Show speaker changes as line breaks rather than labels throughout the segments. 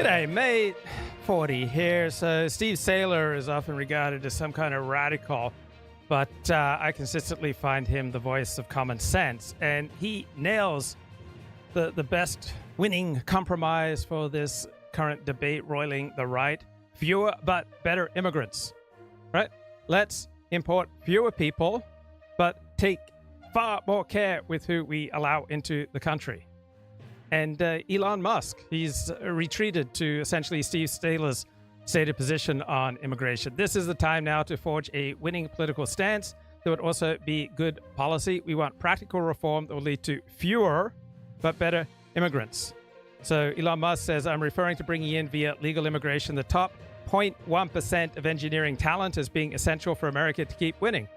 G'day, mate. 40 here. So Steve Saylor is often regarded as some kind of radical, but I consistently find him the voice of common sense, and he nails the best winning compromise for this current debate roiling the right. Fewer but better immigrants, right? Let's import fewer people, but take far more care with who we allow into the country. And Elon Musk, he's retreated to essentially Steve Saylor's stated position on immigration. This is the time now to forge a winning political stance that would also be good policy. We want practical reform that will lead to fewer but better immigrants. So Elon Musk says, I'm referring to bringing in via legal immigration the top 0.1% of engineering talent as being essential for America to keep winning.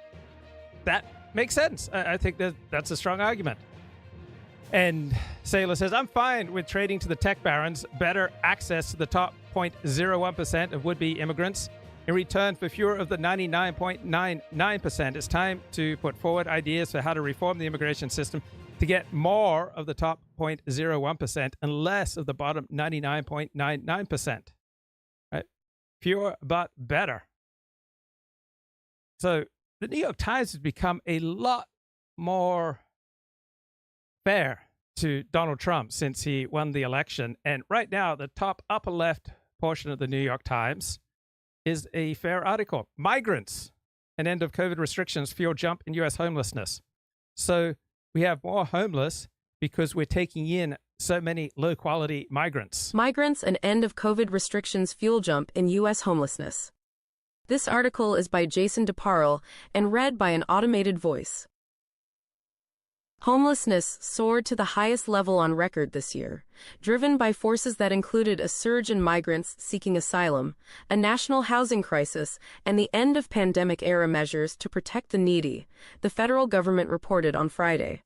That makes sense. I think that's a strong argument. And Saylor says, I'm fine with trading to the tech barons better access to the top 0.01% of would-be immigrants in return for fewer of the 99.99%. It's time to put forward ideas for how to reform the immigration system to get more of the top 0.01% and less of the bottom 99.99%. Right? Fewer but better. So the New York Times has become a lot more fair to Donald Trump since he won the election. And right now, the top upper left portion of the New York Times is a fair article. Migrants, an end of COVID restrictions, fuel jump in U.S. homelessness. So we have more homeless because we're taking in so many low-quality migrants.
Migrants, an end of COVID restrictions, fuel jump in U.S. homelessness. This article is by Jason DeParle and read by an automated voice. Homelessness soared to the highest level on record this year, driven by forces that included a surge in migrants seeking asylum, a national housing crisis, and the end of pandemic-era measures to protect the needy, the federal government reported on Friday.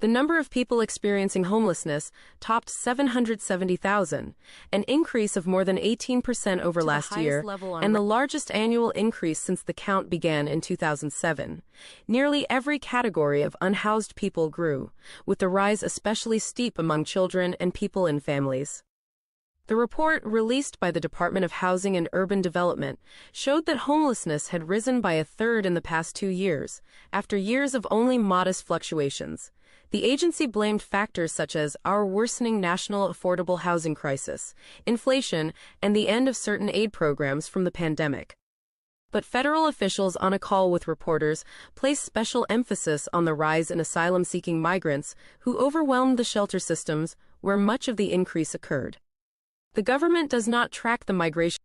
The number of people experiencing homelessness topped 770,000, an increase of more than 18% over last year, and the largest annual increase since the count began in 2007. Nearly every category of unhoused people grew, with the rise especially steep among children and people in families. The report, released by the Department of Housing and Urban Development, showed that homelessness had risen by a third in the past 2 years, after years of only modest fluctuations. The agency blamed factors such as our worsening national affordable housing crisis, inflation, and the end of certain aid programs from the pandemic. But federal officials on a call with reporters placed special emphasis on the rise in asylum-seeking migrants who overwhelmed the shelter systems where much of the increase occurred. The government does not track the migration.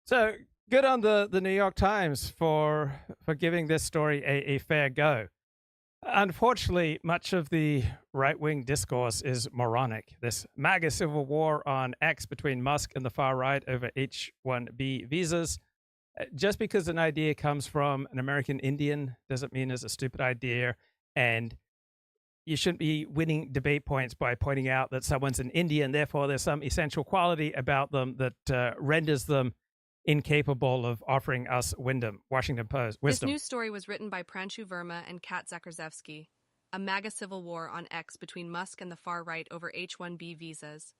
So good on the New York Times for giving this story a fair go. Unfortunately, much of the right-wing discourse is moronic. This MAGA Civil War on X between Musk and the far right over H-1B visas. Just because an idea comes from an American Indian doesn't mean it's a stupid idea. And you shouldn't be winning debate points by pointing out that someone's an Indian, therefore there's some essential quality about them that renders them incapable of offering us Washington Post wisdom.
This news story was written by Pranshu Verma and Kat Zakarzewski. A MAGA civil war on X between Musk and the far right over H-1B visas.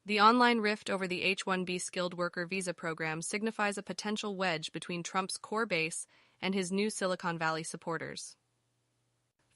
The online rift over the H-1B skilled worker visa program signifies a potential wedge between Trump's core base and his new Silicon Valley supporters.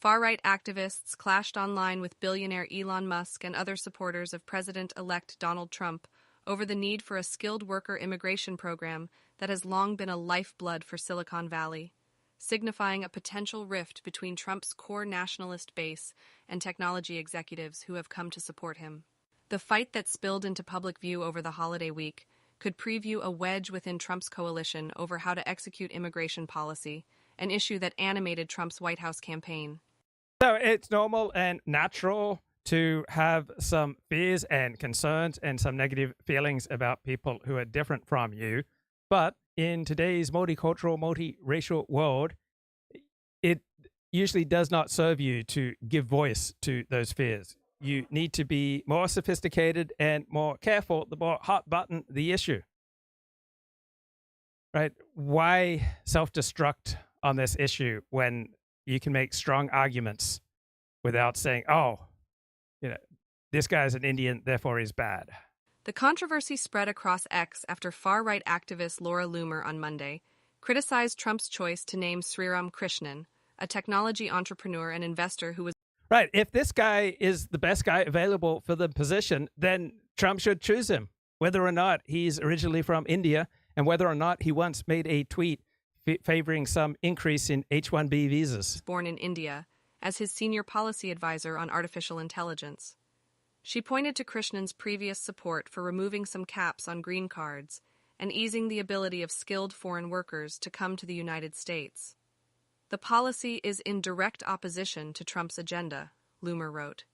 Far-right activists clashed online with billionaire Elon Musk and other supporters of President-elect Donald Trump over the need for a skilled worker immigration program that has long been a lifeblood for Silicon Valley, signifying a potential rift between Trump's core nationalist base and technology executives who have come to support him. The fight that spilled into public view over the holiday week could preview a wedge within Trump's coalition over how to execute immigration policy, an issue that animated Trump's White House campaign.
So it's normal and natural to have some fears and concerns and some negative feelings about people who are different from you. But in today's multicultural, multiracial world, it usually does not serve you to give voice to those fears. You need to be more sophisticated and more careful the more hot button the issue. Right? Why self-destruct on this issue when you can make strong arguments without saying, oh, this guy's an Indian, therefore he's bad.
The controversy spread across X after far-right activist Laura Loomer on Monday criticized Trump's choice to name Sriram Krishnan, a technology entrepreneur and investor who was
Right. If this guy is the best guy available for the position, then Trump should choose him, whether or not he's originally from India and whether or not he once made a tweet favoring some increase in H-1B visas.
born in India, as his senior policy advisor on artificial intelligence. She pointed to Krishnan's previous support for removing some caps on green cards and easing the ability of skilled foreign workers to come to the United States. The policy is in direct opposition to Trump's agenda, Loomer wrote.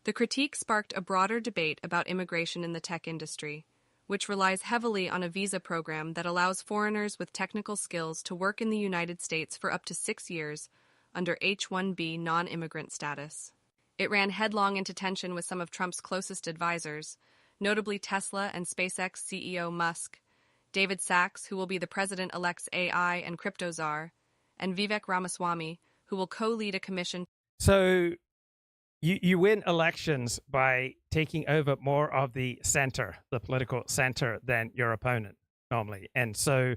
The critique sparked a broader debate about immigration in the tech industry, which relies heavily on a visa program that allows foreigners with technical skills to work in the United States for up to 6 years under H-1B non-immigrant status. It ran headlong into tension with some of Trump's closest advisors, notably Tesla and SpaceX CEO Musk, David Sachs, who will be the president-elect's AI and crypto czar, and Vivek Ramaswamy, who will co-lead a commission.
So you win elections by taking over more of the center, the political center, than your opponent normally. And so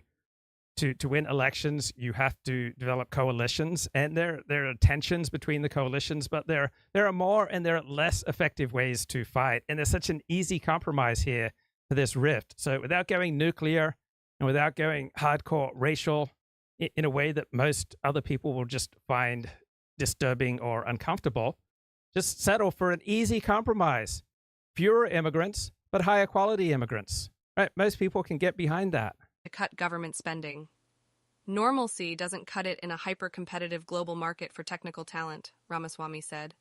to win elections, you have to develop coalitions, and there are tensions between the coalitions, but there are more and there are less effective ways to fight. And there's such an easy compromise here for this rift. So without going nuclear and without going hardcore racial in a way that most other people will just find disturbing or uncomfortable, just settle for an easy compromise. Fewer immigrants, but higher quality immigrants. Right? Most people can get behind that.
To cut government spending. Normalcy doesn't cut it in a hyper-competitive global market for technical talent, Ramaswamy said.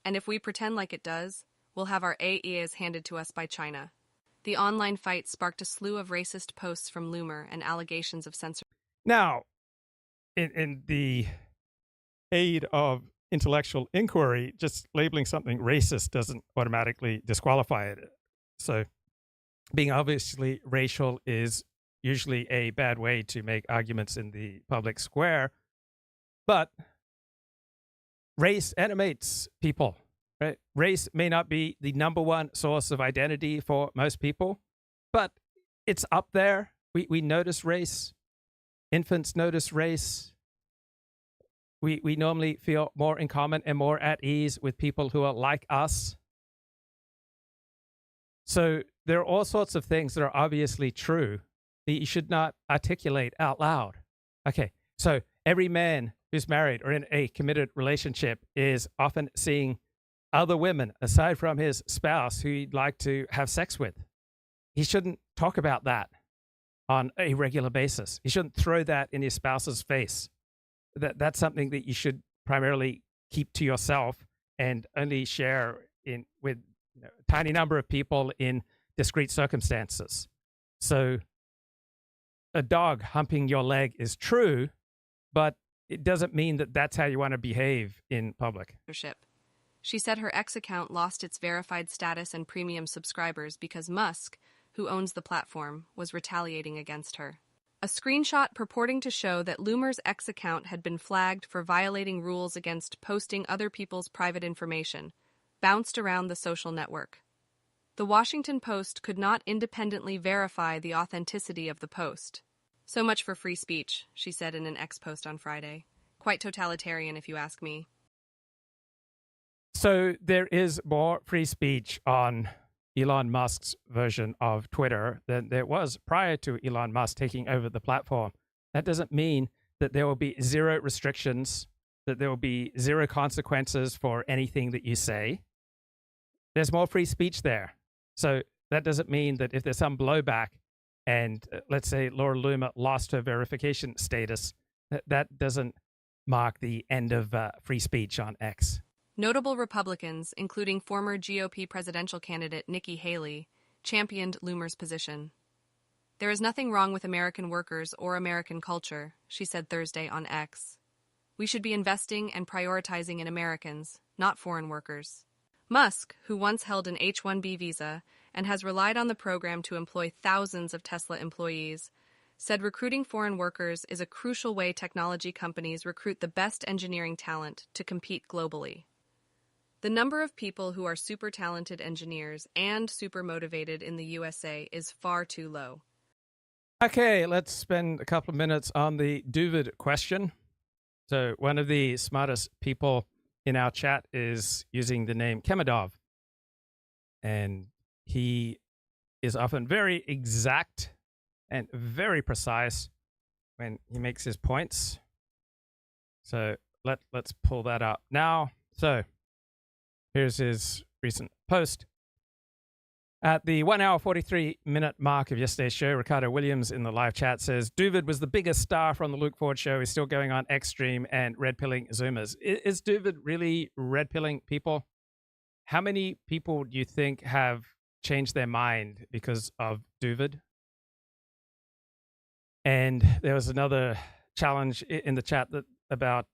And if we pretend like it does, we'll have our AEs handed to us by China. The online fight sparked a slew of racist posts from Loomer and allegations of censorship.
Now, in the aid of intellectual inquiry, just labeling something racist doesn't automatically disqualify it. So being obviously racial is usually a bad way to make arguments in the public square. But race animates people, right? Race may not be the number one source of identity for most people, but it's up there. We notice race. Infants notice race. We normally feel more in common and more at ease with people who are like us. So there are all sorts of things that are obviously true that you should not articulate out loud. Okay, so every man who's married or in a committed relationship is often seeing other women aside from his spouse who he'd like to have sex with. He shouldn't talk about that on a regular basis. He shouldn't throw that in his spouse's face. That's something that you should primarily keep to yourself and only share with a tiny number of people in discrete circumstances. So a dog humping your leg is true, but it doesn't mean that that's how you want to behave in public.
She said her X account lost its verified status and premium subscribers because Musk, who owns the platform, was retaliating against her. A screenshot purporting to show that Loomer's X account had been flagged for violating rules against posting other people's private information bounced around the social network. The Washington Post could not independently verify the authenticity of the post. So much for free speech, she said in an X post on Friday. Quite totalitarian, if you ask me.
So there is more free speech on Elon Musk's version of Twitter than there was prior to Elon Musk taking over the platform. That doesn't mean that there will be zero restrictions, that there will be zero consequences for anything that you say. There's more free speech there. So that doesn't mean that if there's some blowback and let's say Laura Loomer lost her verification status, that doesn't mark the end of free speech on X.
Notable Republicans, including former GOP presidential candidate Nikki Haley, championed Loomer's position. There is nothing wrong with American workers or American culture, she said Thursday on X. We should be investing and prioritizing in Americans, not foreign workers. Musk, who once held an H-1B visa and has relied on the program to employ thousands of Tesla employees, said recruiting foreign workers is a crucial way technology companies recruit the best engineering talent to compete globally. The number of people who are super talented engineers and super motivated in the USA is far too low.
Okay, let's spend a couple of minutes on the Dooovid question. So one of the smartest people in our chat is using the name Kemedov. And he is often very exact and very precise when he makes his points. So let's pull that up now. So here's his recent post. At the 1 hour 43-minute mark of yesterday's show, Ricardo Williams in the live chat says, Dooovid was the biggest star from the Luke Ford show. He's still going on Xstream and red-pilling Zoomers. Is Dooovid really red-pilling people? How many people do you think have changed their mind because of Dooovid? And there was another challenge in the chat that about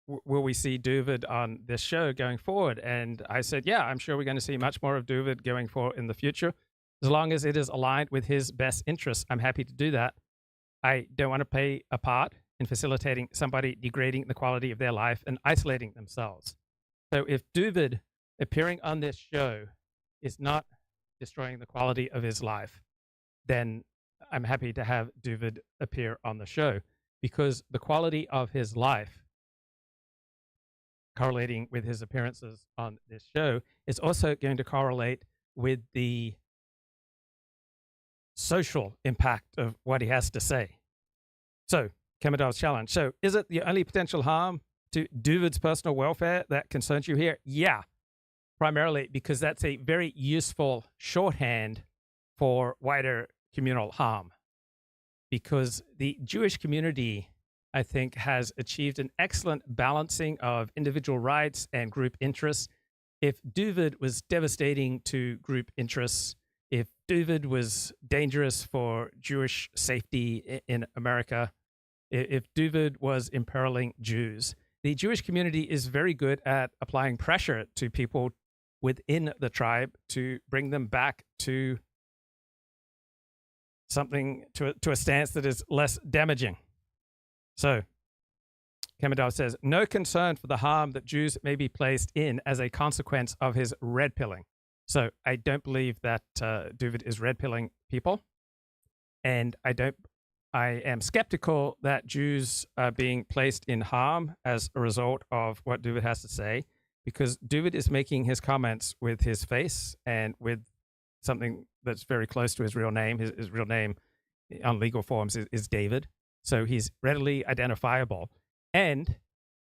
will we see Dooovid on this show going forward? And I said, yeah, I'm sure we're going to see much more of Dooovid going forward in the future. As long as it is aligned with his best interests, I'm happy to do that. I don't want to play a part in facilitating somebody degrading the quality of their life and isolating themselves. So if Dooovid appearing on this show is not destroying the quality of his life, then I'm happy to have Dooovid appear on the show, because the quality of his life correlating with his appearances on this show is also going to correlate with the social impact of what he has to say. So, Kemedov's challenge. So, is it the only potential harm to Doovid's personal welfare that concerns you here? Yeah, primarily because that's a very useful shorthand for wider communal harm. Because the Jewish community, I think, has achieved an excellent balancing of individual rights and group interests. If Dooovid was devastating to group interests, if Dooovid was dangerous for Jewish safety in America, if Dooovid was imperiling Jews, the Jewish community is very good at applying pressure to people within the tribe to bring them back to something, to a stance that is less damaging. So, Kemedov says, no concern for the harm that Jews may be placed in as a consequence of his red pilling. So, I don't believe that Dooovid is red pilling people. And I am skeptical that Jews are being placed in harm as a result of what Dooovid has to say, because Dooovid is making his comments with his face and with something that's very close to his real name. His real name on legal forms is David. So he's readily identifiable. And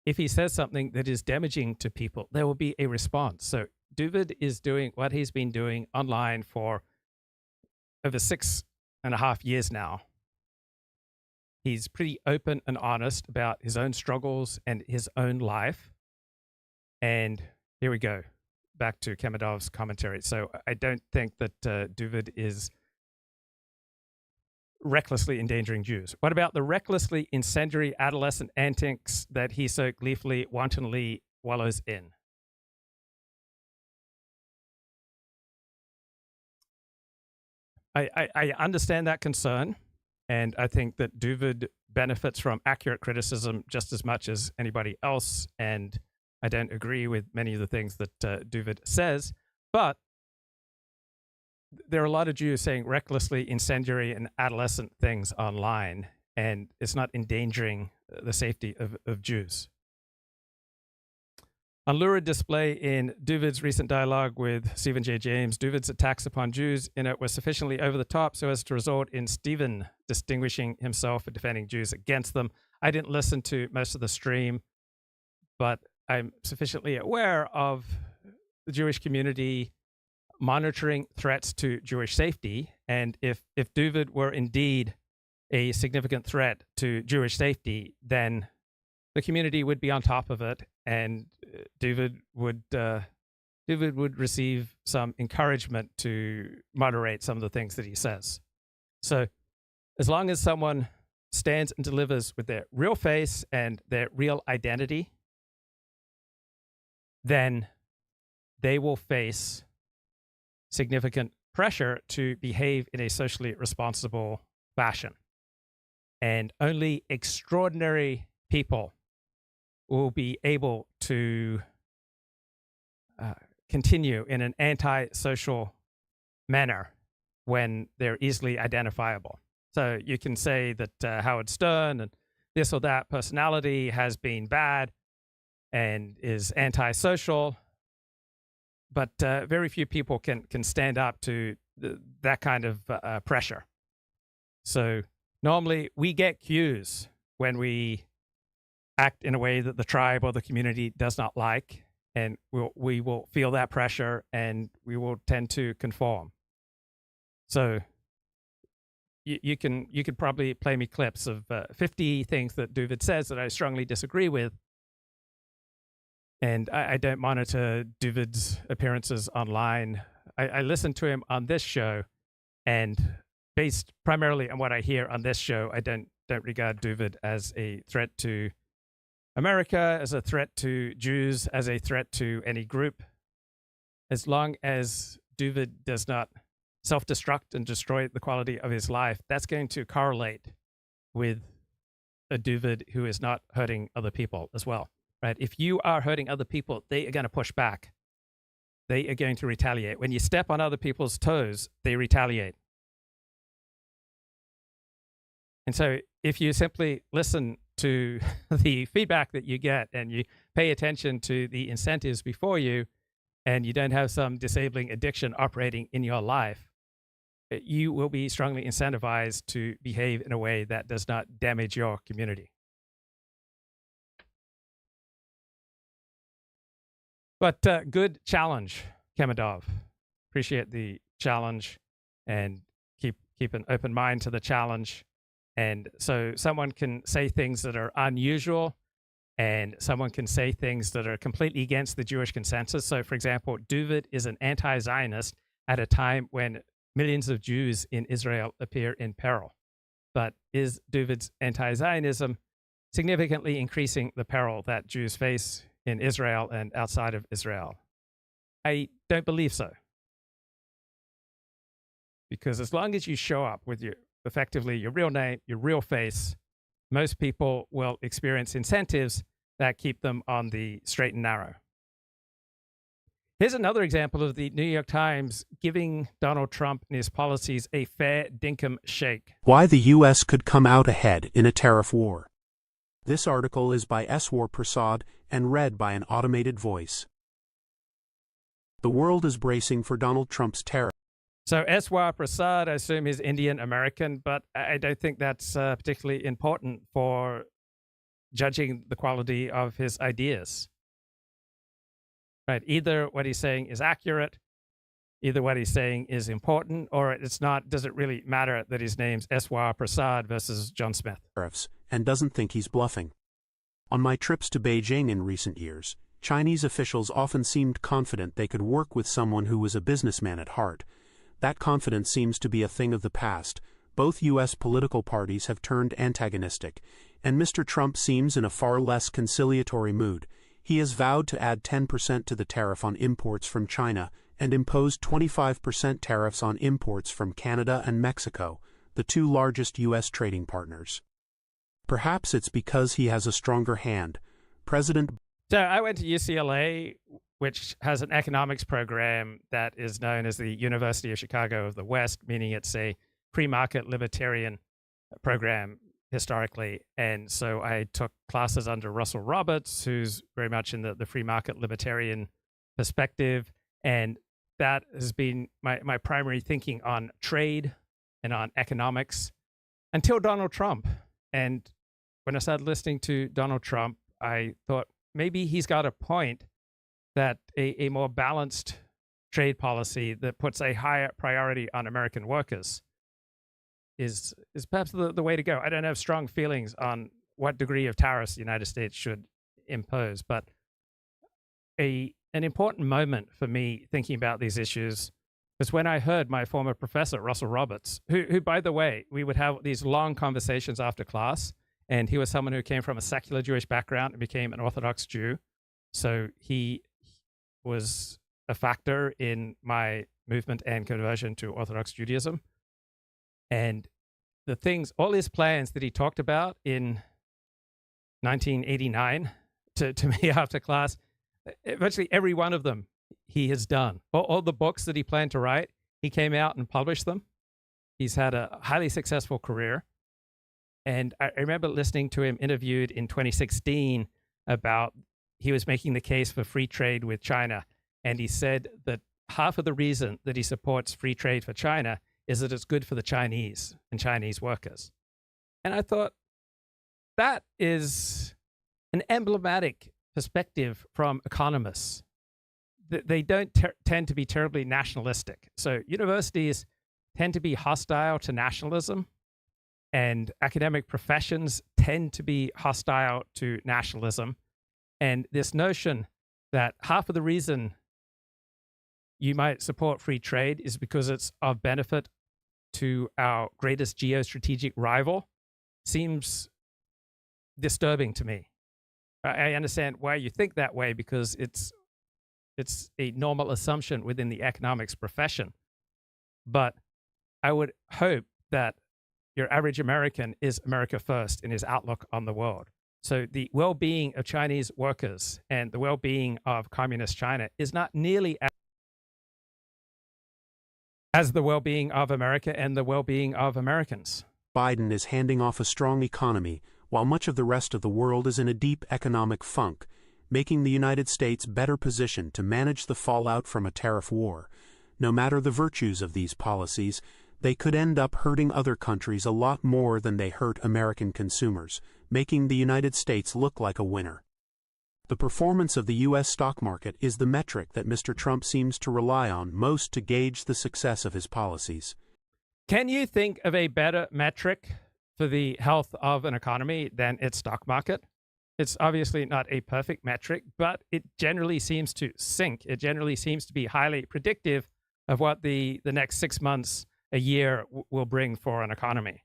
if he says something that is damaging to people, there will be a response. So Dooovid is doing what he's been doing online for over 6.5 years now. He's pretty open and honest about his own struggles and his own life. And here we go, back to Kemedov's commentary. So I don't think that Dooovid is recklessly endangering Jews. What about the recklessly incendiary adolescent antics that he so gleefully, wantonly wallows in? I understand that concern, and I think that Dooovid benefits from accurate criticism just as much as anybody else, and I don't agree with many of the things that Dooovid says, but there are a lot of Jews saying recklessly incendiary and adolescent things online, and it's not endangering the safety of Jews. On lurid display in Doovid's recent dialogue with Stephen J. James, Doovid's attacks upon Jews in it were sufficiently over the top so as to result in Stephen distinguishing himself for defending Jews against them. I didn't listen to most of the stream, but I'm sufficiently aware of the Jewish community monitoring threats to Jewish safety. And if Doovid were indeed a significant threat to Jewish safety, then the community would be on top of it, and Dooovid would receive some encouragement to moderate some of the things that he says. So as long as someone stands and delivers with their real face and their real identity, then they will face significant pressure to behave in a socially responsible fashion. And only extraordinary people will be able to continue in an anti-social manner when they're easily identifiable. So you can say that Howard Stern and this or that personality has been bad and is antisocial, but very few people can stand up to that kind of pressure. So normally we get cues when we act in a way that the tribe or the community does not like, and we will feel that pressure and we will tend to conform. So you could probably play me clips of 50 things that Dooovid says that I strongly disagree with. And I don't monitor Doovid's appearances online. I listen to him on this show, and based primarily on what I hear on this show, I don't regard Doovid as a threat to America, as a threat to Jews, as a threat to any group. As long as Dooovid does not self-destruct and destroy the quality of his life, that's going to correlate with a Dooovid who is not hurting other people as well. Right? If you are hurting other people, they are going to push back. They are going to retaliate. When you step on other people's toes, they retaliate. And so if you simply listen to the feedback that you get and you pay attention to the incentives before you, and you don't have some disabling addiction operating in your life, you will be strongly incentivized to behave in a way that does not damage your community. But good challenge, Kemadov. Appreciate the challenge and keep an open mind to the challenge. And so someone can say things that are unusual, and someone can say things that are completely against the Jewish consensus. So, for example, Dooovid is an anti-Zionist at a time when millions of Jews in Israel appear in peril. But is Doovid's anti-Zionism significantly increasing the peril that Jews face in Israel and outside of Israel? I don't believe so. Because as long as you show up with effectively your real name, your real face, most people will experience incentives that keep them on the straight and narrow. Here's another example of the New York Times giving Donald Trump and his policies a fair dinkum shake.
Why the U.S. could come out ahead in a tariff war. This article is by S.W. Prasad and read by an automated voice. The world is bracing for Donald Trump's tariff.
So S.W. Prasad, I assume he's Indian American, but I don't think that's particularly important for judging the quality of his ideas. Right? Either what he's saying is accurate, either what he's saying is important, or it's not. Does it really matter that his name's S.W. Prasad versus John Smith?
Tariffs, and doesn't think he's bluffing. On my trips to Beijing in recent years, Chinese officials often seemed confident they could work with someone who was a businessman at heart. That confidence seems to be a thing of the past. Both U.S. political parties have turned antagonistic, and Mr. Trump seems in a far less conciliatory mood. He has vowed to add 10% to the tariff on imports from China and imposed 25% tariffs on imports from Canada and Mexico, the two largest U.S. trading partners. Perhaps it's because he has a stronger hand.
So I went to UCLA, which has an economics program that is known as the University of Chicago of the West, meaning it's a pre-market libertarian program historically. And so I took classes under Russell Roberts, who's very much in the free market libertarian perspective. And that has been my primary thinking on trade and on economics until Donald Trump. And when I started listening to Donald Trump, I thought maybe he's got a point that a more balanced trade policy that puts a higher priority on American workers is perhaps the way to go. I don't have strong feelings on what degree of tariffs the United States should impose, but an important moment for me thinking about these issues was when I heard my former professor, Russell Roberts, who, by the way, we would have these long conversations after class, and he was someone who came from a secular Jewish background and became an Orthodox Jew. So he was a factor in my movement and conversion to Orthodox Judaism. And the things, all his plans that he talked about in 1989 to me after class, virtually every one of them he has done. All the books that he planned to write, he came out and published them. He's had a highly successful career. And I remember listening to him interviewed in 2016 about he was making the case for free trade with China. And he said that half of the reason that he supports free trade for China is that it's good for the Chinese and Chinese workers. And I thought that is an emblematic perspective from economists. They don't tend to be terribly nationalistic. So universities tend to be hostile to nationalism, and academic professions tend to be hostile to nationalism. And this notion that half of the reason you might support free trade is because it's of benefit to our greatest geostrategic rival seems disturbing to me. I understand why you think that way, because it's a normal assumption within the economics profession. But I would hope that your average American is America first in his outlook on the world. So the well-being of Chinese workers and the well-being of communist China is not nearly as the well-being of America and the well-being of Americans.
Biden is handing off a strong economy, while much of the rest of the world is in a deep economic funk, making the United States better positioned to manage the fallout from a tariff war. No matter the virtues of these policies, they could end up hurting other countries a lot more than they hurt American consumers, making the United States look like a winner. The performance of the U.S. stock market is the metric that Mr. Trump seems to rely on most to gauge the success of his policies.
Can you think of a better metric for the health of an economy than its stock market? It's obviously not a perfect metric, but it generally seems to sync. It generally seems to be highly predictive of what the next 6 months, a year will bring for an economy.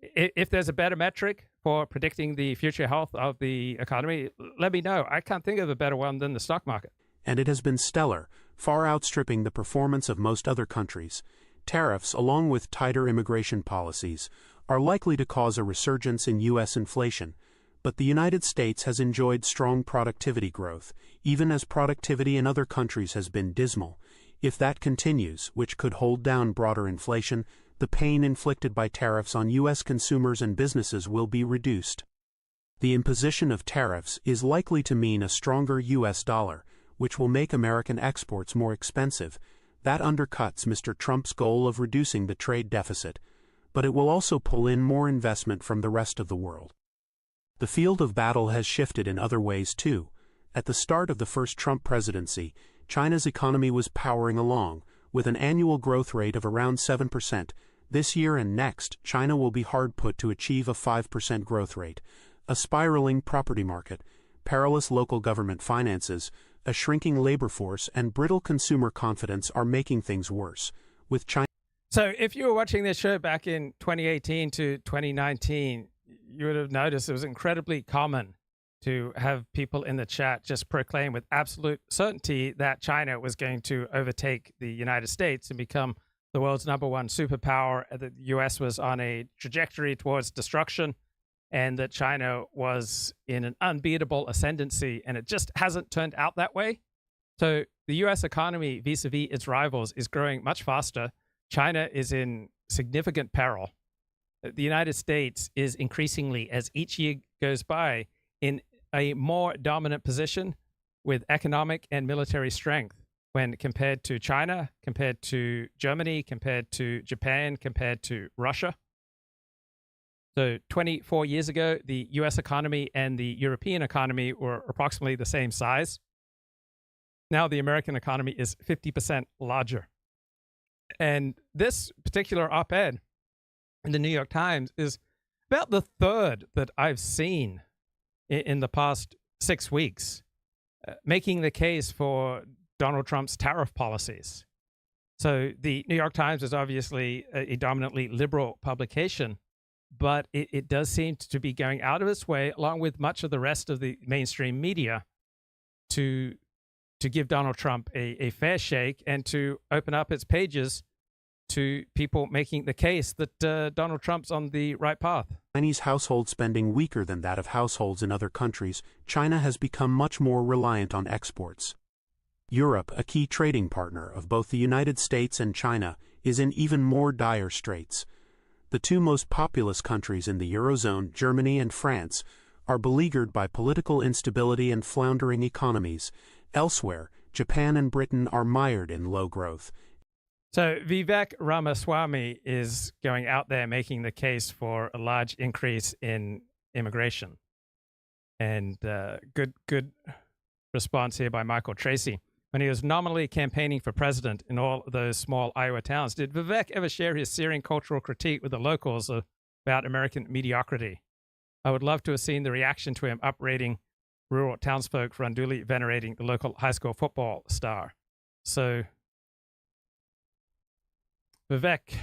If there's a better metric for predicting the future health of the economy, let me know. I can't think of a better one than the stock market.
And it has been stellar, far outstripping the performance of most other countries. Tariffs, along with tighter immigration policies, are likely to cause a resurgence in U.S. inflation, but the United States has enjoyed strong productivity growth, even as productivity in other countries has been dismal. If that continues, which could hold down broader inflation, the pain inflicted by tariffs on U.S. consumers and businesses will be reduced. The imposition of tariffs is likely to mean a stronger U.S. dollar, which will make American exports more expensive. That undercuts Mr. Trump's goal of reducing the trade deficit, but it will also pull in more investment from the rest of the world. The field of battle has shifted in other ways too. At the start of the first Trump presidency, China's economy was powering along, with an annual growth rate of around 7%. This year and next, China will be hard put to achieve a 5% growth rate. A spiraling property market, perilous local government finances, a shrinking labor force, and brittle consumer confidence are making things worse. With China.
So if you were watching this show back in 2018 to 2019, you would have noticed it was incredibly common to have people in the chat just proclaim with absolute certainty that China was going to overtake the United States and become the world's #1 superpower, that the U.S. was on a trajectory towards destruction, and that China was in an unbeatable ascendancy, and it just hasn't turned out that way. So the U.S. economy, vis-a-vis its rivals, is growing much faster. China is in significant peril. The United States is increasingly, as each year goes by, in a more dominant position with economic and military strength when compared to China, compared to Germany, compared to Japan, compared to Russia. So 24 years ago, the US economy and the European economy were approximately the same size. Now the American economy is 50% larger. And this particular op-ed in the New York Times is about the third that I've seen in the past 6 weeks, making the case for Donald Trump's tariff policies. So the New York Times is obviously a dominantly liberal publication, but it does seem to be going out of its way, along with much of the rest of the mainstream media, to give Donald Trump a fair shake and to open up its pages to people making the case that Donald Trump's on the right path.
Chinese household spending weaker than that of households in other countries, China has become much more reliant on exports. Europe, a key trading partner of both the United States and China, is in even more dire straits. The two most populous countries in the Eurozone, Germany and France, are beleaguered by political instability and floundering economies. Elsewhere, Japan and Britain are mired in low growth.
So Vivek Ramaswamy is going out there making the case for a large increase in immigration. And good response here by Michael Tracy. When he was nominally campaigning for president in all those small Iowa towns, did Vivek ever share his searing cultural critique with the locals about American mediocrity? I would love to have seen the reaction to him uprating rural townsfolk for unduly venerating the local high school football star. So Vivek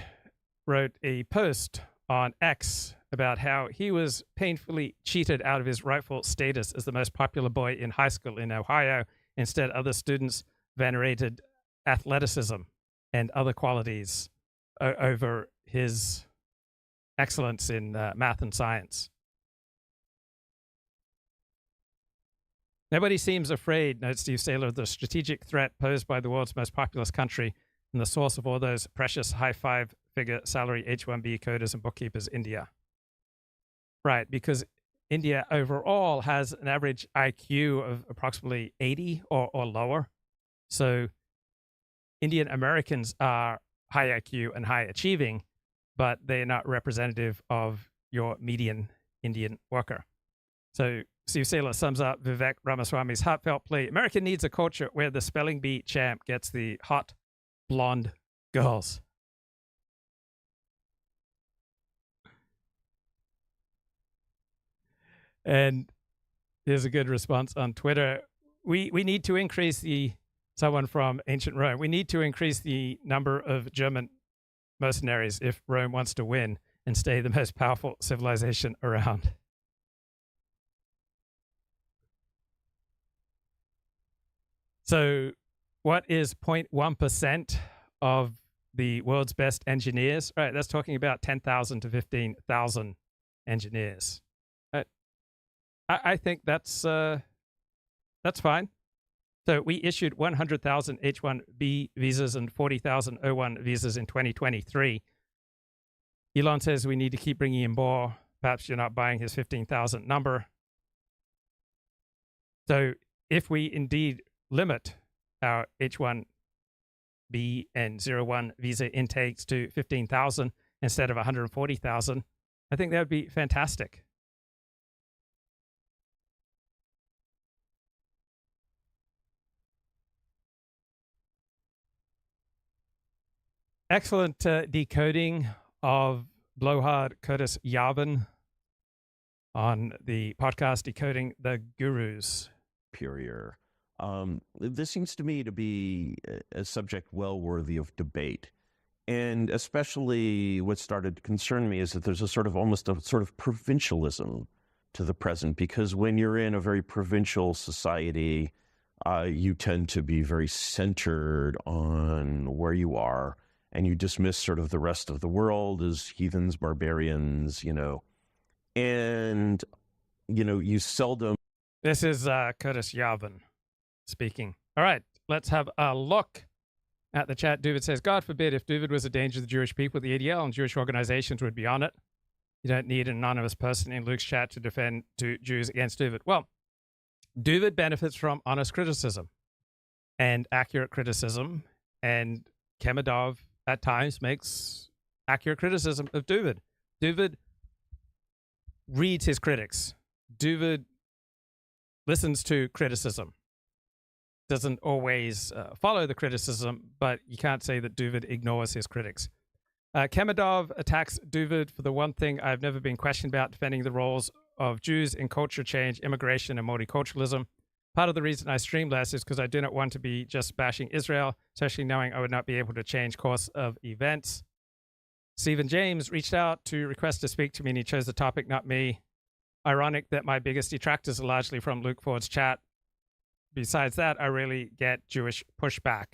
wrote a post on X about how he was painfully cheated out of his rightful status as the most popular boy in high school in Ohio. Instead, other students venerated athleticism and other qualities over his excellence in math and science. Nobody seems afraid, notes Steve Saylor, of the strategic threat posed by the world's most populous country and the source of all those precious high five-figure salary H-1B coders and bookkeepers, India. Right, because India overall has an average IQ of approximately 80 or lower. So Indian Americans are high IQ and high achieving, but they're not representative of your median Indian worker. So Steve Saylor sums up Vivek Ramaswamy's heartfelt plea. America needs a culture where the spelling bee champ gets the hot, blonde girls. And here's a good response on Twitter. We need to increase someone from ancient Rome, we need to increase the number of German mercenaries if Rome wants to win and stay the most powerful civilization around. So what is 0.1% of the world's best engineers? Right, that's talking about 10,000 to 15,000 engineers. I think that's fine. So we issued 100,000 H-1B visas and 40,000 O-1 visas in 2023. Elon says we need to keep bringing in more. Perhaps you're not buying his 15,000 number. So if we indeed limit our H-1B and 01 visa intakes to 15,000 instead of 140,000, I think that would be fantastic. Excellent decoding of Blowhard Curtis Yarvin on the podcast Decoding the Gurus.
Superior. This seems to me to be a subject well worthy of debate. And especially what started to concern me is that there's almost a sort of provincialism to the present, because when you're in a very provincial society, you tend to be very centered on where you are, and you dismiss sort of the rest of the world as heathens, barbarians, and, you seldom.
This is Curtis Yarvin speaking. All right, let's have a look at the chat. Dooovid says, God forbid if Dooovid was a danger to the Jewish people, the ADL and Jewish organizations would be on it. You don't need an anonymous person in Luke's chat to defend Jews against Dooovid. Well, Dooovid benefits from honest criticism and accurate criticism, and Kemedov at times makes accurate criticism of Dooovid. Dooovid reads his critics. Dooovid listens to criticism. Doesn't always follow the criticism, but you can't say that Dooovid ignores his critics. Kemedov attacks Dooovid for the one thing I've never been questioned about, defending the roles of Jews in culture change, immigration, and multiculturalism. Part of the reason I stream less is because I do not want to be just bashing Israel, especially knowing I would not be able to change course of events. Stephen James reached out to request to speak to me, and he chose the topic, not me. Ironic that my biggest detractors are largely from Luke Ford's chat. Besides that, I really get Jewish pushback.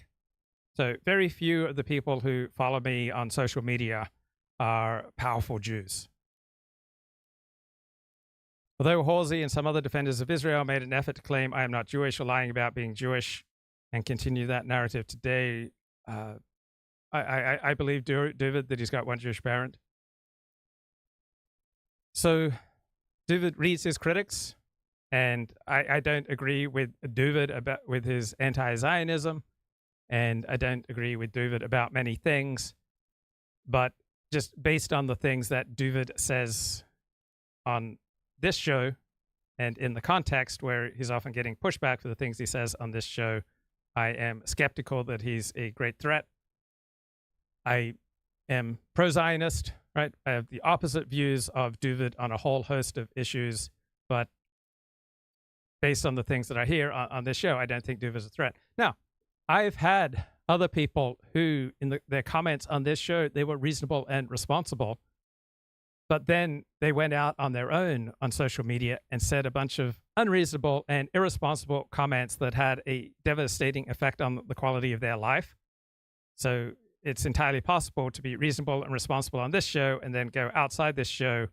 So very few of the people who follow me on social media are powerful Jews. Although Halsey and some other defenders of Israel made an effort to claim I am not Jewish or lying about being Jewish and continue that narrative today. I believe Dooovid that he's got one Jewish parent. So Dooovid reads his critics, and I don't agree with Dooovid with his anti-Zionism, and I don't agree with Dooovid about many things, but just based on the things that Dooovid says on this show, and in the context where he's often getting pushback for the things he says on this show, I am skeptical that he's a great threat. I am pro-Zionist, right? I have the opposite views of Dooovid on a whole host of issues, but based on the things that I hear on this show, I don't think Dooovid is a threat. Now, I've had other people who, in their comments on this show, they were reasonable and responsible, but then they went out on their own on social media and said a bunch of unreasonable and irresponsible comments that had a devastating effect on the quality of their life. So it's entirely possible to be reasonable and responsible on this show and then go outside this show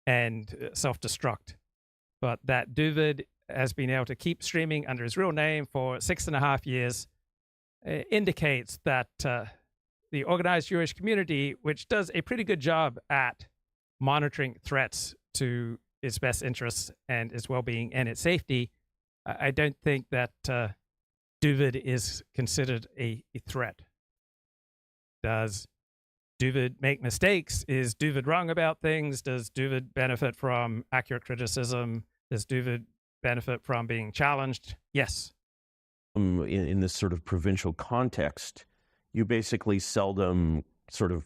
and self-destruct. But that Dooovid has been able to keep streaming under his real name for 6.5 years indicates that the organized Jewish community, which does a pretty good job at monitoring threats to its best interests and its well-being and its safety, I don't think that Dooovid is considered a threat. Does Dooovid make mistakes? Is Dooovid wrong about things? Does Dooovid benefit from accurate criticism? Does Dooovid benefit from being challenged? Yes.
In this sort of provincial context, you basically seldom sort of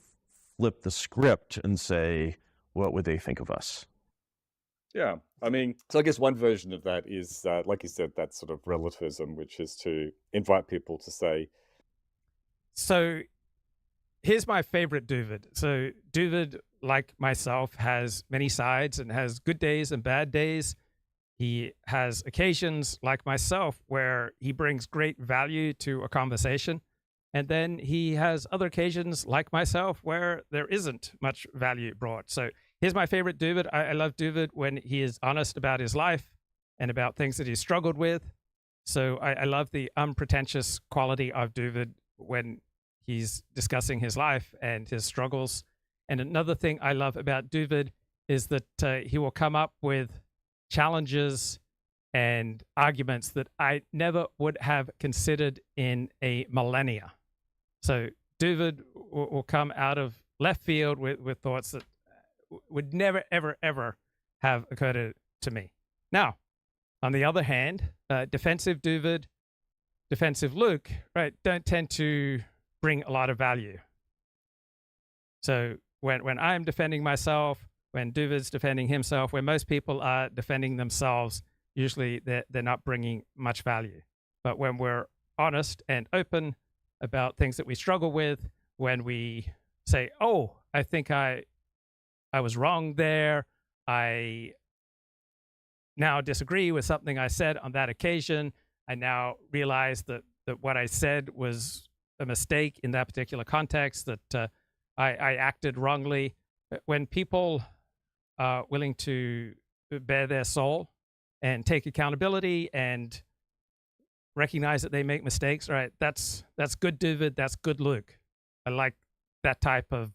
flip the script and say, what would they think of us?
Yeah, I mean, so I guess one version of that is, like you said, that sort of relativism, which is to invite people to say.
So here's my favorite Dooovid. So Dooovid, like myself, has many sides and has good days and bad days. He has occasions, like myself, where he brings great value to a conversation. And then he has other occasions, like myself, where there isn't much value brought. So here's my favorite Dooovid. I love Dooovid when he is honest about his life and about things that he's struggled with. So I love the unpretentious quality of Dooovid when he's discussing his life and his struggles. And another thing I love about Dooovid is that he will come up with challenges and arguments that I never would have considered in a millennia. So Dooovid will come out of left field with thoughts that would never, ever, ever have occurred to me. Now, on the other hand, defensive Dooovid, defensive Luke, right, don't tend to bring a lot of value. So when I'm defending myself, when Doovid's defending himself, when most people are defending themselves, usually they're not bringing much value. But when we're honest and open about things that we struggle with, when we say, oh, I think I was wrong there, I now disagree with something I said on that occasion, I now realize that what I said was a mistake in that particular context, that I acted wrongly. When people are willing to bare their soul and take accountability and recognize that they make mistakes, right? That's good Dooovid, that's good Luke. I like that type of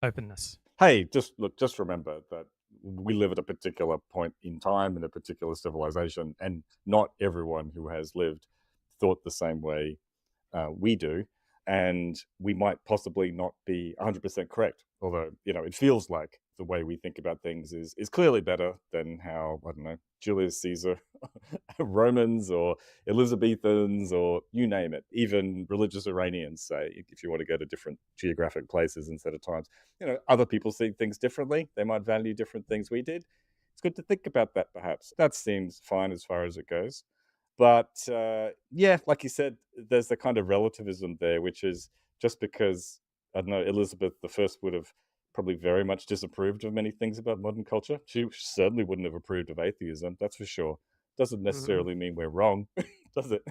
openness.
Hey, just remember that we live at a particular point in time in a particular civilization, and not everyone who has lived thought the same way we do. And we might possibly not be 100% correct, although, it feels like the way we think about things is clearly better than how, I don't know, Julius Caesar, Romans or Elizabethans or you name it, even religious Iranians say, if you want to go to different geographic places instead of times, other people see things differently. They might value different things we did. It's good to think about that, perhaps. That seems fine as far as it goes. But yeah, like you said, there's the kind of relativism there, which is just because, I don't know, Elizabeth I would have probably very much disapproved of many things about modern culture. She certainly wouldn't have approved of atheism, that's for sure. Doesn't necessarily mean we're wrong, does it?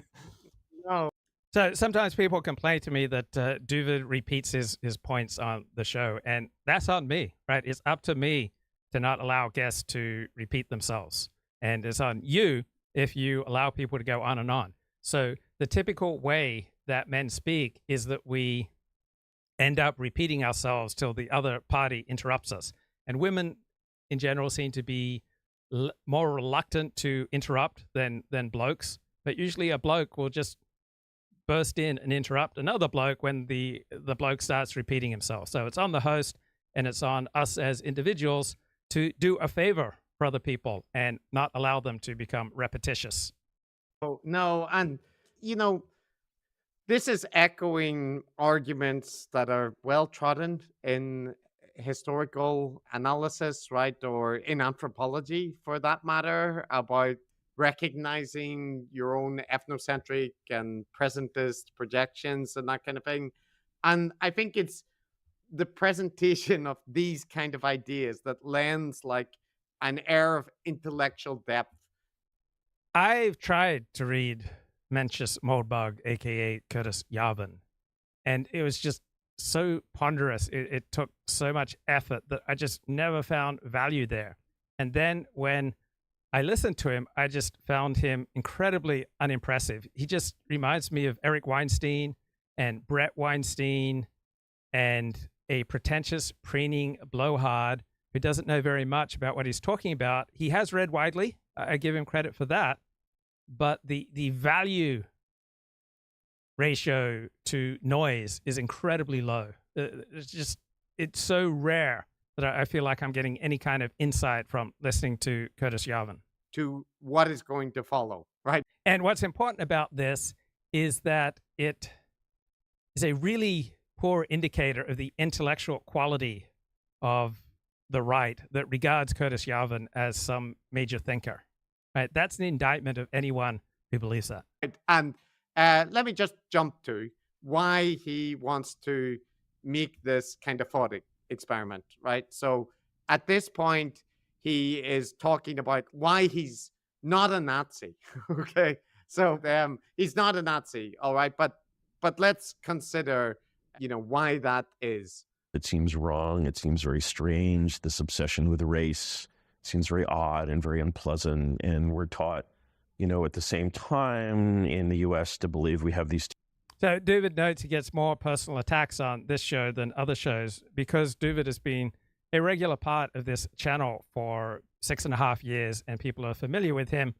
No. So sometimes people complain to me that Dooovid repeats his points on the show, and that's on me, right? It's up to me to not allow guests to repeat themselves. And it's on you if you allow people to go on and on. So the typical way that men speak is that we end up repeating ourselves till the other party interrupts us. And women in general seem to be more reluctant to interrupt than blokes. But usually a bloke will just burst in and interrupt another bloke when the bloke starts repeating himself. So it's on the host and it's on us as individuals to do a favor for other people and not allow them to become repetitious.
Oh, no. And, this is echoing arguments that are well trodden in historical analysis, right? Or in anthropology, for that matter, about recognizing your own ethnocentric and presentist projections and that kind of thing. And I think it's the presentation of these kind of ideas that lends like an air of intellectual depth.
I've tried to read Mencius Moldbug, aka Curtis Yarvin, and it was just so ponderous. It took so much effort that I just never found value there. And then when I listened to him, I just found him incredibly unimpressive. He just reminds me of Eric Weinstein and Brett Weinstein and a pretentious, preening blowhard who doesn't know very much about what he's talking about. He has read widely. I give him credit for that. But the value ratio to noise is incredibly low. It's so rare that I feel like I'm getting any kind of insight from listening to Curtis Yarvin.
To what is going to follow, right?
And what's important about this is that it is a really poor indicator of the intellectual quality of the right that regards Curtis Yarvin as some major thinker. Right? That's an indictment of anyone who believes that.
And let me just jump to why he wants to make this kind of thought experiment, right? So at this point, he is talking about why he's not a Nazi. Okay, so he's not a Nazi, all right. But let's consider, why that is.
It seems wrong. It seems very strange. This obsession with race seems very odd and very unpleasant. And we're taught, at the same time in the U.S. to believe we have these.
So Dooovid notes he gets more personal attacks on this show than other shows because Dooovid has been a regular part of this channel for 6.5 years and people are familiar with him.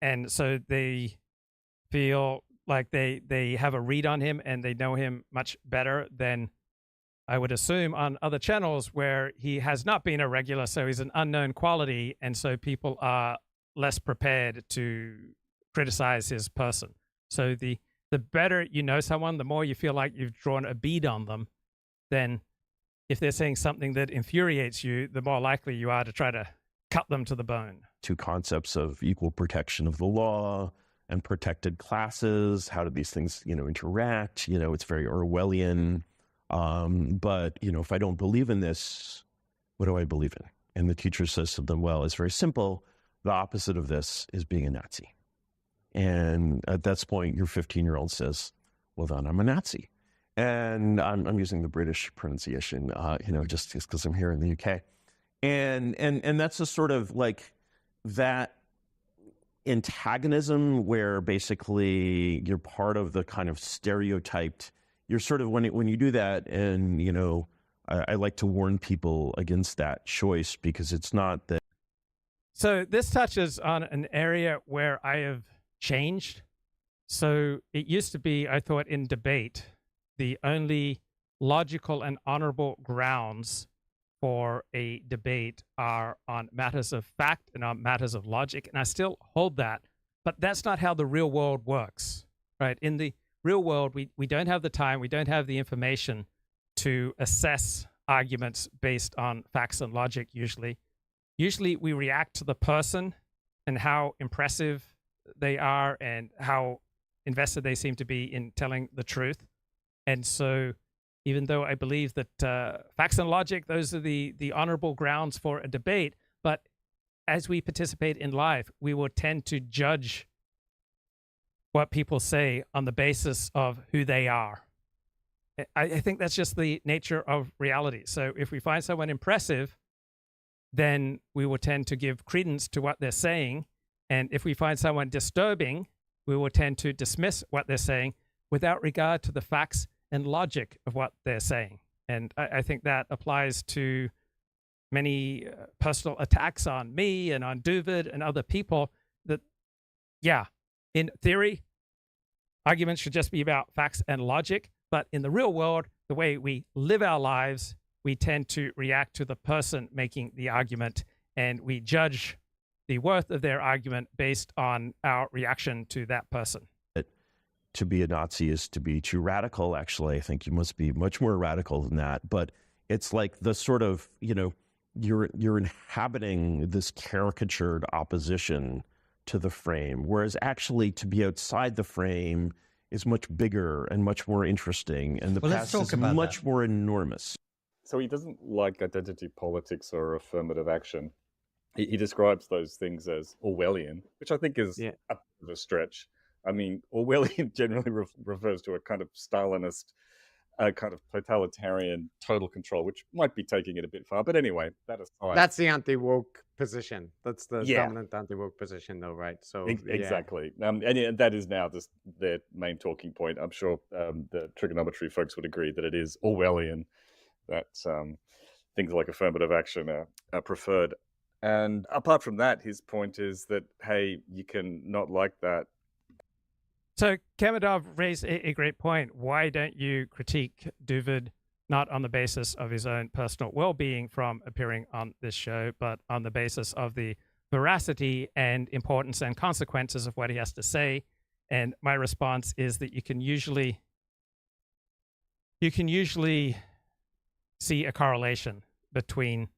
And so they feel like they have a read on him and they know him much better than I would assume on other channels where he has not been a regular, so he's an unknown quality, and so people are less prepared to criticize his person. So the better you know someone, the more you feel like you've drawn a bead on them, then if they're saying something that infuriates you, the more likely you are to try to cut them to the bone.
Two concepts of equal protection of the law and protected classes. How do these things, interact? It's very Orwellian. But, if I don't believe in this, what do I believe in? And the teacher says to them, well, it's very simple. The opposite of this is being a Nazi. And at that point, your 15-year-old says, well, then I'm a Nazi. And I'm using the British pronunciation, just because I'm here in the UK. And that's a sort of like that antagonism where basically you're part of the kind of stereotyped. You're sort of when you do that, and I like to warn people against that choice because it's not that.
So this touches on an area where I have changed. So it used to be, I thought, in debate, the only logical and honorable grounds for a debate are on matters of fact and on matters of logic, and I still hold that. But that's not how the real world works, right? In the real world, we don't have the time, we don't have the information to assess arguments based on facts and logic usually. Usually we react to the person and how impressive they are and how invested they seem to be in telling the truth. And so even though I believe that facts and logic, those are the honorable grounds for a debate, but as we participate in life, we will tend to judge what people say on the basis of who they are. I think that's just the nature of reality. So if we find someone impressive, then we will tend to give credence to what they're saying. And if we find someone disturbing, we will tend to dismiss what they're saying without regard to the facts and logic of what they're saying. And I think that applies to many personal attacks on me and on Dooovid and other people that, yeah, in theory, arguments should just be about facts and logic. But in the real world, the way we live our lives, we tend to react to the person making the argument, and we judge the worth of their argument based on our reaction to that person.
To be a Nazi is to be too radical. Actually, I think you must be much more radical than that. But it's like the sort of, you're inhabiting this caricatured opposition to the frame, whereas actually to be outside the frame is much bigger and much more interesting, and the past is much more enormous.
So he doesn't like identity politics or affirmative action. He describes those things as Orwellian, which I think is a bit of a stretch. I mean, Orwellian generally refers to a kind of Stalinist, kind of totalitarian total control, which might be taking it a bit far. But anyway, that aside.
That's the anti-woke position. That's the dominant anti-woke position, though, right? So
Exactly. And that is now just their main talking point. I'm sure the trigonometry folks would agree that it is Orwellian, that things like affirmative action are preferred. And apart from that, his point is that, hey, you can not like that.
So Kamadov raised a great point. Why don't you critique Dooovid not on the basis of his own personal well-being from appearing on this show, but on the basis of the veracity and importance and consequences of what he has to say? And my response is that you can usually see a correlation between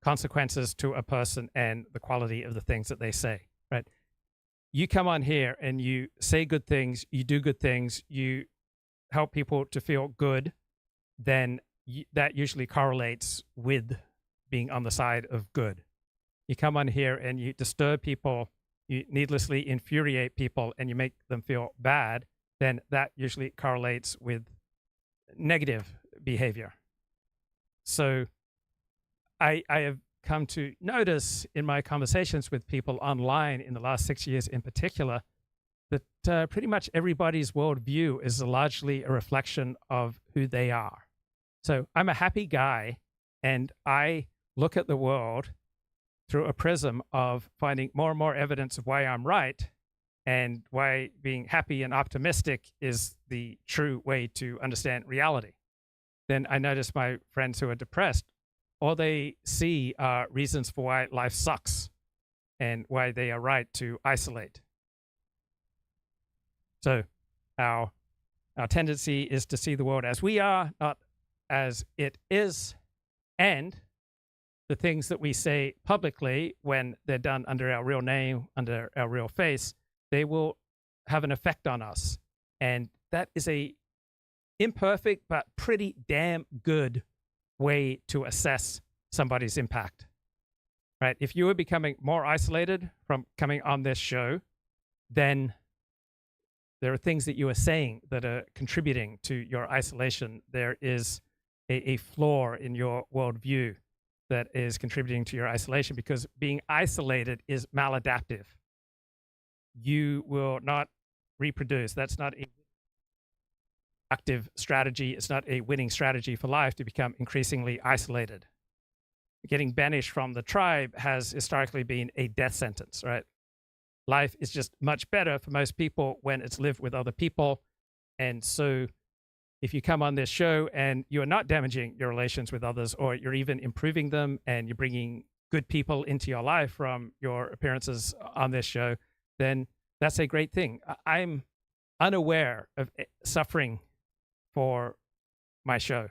consequences to a person and the quality of the things that they say, right? You come on here and you say good things, you do good things, you help people to feel good, then that usually correlates with being on the side of good. You come on here and you disturb people, you needlessly infuriate people, and you make them feel bad, then that usually correlates with negative behavior. So I have come to notice in my conversations with people online in the last 6 years in particular that pretty much everybody's worldview is largely a reflection of who they are. So I'm a happy guy, and I look at the world through a prism of finding more and more evidence of why I'm right and why being happy and optimistic is the true way to understand reality. Then I notice my friends who are depressed, all they see are reasons for why life sucks and why they are right to isolate. So our tendency is to see the world as we are, not as it is. And the things that we say publicly, when they're done under our real name, under our real face, they will have an effect on us. And that is a imperfect but pretty damn good way to assess somebody's impact, right? If you are becoming more isolated from coming on this show, then there are things that you are saying that are contributing to your isolation. There is a flaw in your worldview that is contributing to your isolation, because being isolated is maladaptive. You will not reproduce. That's not a active strategy. It's not a winning strategy for life to become increasingly isolated. Getting banished from the tribe has historically been a death sentence, right? Life is just much better for most people when it's lived with other people. And so if you come on this show and you are not damaging your relations with others, or you're even improving them and you're bringing good people into your life from your appearances on this show, then that's a great thing. I'm unaware of suffering for my show.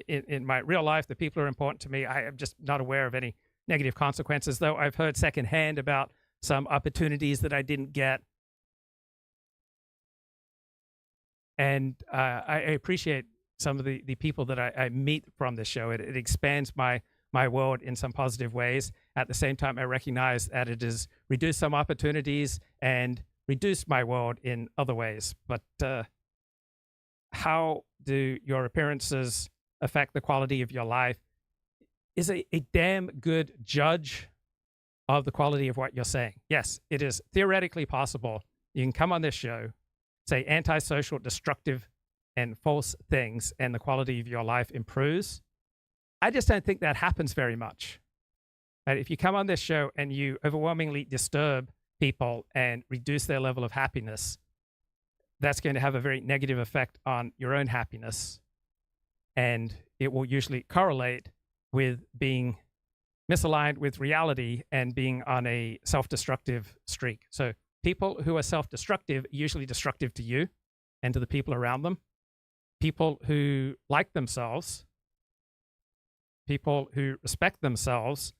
In my real life, the people are important to me. I am just not aware of any negative consequences, though I've heard secondhand about some opportunities that I didn't get. And I appreciate some of the people that I meet from this show. It expands my world in some positive ways. At the same time, I recognize that it has reduced some opportunities and reduced my world in other ways. But how do your appearances affect the quality of your life is a damn good judge of the quality of what you're saying. Yes, it is theoretically possible you can come on this show, say antisocial, destructive, and false things, and the quality of your life improves. I just don't think that happens very much. Right? If you come on this show and you overwhelmingly disturb people and reduce their level of happiness, that's going to have a very negative effect on your own happiness. And it will usually correlate with being misaligned with reality and being on a self-destructive streak. So people who are self-destructive are usually destructive to you and to the people around them. People who like themselves, people who respect themselves,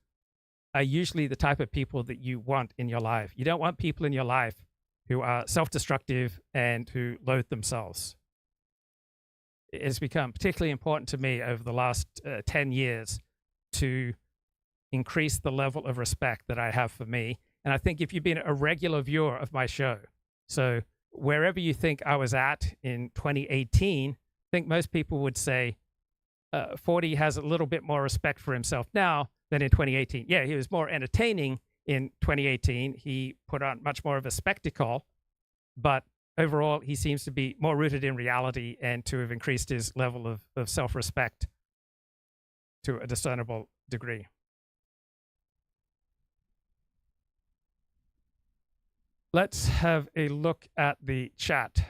are usually the type of people that you want in your life. You don't want people in your life who are self-destructive and who loathe themselves. It has become particularly important to me over the last 10 years to increase the level of respect that I have for me. And I think if you've been a regular viewer of my show, so wherever you think I was at in 2018, I think most people would say 40 has a little bit more respect for himself now than in 2018. Yeah, he was more entertaining in 2018. He put on much more of a spectacle, but overall, he seems to be more rooted in reality and to have increased his level of self-respect to a discernible degree. Let's have a look at the chat.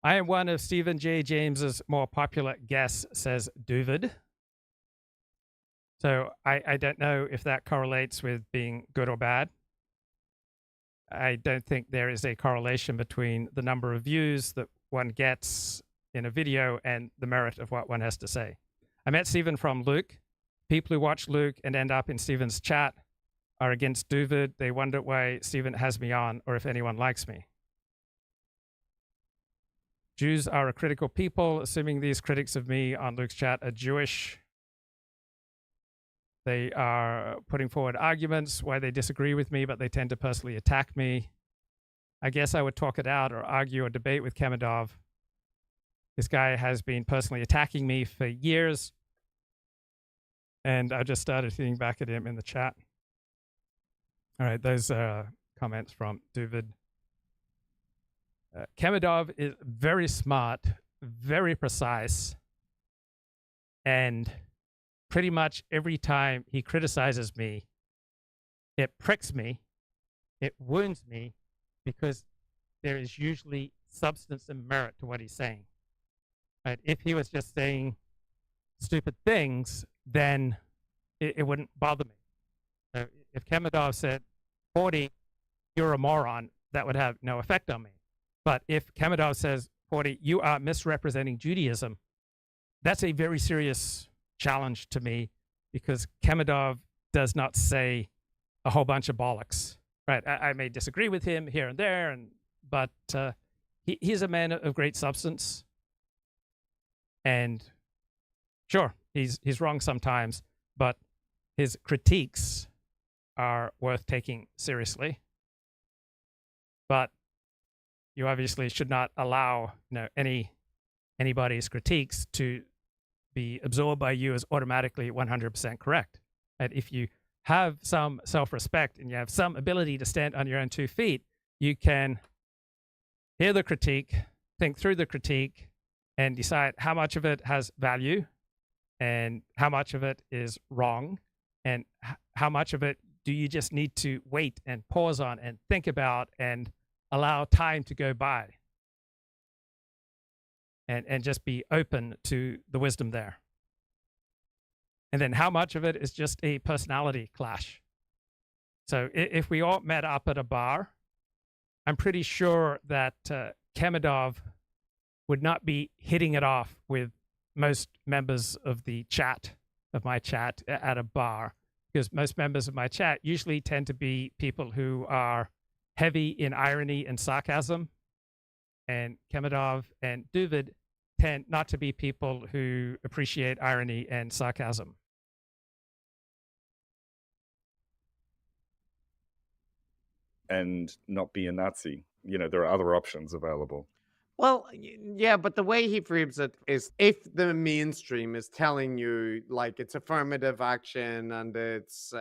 I am one of Stephen J. James's more popular guests, says Dooovid. So I don't know if that correlates with being good or bad. I don't think there is a correlation between the number of views that one gets in a video and the merit of what one has to say. I met Stephen from Luke. People who watch Luke and end up in Stephen's chat are against Dooovid. They wonder why Stephen has me on or if anyone likes me. Jews are a critical people, assuming these critics of me on Luke's chat are Jewish. They are putting forward arguments why they disagree with me, but they tend to personally attack me. I guess I would talk it out or argue or debate with Kemedov. This guy has been personally attacking me for years, and I just started hitting back at him in the chat. All right, those are comments from Dooovid. Kemedov is very smart, very precise, and pretty much every time he criticizes me, it pricks me, it wounds me, because there is usually substance and merit to what he's saying. Right? If he was just saying stupid things, then it wouldn't bother me. So if Kemedov said, 40, you're a moron, that would have no effect on me. But if Kemedov says, 40, you are misrepresenting Judaism, that's a very serious challenge to me, because Kemedov does not say a whole bunch of bollocks. Right? I may disagree with him here and there, but he's a man of great substance. And sure, he's wrong sometimes, but his critiques are worth taking seriously. But you obviously should not allow anybody's critiques to be absorbed by you as automatically 100% correct. And if you have some self-respect and you have some ability to stand on your own 2 feet, you can hear the critique, think through the critique, and decide how much of it has value and how much of it is wrong, and how much of it do you just need to wait and pause on and think about and allow time to go by, and just be open to the wisdom there. And then how much of it is just a personality clash. So if we all met up at a bar, I'm pretty sure that Kemedov would not be hitting it off with most members of the chat, of my chat at a bar, because most members of my chat usually tend to be people who are heavy in irony and sarcasm, and Kemedov and Dooovid tend not to be people who appreciate irony and sarcasm.
And not be a Nazi. There are other options available.
Well, yeah, but the way he frames it is if the mainstream is telling you like it's affirmative action and it's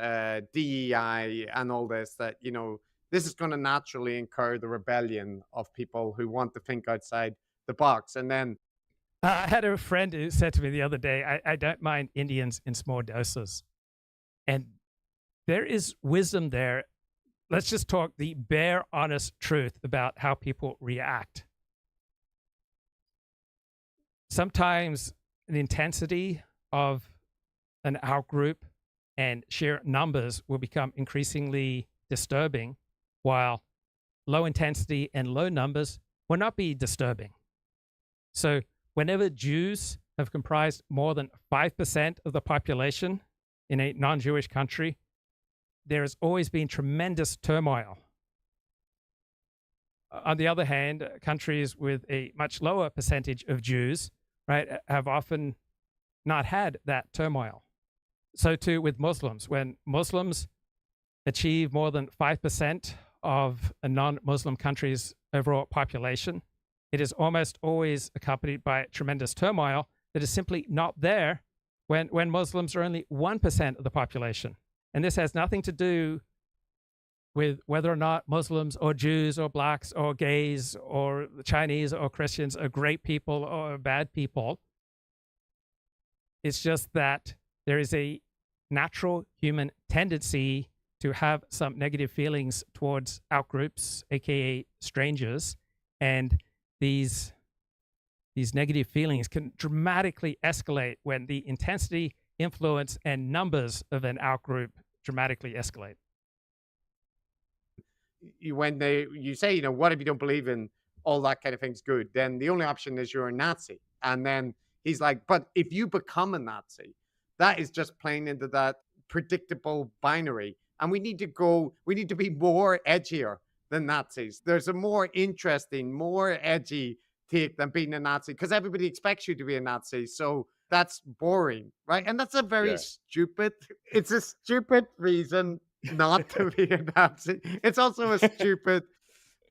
DEI and all this, that, this is going to naturally incur the rebellion of people who want to think outside the box. And then,
I had a friend who said to me the other day, I don't mind Indians in small doses. And there is wisdom there. Let's just talk the bare, honest truth about how people react. Sometimes the intensity of an outgroup and sheer numbers will become increasingly disturbing, while low intensity and low numbers will not be disturbing. So whenever Jews have comprised more than 5% of the population in a non-Jewish country, there has always been tremendous turmoil. On the other hand, countries with a much lower percentage of Jews, right, have often not had that turmoil. So too with Muslims. When Muslims achieve more than 5% of a non-Muslim country's overall population, it is almost always accompanied by tremendous turmoil that is simply not there when Muslims are only 1% of the population. And this has nothing to do with whether or not Muslims or Jews or blacks or gays or Chinese or Christians are great people or bad people. It's just that there is a natural human tendency to have some negative feelings towards outgroups, aka strangers, and these negative feelings can dramatically escalate when the intensity, influence, and numbers of an outgroup dramatically escalate.
when you say, what if you don't believe in all that kind of thing's good? Then the only option is you're a Nazi. And then he's like, but if you become a Nazi, that is just playing into that predictable binary. And we need to be more edgier than Nazis. There's a more interesting, more edgy take than being a Nazi, because everybody expects you to be a Nazi. So that's boring, right? And that's a very stupid, it's a stupid reason not to be a Nazi. It's also a stupid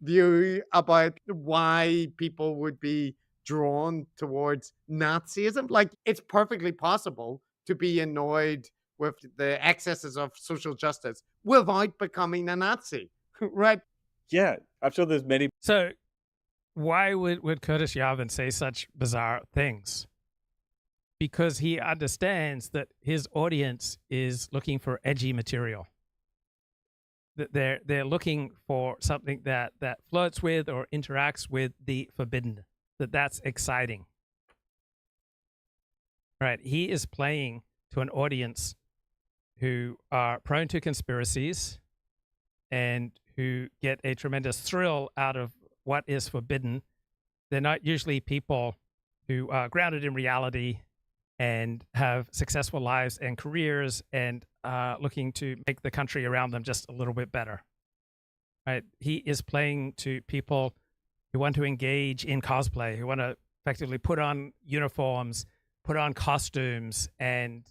view about why people would be drawn towards Nazism. Like, it's perfectly possible to be annoyed with the excesses of social justice without becoming a Nazi, right?
Yeah, I'm sure there's many.
So why would Curtis Yarvin say such bizarre things? Because he understands that his audience is looking for edgy material. That they're looking for something that flirts with or interacts with the forbidden. That's exciting. Right? He is playing to an audience who are prone to conspiracies and who get a tremendous thrill out of what is forbidden. They're not usually people who are grounded in reality and have successful lives and careers and looking to make the country around them just a little bit better. Right? He is playing to people who want to engage in cosplay, who want to effectively put on uniforms, put on costumes, and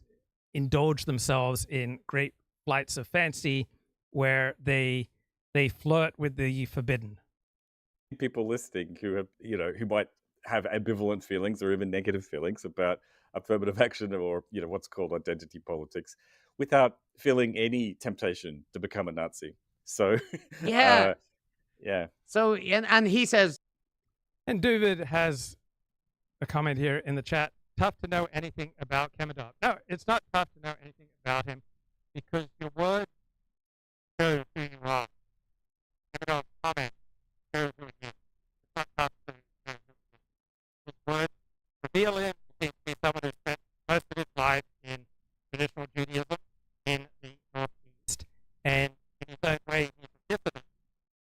indulge themselves in great flights of fancy where they flirt with the forbidden.
People listening who have, who might have ambivalent feelings or even negative feelings about affirmative action or, what's called identity politics, without feeling any temptation to become a Nazi. So,
yeah.
Yeah.
So, and he says,
and Dooovid has a comment here in the chat. Tough to know anything about Kemidov. No, it's not tough to know anything about him because your word shows who you are. Kemidov's comment shows who he is. It's not tough to know who he is. His words reveal him to be someone who spent most of his life in traditional Judaism in the Northeast. And in his own way, he's a dissident.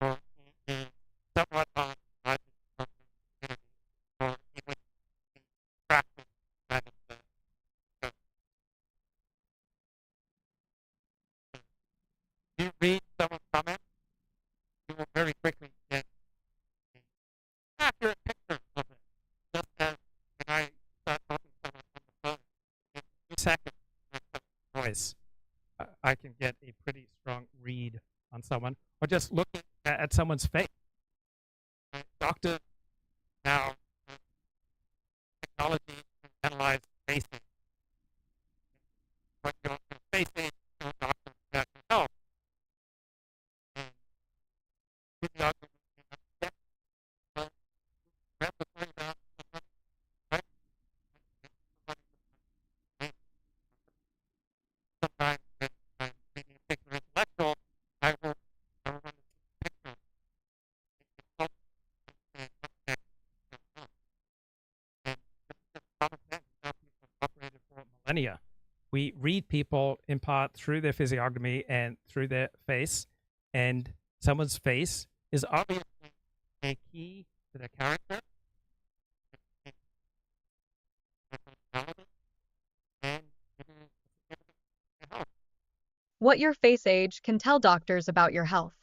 Or he is somewhat on the margins of the community. Or he would be practiced kind of the church. You read someone's comment, you will very quickly get an accurate picture of it. Just as when I start talking to someone on the phone, in a few seconds with some voice, I can get a pretty strong read on someone, or just looking at someone's face. Doctors now millennia. We read people in part through their physiognomy and through their face, and someone's face is obviously a key to their character.
What your face age can tell doctors about your health.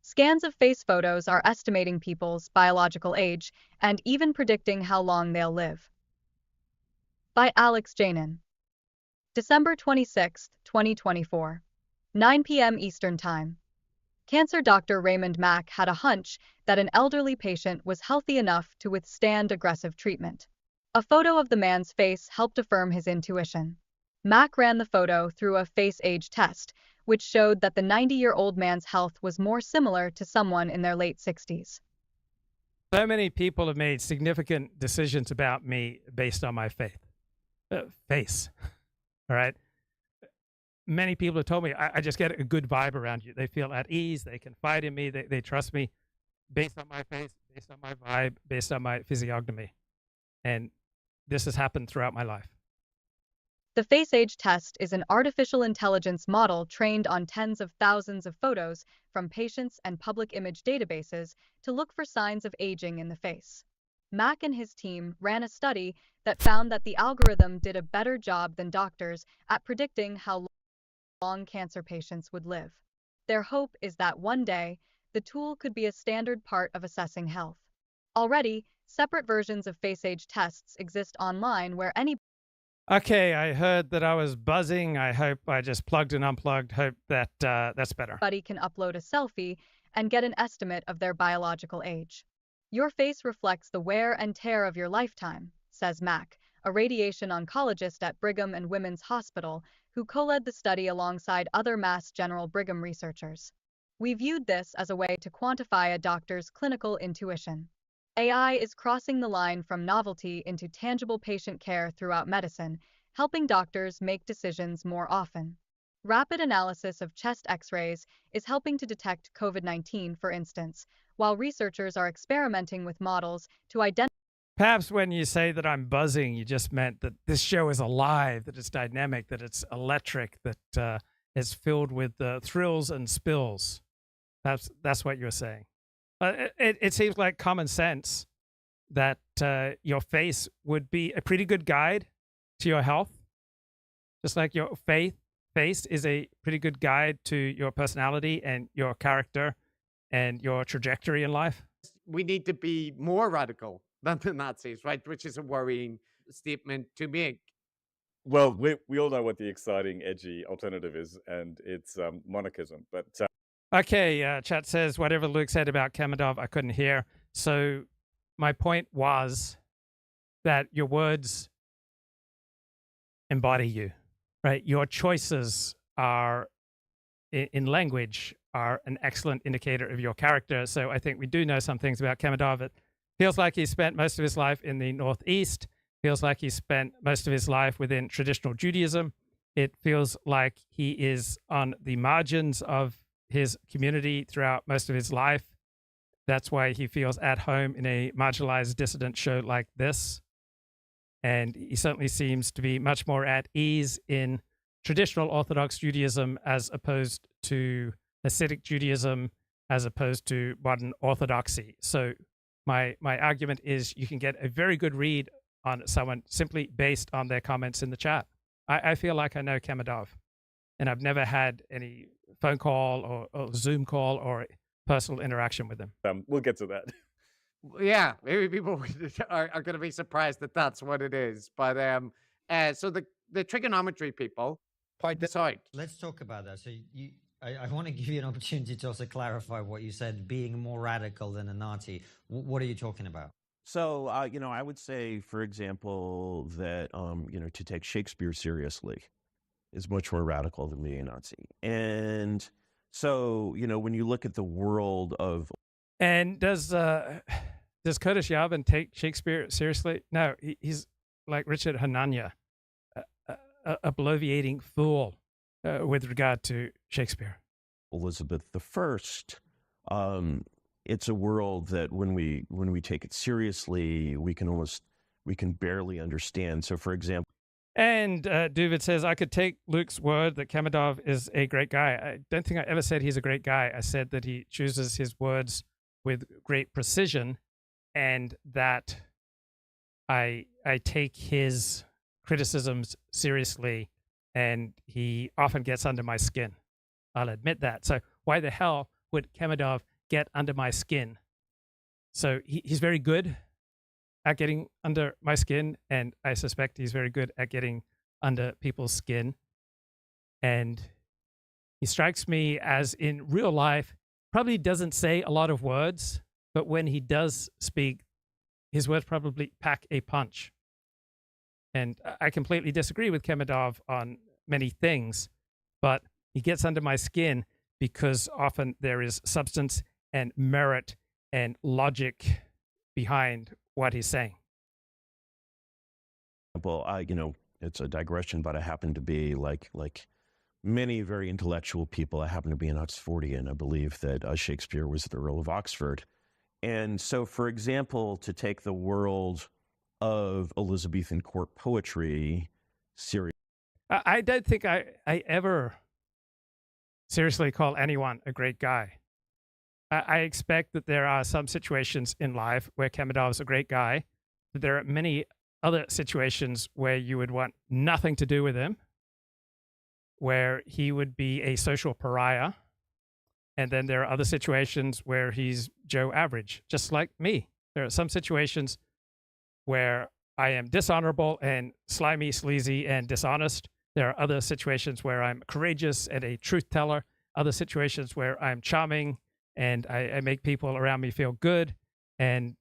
Scans of face photos are estimating people's biological age and even predicting how long they'll live. By Alex Janin. December 26, 2024. 9 p.m. Eastern Time. Cancer doctor Raymond Mack had a hunch that an elderly patient was healthy enough to withstand aggressive treatment. A photo of the man's face helped affirm his intuition. Mack ran the photo through a face age test, which showed that the 90-year-old man's health was more similar to someone in their late 60s.
So many people have made significant decisions about me based on my face. All right. Many people have told me I just get a good vibe around you. They feel at ease. They confide in me. They trust me based on my face, based on my vibe, based on my physiognomy. And this has happened throughout my life.
The face age test is an artificial intelligence model trained on tens of thousands of photos from patients and public image databases to look for signs of aging in the face. Mack and his team ran a study that found that the algorithm did a better job than doctors at predicting how long cancer patients would live. Their hope is that one day, the tool could be a standard part of assessing health. Already, separate versions of face age tests exist online where any
Okay, I heard that I was buzzing. I hope I just plugged and unplugged. Hope that that's better.
Buddy can upload a selfie and get an estimate of their biological age. Your face reflects the wear and tear of your lifetime, says Mack, a radiation oncologist at Brigham and Women's Hospital, who co-led the study alongside other Mass General Brigham researchers. We viewed this as a way to quantify a doctor's clinical intuition. AI is crossing the line from novelty into tangible patient care throughout medicine, helping doctors make decisions more often. Rapid analysis of chest X-rays is helping to detect COVID-19, for instance, while researchers are experimenting with models to identify.
Perhaps when you say that I'm buzzing, you just meant that this show is alive, that it's dynamic, that it's electric, that it's filled with thrills and spills. Perhaps that's what you're saying. It seems like common sense that your face would be a pretty good guide to your health, just like your face is a pretty good guide to your personality and your character and your trajectory in life.
We need to be more radical than the Nazis, right? Which is a worrying statement to make.
Well, we all know what the exciting, edgy alternative is, and it's monarchism. But
okay, chat says whatever Luke said about Kamadov, I couldn't hear. So my point was that your words embody you, right? Your choices are in language are an excellent indicator of your character. So I think we do know some things about Kamadov. It feels like he spent most of his life in the Northeast. Feels like he spent most of his life within traditional Judaism. It feels like he is on the margins of his community throughout most of his life. That's why he feels at home in a marginalized dissident show like this. And he certainly seems to be much more at ease in traditional Orthodox Judaism as opposed to Hasidic Judaism, as opposed to modern Orthodoxy. So my argument is you can get a very good read on someone simply based on their comments in the chat. I feel like I know Kamadov, and I've never had any phone call or Zoom call or personal interaction with him.
We'll get to that.
Yeah, maybe people are going to be surprised that that's what it is. But so the trigonometry people point this out.
Let's talk about that. So I want to give you an opportunity to also clarify what you said, being more radical than a Nazi. What are you talking about?
So, I would say, for example, that, to take Shakespeare seriously is much more radical than being a Nazi. And so, when you look at the world of...
And does Curtis Yarvin take Shakespeare seriously? No, he's like Richard Hanania, a bloviating fool with regard to Shakespeare.
Elizabeth I, it's a world that when we take it seriously, we can barely understand. So, for example,
And Dooovid says, I could take Luke's word that Kamadov is a great guy. I don't think I ever said he's a great guy. I said that he chooses his words with great precision, and that I take his criticisms seriously, and he often gets under my skin. I'll admit that. So why the hell would Kamadov get under my skin? So he's very good at getting under my skin, and I suspect he's very good at getting under people's skin. And he strikes me as, in real life, probably doesn't say a lot of words, but when he does speak, his words probably pack a punch. And I completely disagree with Kamadov on many things, but he gets under my skin because often there is substance and merit and logic behind what he's saying.
Well, it's a digression, but I happen to be like many very intellectual people. I happen to be an Oxfordian. I believe that Shakespeare was the Earl of Oxford. And so, for example, to take the world of Elizabethan court poetry seriously.
I don't think I ever seriously call anyone a great guy. I expect that there are some situations in life where Kamadov is a great guy. But there are many other situations where you would want nothing to do with him, where he would be a social pariah. And then there are other situations where he's Joe Average, just like me. There are some situations where I am dishonorable and slimy, sleazy, and dishonest. There are other situations where I'm courageous and a truth teller. Other situations where I'm charming and I make people around me feel good. And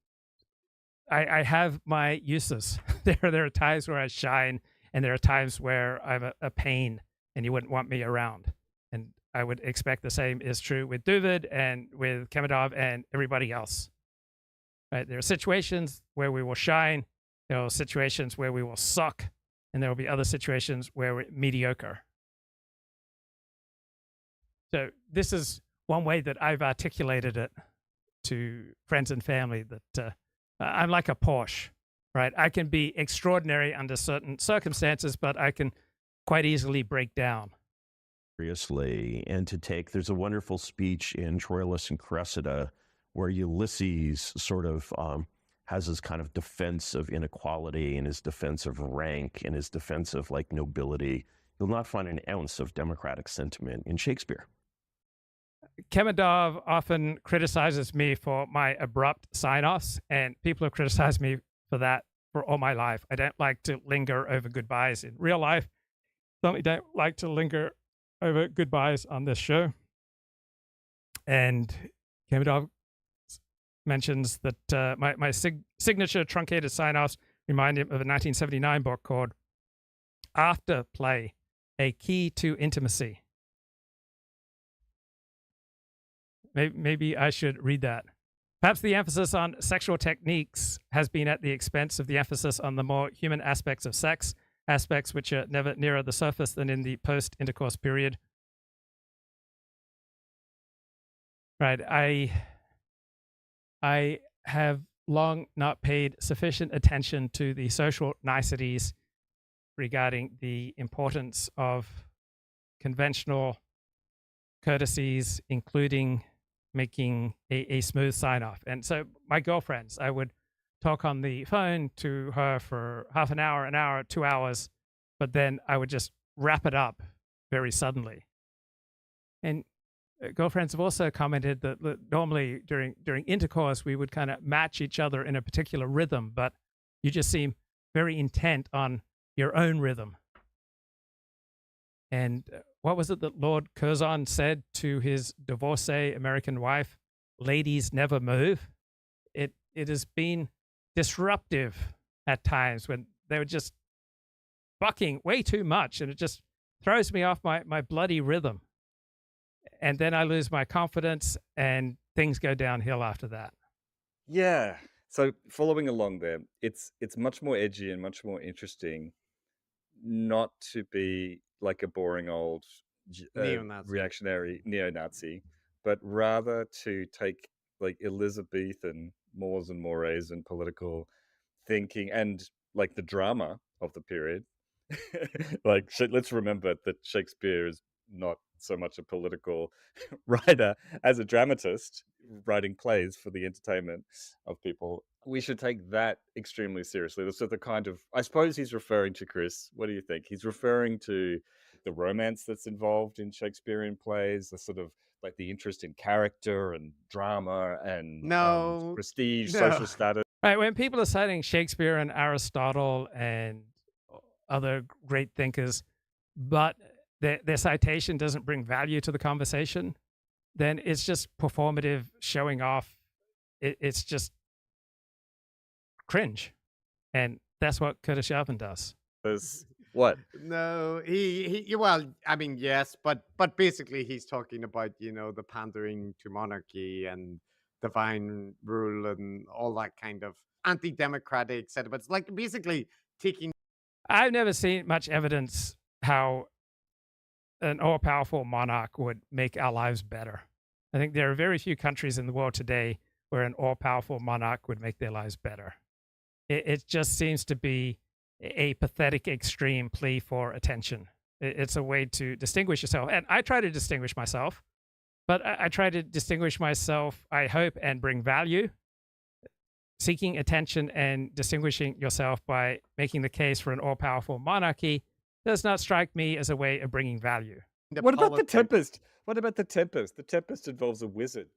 I have my uses. There are times where I shine, and there are times where I'm a pain and you wouldn't want me around. And I would expect the same is true with Dooovid and with Kamadov and everybody else. Right? There are situations where we will shine. There are situations where we will suck. And there will be other situations where we're mediocre. So this is one way that I've articulated it to friends and family, that I'm like a Porsche, right? I can be extraordinary under certain circumstances, but I can quite easily break down.
Seriously, and to take, there's a wonderful speech in Troilus and Cressida where Ulysses sort of has his kind of defense of inequality and his defense of rank and his defense of like nobility. You'll not find an ounce of democratic sentiment in Shakespeare.
Kamadov often criticizes me for my abrupt sign-offs, and people have criticized me for that for all my life. I don't like to linger over goodbyes in real life. Certainly don't like to linger over goodbyes on this show. And Kamadov mentions that my signature truncated sign-offs remind him of a 1979 book called Afterplay, A Key to Intimacy. Maybe I should read that. Perhaps the emphasis on sexual techniques has been at the expense of the emphasis on the more human aspects of sex, aspects which are never nearer the surface than in the post-intercourse period. Right. I have long not paid sufficient attention to the social niceties regarding the importance of conventional courtesies, including making a smooth sign-off. And so my girlfriends, I would talk on the phone to her for half an hour, 2 hours, but then I would just wrap it up very suddenly. And girlfriends have also commented that normally during intercourse, we would kind of match each other in a particular rhythm, but you just seem very intent on your own rhythm. And what was it that Lord Curzon said to his divorcee American wife? Ladies never move. It has been disruptive at times when they were just bucking way too much, and it just throws me off my bloody rhythm. And then I lose my confidence, and things go downhill after that.
Yeah. So following along there, it's much more edgy and much more interesting not to be like a boring old reactionary neo-Nazi, but rather to take like Elizabethan mores and mores and political thinking and like the drama of the period Like, let's remember that Shakespeare is not so much a political writer as a dramatist writing plays for the entertainment of people. We should take that extremely seriously. So the kind of, I suppose he's referring to, Chris, what do you think? He's referring to the romance that's involved in Shakespearean plays, the sort of like the interest in character and drama and
No,
prestige,
no.
social status.
Right, when people are citing Shakespeare and Aristotle and other great thinkers, but their citation doesn't bring value to the conversation, then it's just performative showing off. It's just cringe. And that's what Curtis Yarvin does.
What?
No, well, I mean, yes, but basically he's talking about, the pandering to monarchy and divine rule and all that kind of anti-democratic sentiments. Like basically taking.
I've never seen much evidence how an all-powerful monarch would make our lives better. I think there are very few countries in the world today where an all-powerful monarch would make their lives better. It just seems to be a pathetic, extreme plea for attention. It's a way to distinguish yourself. And I try to distinguish myself, but I try to distinguish myself, I hope, and bring value. Seeking attention and distinguishing yourself by making the case for an all-powerful monarchy does not strike me as a way of bringing value.
What about the Tempest? What about the Tempest? The Tempest involves a wizard.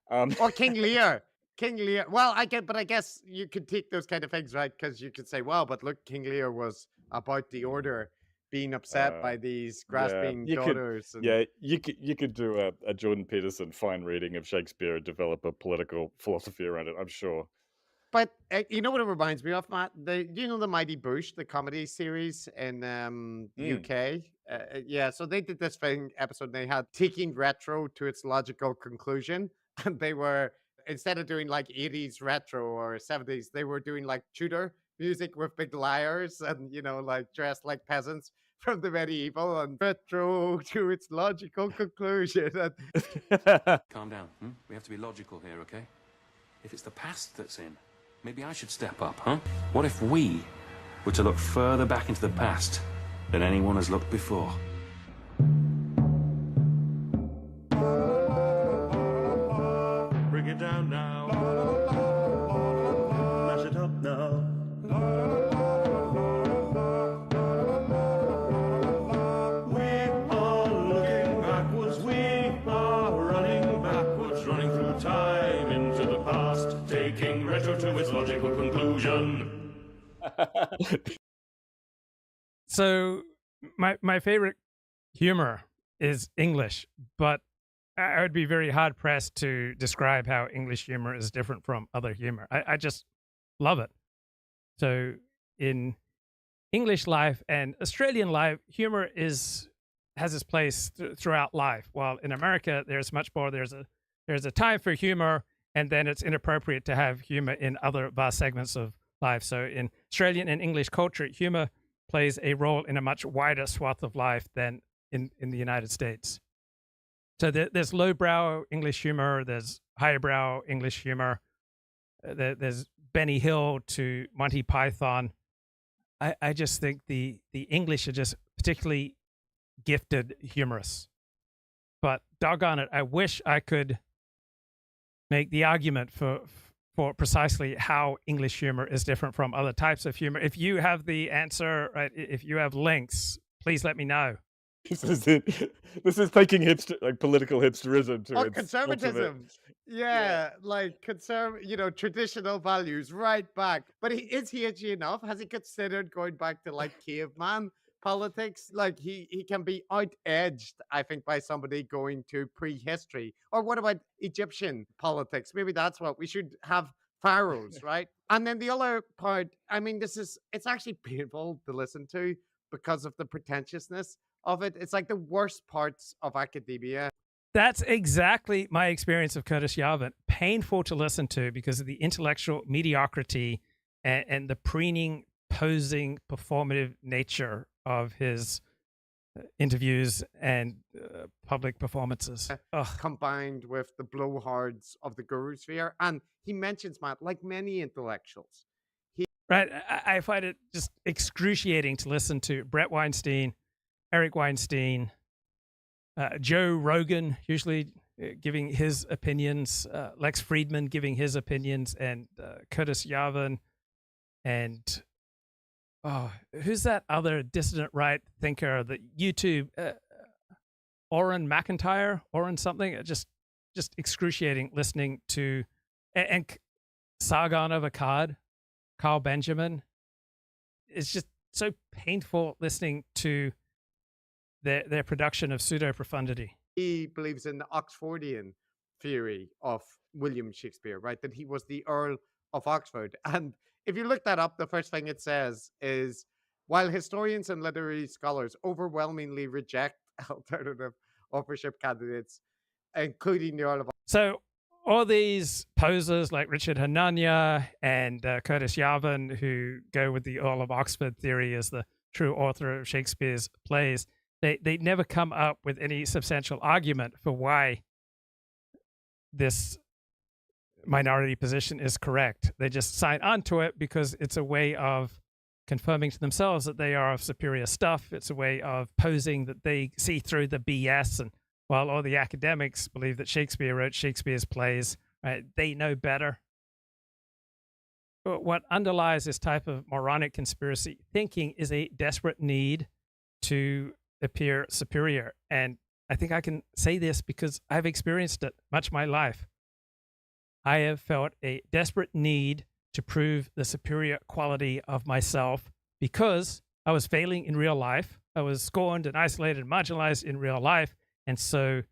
Or King Lear. King Lear. Well, I guess you could take those kind of things, right? Because you could say, well, but look, King Lear was about the order being upset by these grasping daughters.
You could do a Jordan Peterson fine reading of Shakespeare and develop a political philosophy around it, I'm sure.
But you know what it reminds me of, Matt? The Mighty Boosh, the comedy series in UK? Yeah, so they did this episode, and they had taking retro to its logical conclusion. And they were, instead of doing like 80s retro or 70s, they were doing like Tudor music with big lyres and, like dressed like peasants from the medieval, and retro to its logical conclusion.
Calm down. We have to be logical here, okay? If it's the past that's in, maybe I should step up, huh? What if we were to look further back into the past than anyone has looked before?
Bring it down now. Mash it up now. We are looking backwards. We are running backwards, running through time into the past, taking retro to its logical conclusion.
So my favorite humor is English, but I would be very hard-pressed to describe how English humor is different from other humor. I just love it. So in English life and Australian life, humor has its place throughout life. While in America, there's much more. There's a time for humor, and then it's inappropriate to have humor in other vast segments of life. So in Australian and English culture, humor plays a role in a much wider swath of life than in the United States. So there's lowbrow English humor, there's highbrow English humor, there's Benny Hill to Monty Python. I just think the English are just particularly gifted humorists. But doggone it, I wish I could make the argument for precisely how English humor is different from other types of humor. If you have the answer, right, if you have links, please let me know.
This is it. This is taking political hipsterism to its
conservatism.
Yeah,
like traditional values right back. But is he edgy enough? Has he considered going back to like caveman politics? Like he can be out-edged, I think, by somebody going to prehistory. Or what about Egyptian politics? Maybe that's what we should have. Pharaohs, right? And then the other part, I mean, it's actually painful to listen to because of the pretentiousness of it. It's like the worst parts of academia.
That's exactly my experience of Curtis Yarvin. Painful to listen to because of the intellectual mediocrity and the preening, posing, performative nature of his interviews and public performances.
Combined with the blowhards of the guru sphere. And he mentions, Matt, like many intellectuals,
Right. I find it just excruciating to listen to Brett Weinstein, Eric Weinstein, Joe Rogan, usually giving his opinions, Lex Friedman giving his opinions, and Curtis Yarvin, and who's that other dissident right thinker that YouTube, Oren McIntyre, Oren something, just excruciating listening to, and Sargon of Akkad, Carl Benjamin. It's just so painful listening to their production of pseudo-profundity.
He believes in the Oxfordian theory of William Shakespeare, right? That he was the Earl of Oxford. And if you look that up, the first thing it says is, while historians and literary scholars overwhelmingly reject alternative authorship candidates, including the Earl of Oxford.
So all these posers like Richard Hanania and Curtis Yarvin, who go with the Earl of Oxford theory as the true author of Shakespeare's plays, they never come up with any substantial argument for why this minority position is correct. They just sign on to it because it's a way of confirming to themselves that they are of superior stuff. It's a way of posing that they see through the BS. And while all the academics believe that Shakespeare wrote Shakespeare's plays, right, they know better. But what underlies this type of moronic conspiracy thinking is a desperate need to appear superior. And I think I can say this because I've experienced it much of my life. I have felt a desperate need to prove the superior quality of myself because I was failing in real life. I was scorned and isolated and marginalized in real life. And so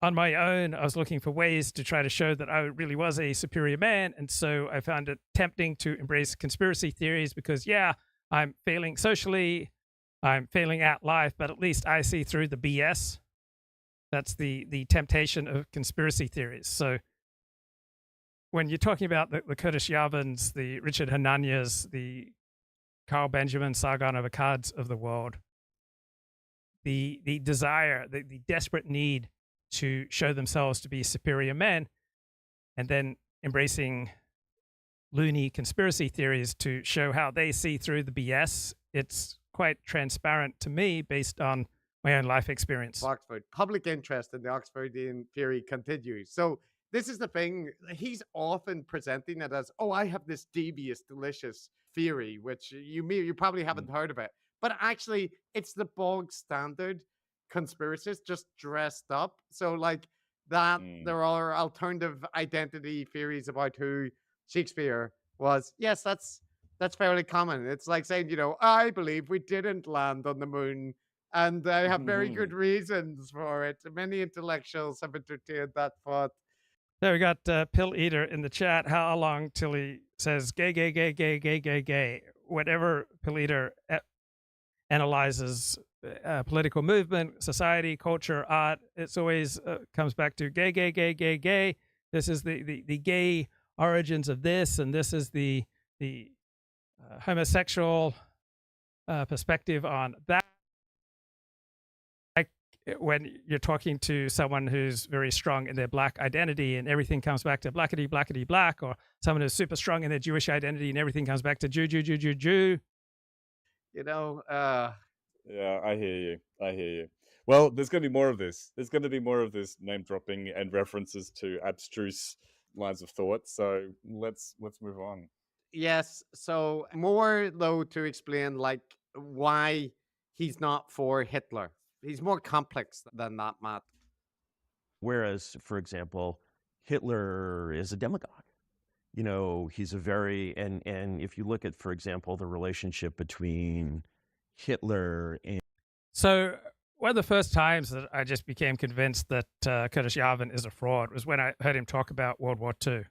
on my own, I was looking for ways to try to show that I really was a superior man. And so I found it tempting to embrace conspiracy theories because, yeah, I'm failing socially, I'm failing at life, but at least I see through the BS. That's the temptation of conspiracy theories. So when you're talking about the Curtis Yarvins, the Richard Hananias, the Carl Benjamin, Sargon of Akkads of the world, the desire, the desperate need to show themselves to be superior men, and then embracing loony conspiracy theories to show how they see through the BS, it's quite transparent to me based on my own life experience.
Oxford. Public interest in the Oxfordian theory continues. So this is the thing. He's often presenting it as, oh, I have this devious, delicious theory, which you probably haven't heard of it. But actually, it's the bog standard conspiracist just dressed up. So like that, there are alternative identity theories about who Shakespeare was. Yes, that's fairly common. It's like saying, you know, I believe we didn't land on the moon, and I have very good reasons for it. Many intellectuals have entertained that thought.
There we got Pill Eater in the chat. How long till he says gay, gay, gay, gay, gay, gay, gay? Whatever Pill Eater analyzes political movement, society, culture, art, it's always comes back to gay, gay, gay, gay, gay. This is the gay origins of this, and this is the homosexual perspective on that. Like when you're talking to someone who's very strong in their black identity and everything comes back to blackity, blackity, black, or someone who's super strong in their Jewish identity and everything comes back to Jew, Jew, Jew, Jew, Jew.
You know,
yeah, I hear you. Well, there's going to be more of this. There's going to be more of this name dropping and references to abstruse lines of thought. So let's move on.
Yes. So more though to explain like why he's not for Hitler. He's more complex than that, Matt.
Whereas, for example, Hitler is a demagogue. You know, he's a very, and if you look at, for example, the relationship between Hitler and...
So one of the first times that I just became convinced that Curtis Yarvin is a fraud was when I heard him talk about World War II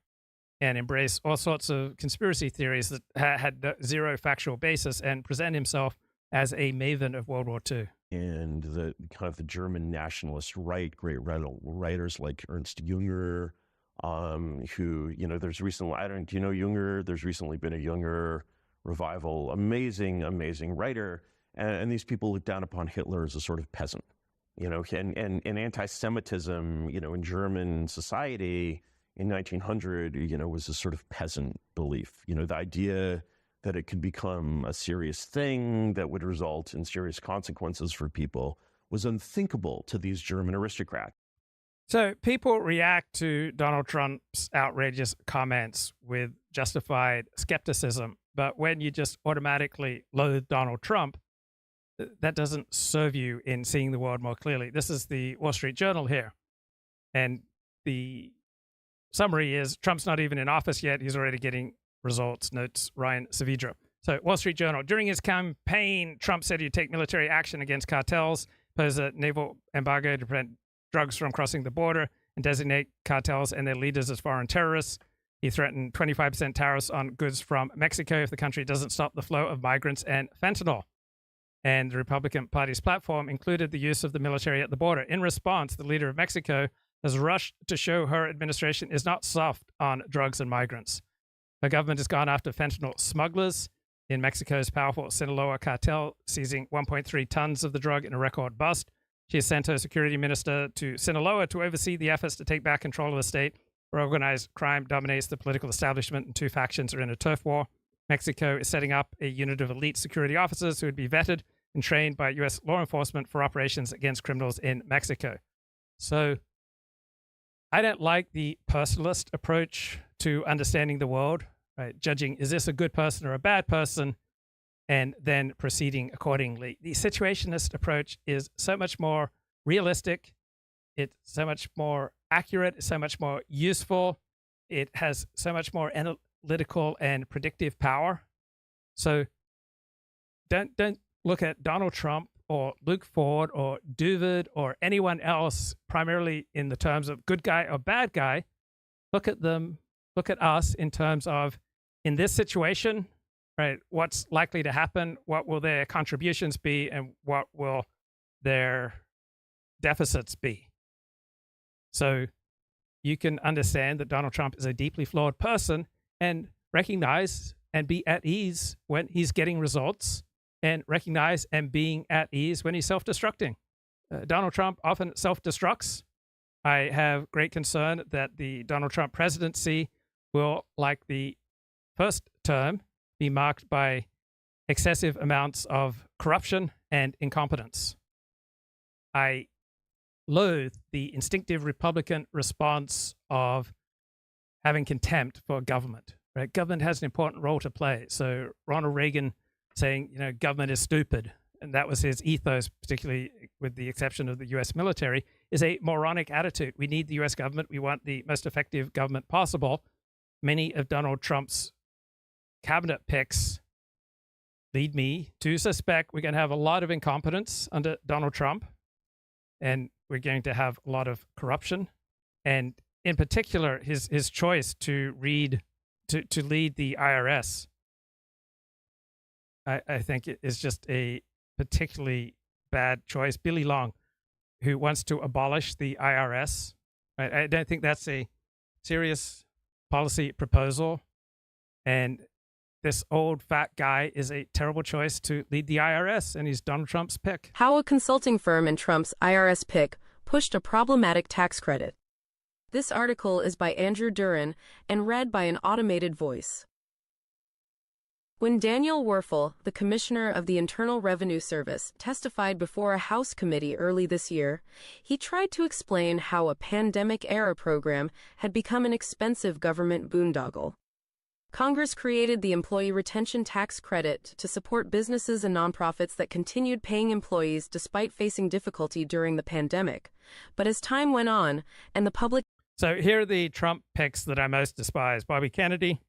and embrace all sorts of conspiracy theories that had zero factual basis and present himself as a maven of World War II.
And the kind of the German nationalist right, great writers like Ernst Jünger, who, you know, there's recently, do you know Jünger? There's recently been a Jünger revival, amazing writer. And these people look down upon Hitler as a sort of peasant, you know, and anti-Semitism, you know, in German society in 1900, was a sort of peasant belief. The idea that it could become a serious thing that would result in serious consequences for people was unthinkable to these German aristocrats.
So people react to Donald Trump's outrageous comments with justified skepticism. But when you just automatically loathe Donald Trump, that doesn't serve you in seeing the world more clearly. This is the Wall Street Journal here. And the summary is Trump's not even in office yet. He's already getting results, notes Ryan Saavedra. So Wall Street Journal, during his campaign, Trump said he'd take military action against cartels, pose a naval embargo to prevent drugs from crossing the border, and designate cartels and their leaders as foreign terrorists. He threatened 25% tariffs on goods from Mexico if the country doesn't stop the flow of migrants and fentanyl. And the Republican Party's platform included the use of the military at the border. In response, the leader of Mexico has rushed to show her administration is not soft on drugs and migrants. Her government has gone after fentanyl smugglers in Mexico's powerful Sinaloa cartel, seizing 1.3 tons of the drug in a record bust. She has sent her security minister to Sinaloa to oversee the efforts to take back control of the state, where organized crime dominates the political establishment and two factions are in a turf war. Mexico is setting up a unit of elite security officers who would be vetted and trained by U.S. law enforcement for operations against criminals in Mexico. So I don't like the personalist approach to understanding the world, right? Judging, is this a good person or a bad person, and then proceeding accordingly. The situationist approach is so much more realistic. It's so much more accurate. It's so much more useful. It has so much more analytical and predictive power. So don't look at Donald Trump or Luke Ford or Dooovid or anyone else primarily in the terms of good guy or bad guy. Look at them, look at us in terms of, in this situation, right, what's likely to happen, what will their contributions be, and what will their deficits be. So you can understand that Donald Trump is a deeply flawed person and recognize and be at ease when he's getting results, and recognize and being at ease when he's self-destructing. Donald Trump often self-destructs. I have great concern that the Donald Trump presidency will, like the first term, be marked by excessive amounts of corruption and incompetence. I loathe the instinctive Republican response of having contempt for government. Right? Government has an important role to play. So Ronald Reagan saying, government is stupid, and that was his ethos, particularly with the exception of the U.S. military, is a moronic attitude. We need the U.S. government. We want the most effective government possible. Many of Donald Trump's cabinet picks lead me to suspect we're going to have a lot of incompetence under Donald Trump, and we're going to have a lot of corruption. And in particular, his choice to lead the I.R.S., I think it is just a particularly bad choice. Billy Long, who wants to abolish the I.R.S., right? I don't think that's a serious policy proposal. And this old fat guy is a terrible choice to lead the I.R.S., and he's Donald Trump's pick.
How a consulting firm and Trump's I.R.S. pick pushed a problematic tax credit. This article is by Andrew Duran and read by an automated voice. When Daniel Werfel, the Commissioner of the Internal Revenue Service, testified before a House committee early this year, he tried to explain how a pandemic-era program had become an expensive government boondoggle. Congress created the Employee Retention Tax Credit to support businesses and nonprofits that continued paying employees despite facing difficulty during the pandemic. But as time went on, and the public...
So here are the Trump picks that I most despise. Bobby Kennedy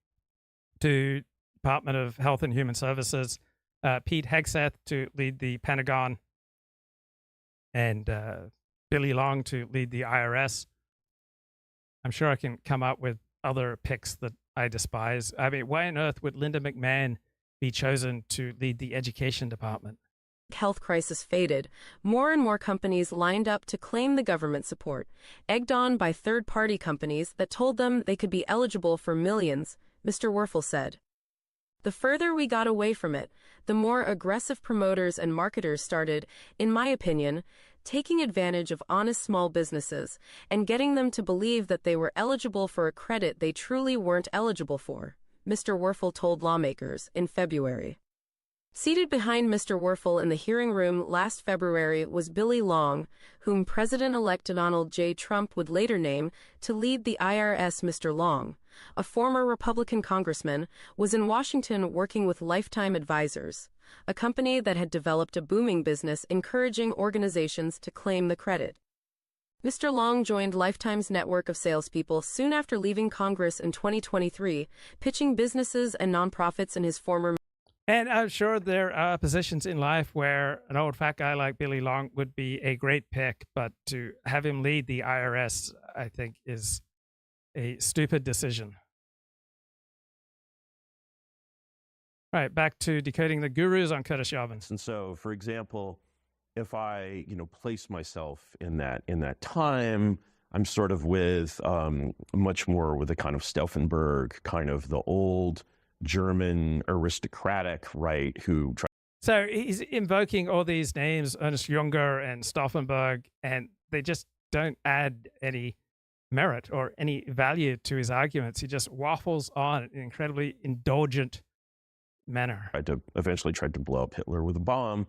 to Department of Health and Human Services, Pete Hegseth to lead the Pentagon, and Billy Long to lead the I.R.S. I'm sure I can come up with other picks that I despise. I mean, why on earth would Linda McMahon be chosen to lead the Education Department?
Health crisis faded, more and more companies lined up to claim the government support, egged on by third-party companies that told them they could be eligible for millions, Mr. Werfel said. The further we got away from it, the more aggressive promoters and marketers started, in my opinion, taking advantage of honest small businesses and getting them to believe that they were eligible for a credit they truly weren't eligible for, Mr. Werfel told lawmakers in February. Seated behind Mr. Werfel in the hearing room last February was Billy Long, whom President-elect Donald J. Trump would later name to lead the I.R.S. Mr. Long, a former Republican congressman, was in Washington working with Lifetime Advisors, a company that had developed a booming business encouraging organizations to claim the credit. Mr. Long joined Lifetime's network of salespeople soon after leaving Congress in 2023, pitching businesses and nonprofits in his former.
And I'm sure there are positions in life where an old fat guy like Billy Long would be a great pick, but to have him lead the IRS, I think, is a stupid decision. All right, back to decoding the gurus on Curtis Yarvin.
And so, for example, if I, place myself in that time, I'm sort of with much more with a kind of Stauffenberg, kind of the old German aristocratic right who.
So he's invoking all these names, Ernst Junger and Stauffenberg, and they just don't add any merit or any value to his arguments. He just waffles on in an incredibly indulgent manner.
Eventually tried to blow up Hitler with a bomb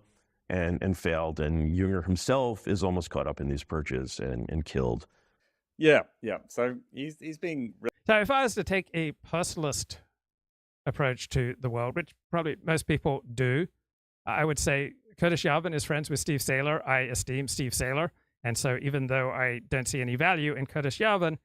and failed. And Junger himself is almost caught up in these purges and killed.
Yeah. So he's being.
So if I was to take a personalist approach to the world, which probably most people do, I would say Curtis Yarvin is friends with Steve Saylor. I esteem Steve Saylor. And so even though I don't see any value in Curtis Yarvin,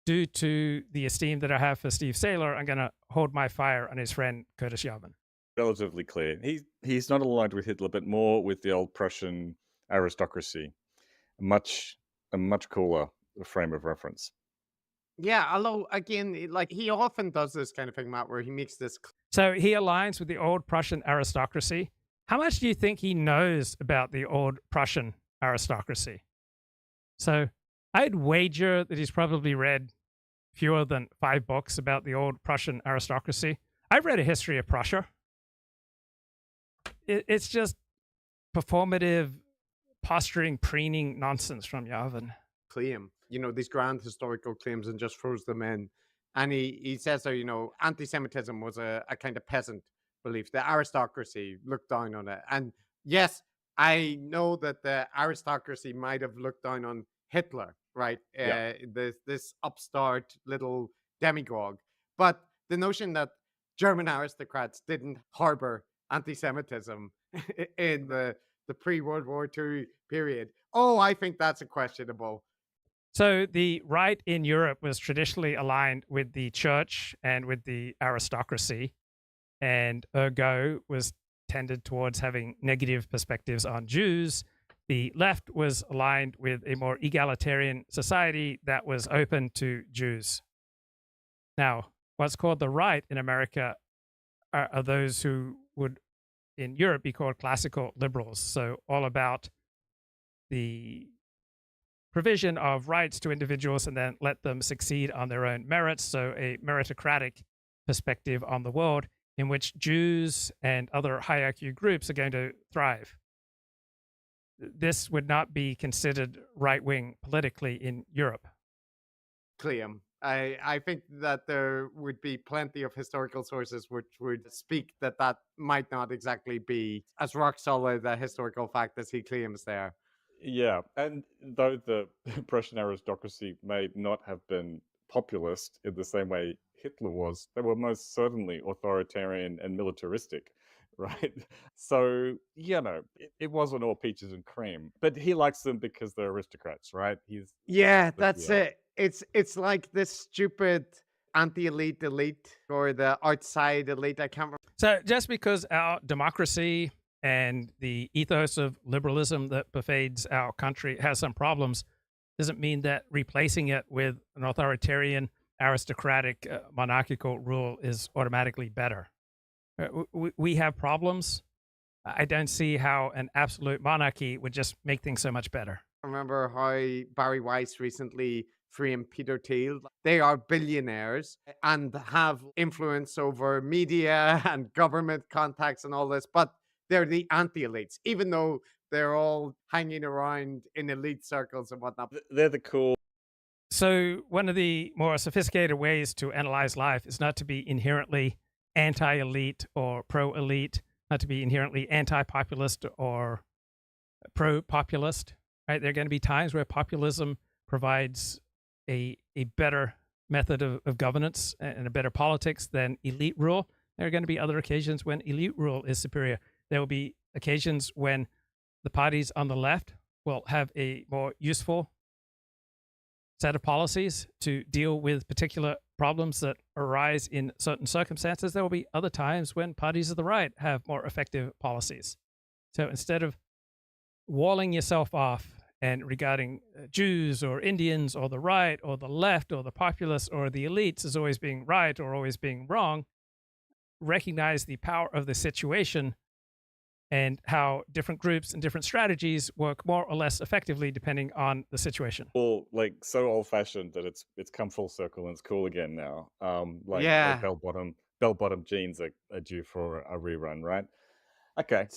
due to the esteem that I have for Steve Saylor, I'm going to hold my fire on his friend Curtis Yarvin.
Relatively clear. He's not aligned with Hitler, but more with the old Prussian aristocracy. A much cooler frame of reference.
Yeah, although, again, he often does this kind of thing, Matt, where he makes this.
So he aligns with the old Prussian aristocracy. How much do you think he knows about the old Prussian aristocracy? So I'd wager that he's probably read fewer than 5 books about the old Prussian aristocracy. I've read a history of Prussia. It's just performative, posturing, preening nonsense from Yarvin.
Claim, these grand historical claims and just throws them in. And he says that, anti-Semitism was a kind of peasant belief. The aristocracy looked down on it. And yes, I know that the aristocracy might have looked down on Hitler, right?
Yeah.
This upstart little demagogue. But the notion that German aristocrats didn't harbor anti-Semitism in the pre-World War II period, I think that's questionable.
So the right in Europe was traditionally aligned with the church and with the aristocracy, and ergo was tended towards having negative perspectives on Jews. The left was aligned with a more egalitarian society that was open to Jews. Now, what's called the right in America are those who would, in Europe, be called classical liberals. So all about the provision of rights to individuals and then let them succeed on their own merits. So a meritocratic perspective on the world in which Jews and other hierarchy groups are going to thrive. This would not be considered right-wing politically in Europe.
Claim. I think that there would be plenty of historical sources which would speak that might not exactly be as rock solid a historical fact as he claims there.
Yeah, and though the Prussian aristocracy may not have been populist in the same way Hitler was, they were most certainly authoritarian and militaristic, right? So, it wasn't all peaches and cream, but he likes them because they're aristocrats, right?
That's it. It's like this stupid anti-elite elite or the outside elite. I can't remember.
So just because our democracy and the ethos of liberalism that pervades our country has some problems doesn't mean that replacing it with an authoritarian, aristocratic, monarchical rule is automatically better. We have problems. I don't see how an absolute monarchy would just make things so much better.
I remember how Barry Weiss recently framed Peter Thiel. They are billionaires and have influence over media and government contacts and all this, but they're the anti-elites, even though they're all hanging around in elite circles and whatnot.
They're the cool.
So one of the more sophisticated ways to analyze life is not to be inherently anti-elite or pro-elite, not to be inherently anti-populist or pro-populist, right? There are going to be times where populism provides a better method of governance and a better politics than elite rule. There are going to be other occasions when elite rule is superior. There will be occasions when the parties on the left will have a more useful set of policies to deal with particular problems that arise in certain circumstances. There will be other times when parties of the right have more effective policies. So instead of walling yourself off and regarding Jews or Indians or the right or the left or the populists or the elites as always being right or always being wrong, recognize the power of the situation and how different groups and different strategies work more or less effectively depending on the situation.
Well, like so old-fashioned that it's come full circle and it's cool again now. Like
Yeah.
bell-bottom jeans are due for a rerun, right? Okay,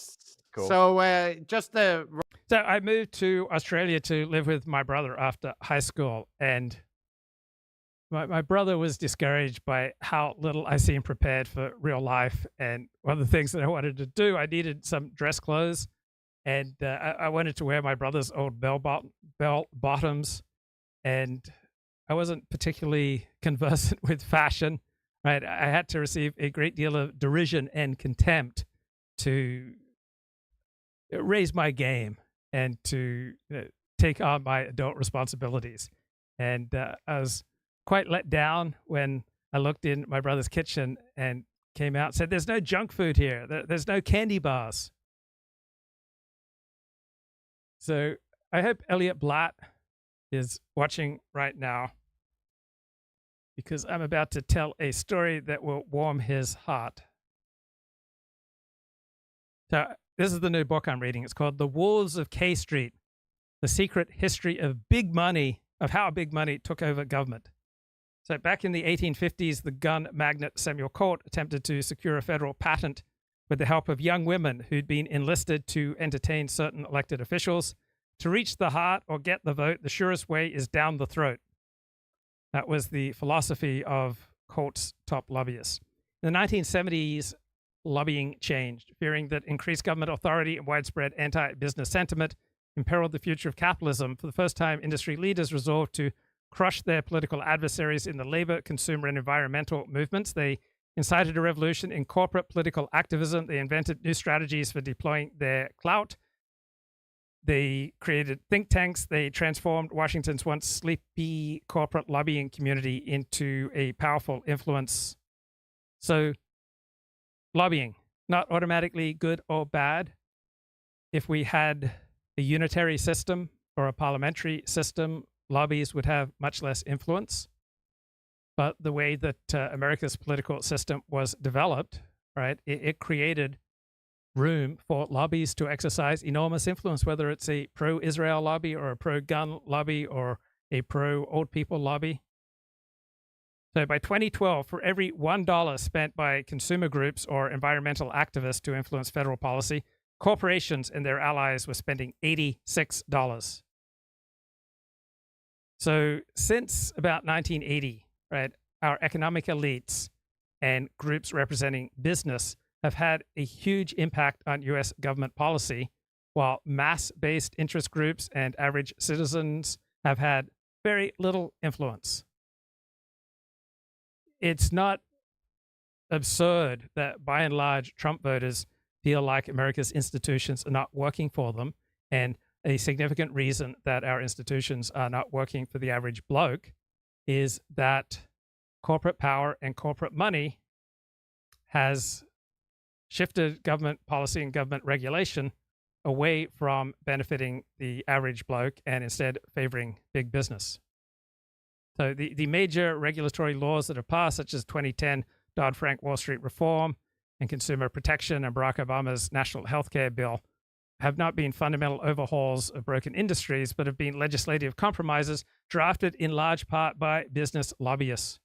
cool.
So just the
So I moved to Australia to live with my brother after high school, and my brother was discouraged by how little I seemed prepared for real life. And one of the things that I wanted to do, I needed some dress clothes, and I wanted to wear my brother's old bell bottoms, and I wasn't particularly conversant with fashion, right? I had to receive a great deal of derision and contempt to raise my game and to take on my adult responsibilities. And I was quite let down when I looked in my brother's kitchen and came out and said, "There's no junk food here. There's no candy bars." So I hope Elliot Blatt is watching right now, because I'm about to tell a story that will warm his heart. So this is the new book I'm reading. It's called The Wolves of K Street, The Secret History of Big Money, of How Big Money Took Over Government. So back in the 1850s, the gun magnate Samuel Court attempted to secure a federal patent with the help of young women who'd been enlisted to entertain certain elected officials. To reach the heart or get the vote, the surest way is down the throat. That was the philosophy of Court's top lobbyists. In the 1970s, lobbying changed, fearing that increased government authority and widespread anti-business sentiment imperiled the future of capitalism. For the first time, industry leaders resolved to crush their political adversaries in the labor, consumer, and environmental movements. They incited a revolution in corporate political activism. They invented new strategies for deploying their clout. They created think tanks. They transformed Washington's once sleepy corporate lobbying community into a powerful influence. So, lobbying, not automatically good or bad. If we had a unitary system or a parliamentary system, lobbies would have much less influence. But the way that America's political system was developed, right, it created room for lobbies to exercise enormous influence, whether it's a pro-Israel lobby or a pro-gun lobby or a pro-old people lobby. So by 2012, for every $1 spent by consumer groups or environmental activists to influence federal policy, corporations and their allies were spending $86. So since about 1980, right, our economic elites and groups representing business have had a huge impact on U.S. government policy, while mass-based interest groups and average citizens have had very little influence. It's not absurd that, by and large, Trump voters feel like America's institutions are not working for them, and a significant reason that our institutions are not working for the average bloke is that corporate power and corporate money has shifted government policy and government regulation away from benefiting the average bloke and instead favoring big business. So the major regulatory laws that have passed, such as 2010 Dodd-Frank Wall Street Reform and Consumer Protection and Barack Obama's National Healthcare Bill, have not been fundamental overhauls of broken industries, but have been legislative compromises drafted in large part by business lobbyists.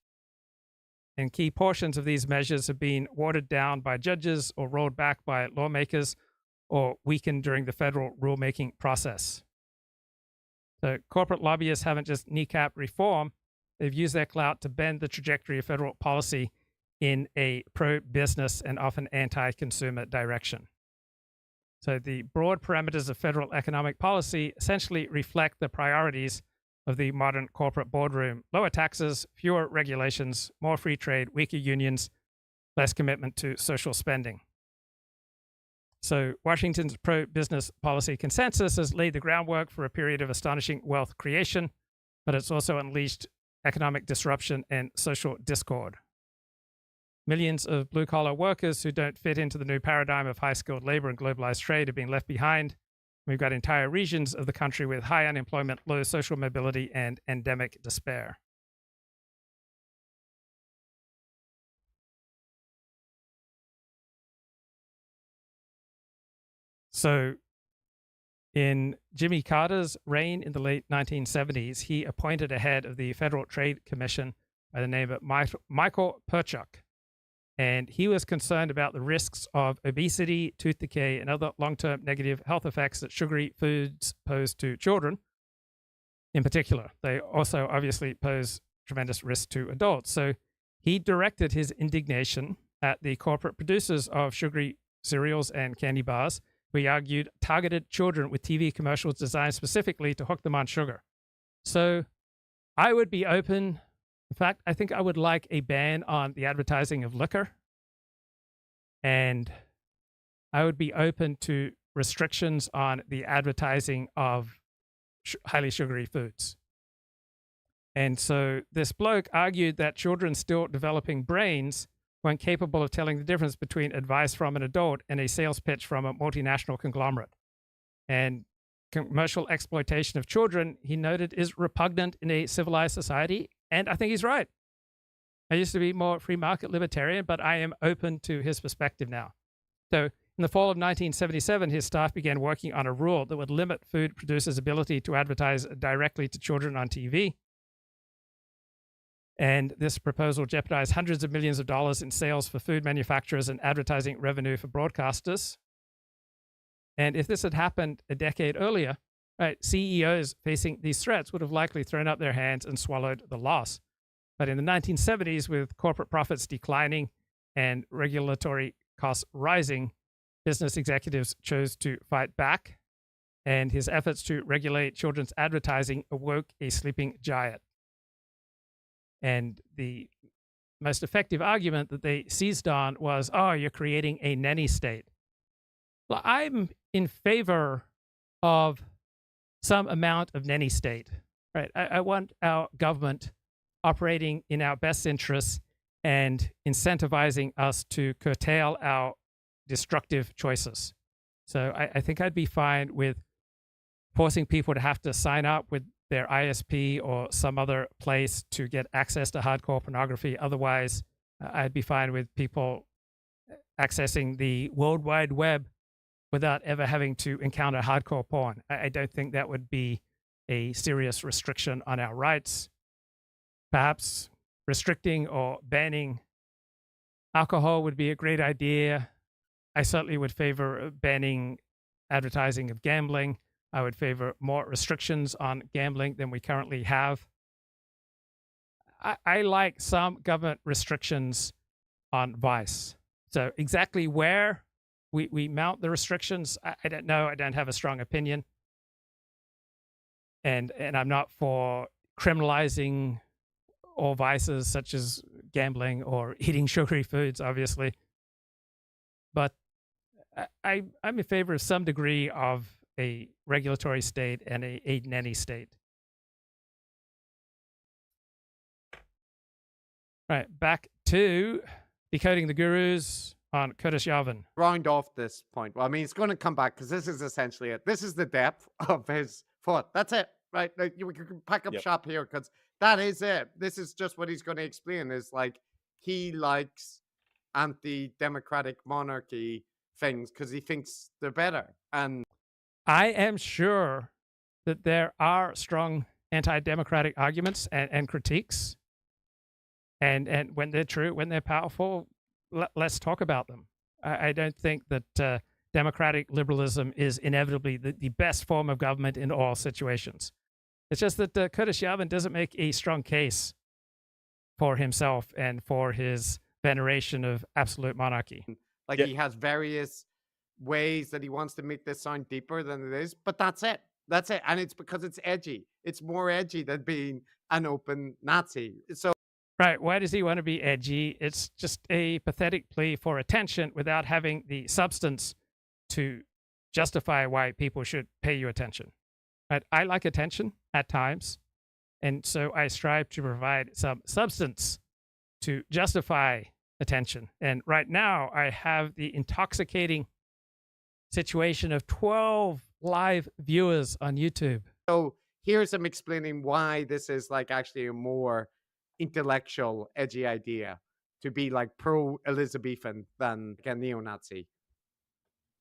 And key portions of these measures have been watered down by judges or rolled back by lawmakers or weakened during the federal rulemaking process. So corporate lobbyists haven't just kneecapped reform, they've used their clout to bend the trajectory of federal policy in a pro-business and often anti-consumer direction. So the broad parameters of federal economic policy essentially reflect the priorities of the modern corporate boardroom: lower taxes, fewer regulations, more free trade, weaker unions, less commitment to social spending. So Washington's pro-business policy consensus has laid the groundwork for a period of astonishing wealth creation, but it's also unleashed economic disruption and social discord. Millions of blue-collar workers who don't fit into the new paradigm of high-skilled labor and globalized trade have been left behind. We've got entire regions of the country with high unemployment, low social mobility, and endemic despair. So in Jimmy Carter's reign in the late 1970s, he appointed a head of the Federal Trade Commission by the name of Michael Perchuk. And he was concerned about the risks of obesity, tooth decay, and other long-term negative health effects that sugary foods pose to children in particular. They also obviously pose tremendous risk to adults. So he directed his indignation at the corporate producers of sugary cereals and candy bars, who he argued targeted children with TV commercials designed specifically to hook them on sugar. So I would be open. In fact, I think I would like a ban on the advertising of liquor. And I would be open to restrictions on the advertising of highly sugary foods. And so this bloke argued that children still developing brains weren't capable of telling the difference between advice from an adult and a sales pitch from a multinational conglomerate. And commercial exploitation of children, he noted, is repugnant in a civilized society. And I think he's right. I used to be more free market libertarian, but I am open to his perspective now. So in the fall of 1977, his staff began working on a rule that would limit food producers' ability to advertise directly to children on TV. And this proposal jeopardized hundreds of millions of dollars in sales for food manufacturers and advertising revenue for broadcasters. And if this had happened a decade earlier, right, CEOs facing these threats would have likely thrown up their hands and swallowed the loss. But in the 1970s, with corporate profits declining and regulatory costs rising, business executives chose to fight back, and his efforts to regulate children's advertising awoke a sleeping giant. And the most effective argument that they seized on was, oh, you're creating a nanny state. Well, I'm in favor of some amount of nanny state, right? I want our government operating in our best interests and incentivizing us to curtail our destructive choices. So I think I'd be fine with forcing people to have to sign up with their ISP or some other place to get access to hardcore pornography. Otherwise, I'd be fine with people accessing the World Wide Web without ever having to encounter hardcore porn. I don't think that would be a serious restriction on our rights. Perhaps restricting or banning alcohol would be a great idea. I certainly would favor banning advertising of gambling. I would favor more restrictions on gambling than we currently have. I like some government restrictions on vice. So exactly where we mount the restrictions, I don't know. I don't have a strong opinion. And I'm not for criminalizing all vices such as gambling or eating sugary foods, obviously. But I'm in favor of some degree of a regulatory state and a nanny state. Right, back to Decoding the Gurus on Curtis Yarvin.
Round off this point. Well, I mean, it's going to come back because this is essentially it. This is the depth of his thought. That's it, right? Like, we can pack up shop here because that is it. This is just what he's going to explain is like he likes anti-democratic monarchy things because he thinks they're better. And
I am sure that there are strong anti-democratic arguments and critiques. And when they're true, when they're powerful, let's talk about them. I don't think that democratic liberalism is inevitably the best form of government in all situations. It's just that Curtis Yarvin doesn't make a strong case for himself and for his veneration of absolute monarchy.
Like, he has various ways that he wants to make this sound deeper than it is, but that's it. That's it. And it's because it's edgy. It's more edgy than being an open Nazi. So,
right. Why does he want to be edgy? It's just a pathetic plea for attention without having the substance to justify why people should pay you attention. Right? I like attention at times, and so I strive to provide some substance to justify attention. And right now, I have the intoxicating situation of 12 live viewers on YouTube.
So here's him explaining why this is like actually a more intellectual, edgy idea to be like pro-Elizabethan than like a neo-Nazi.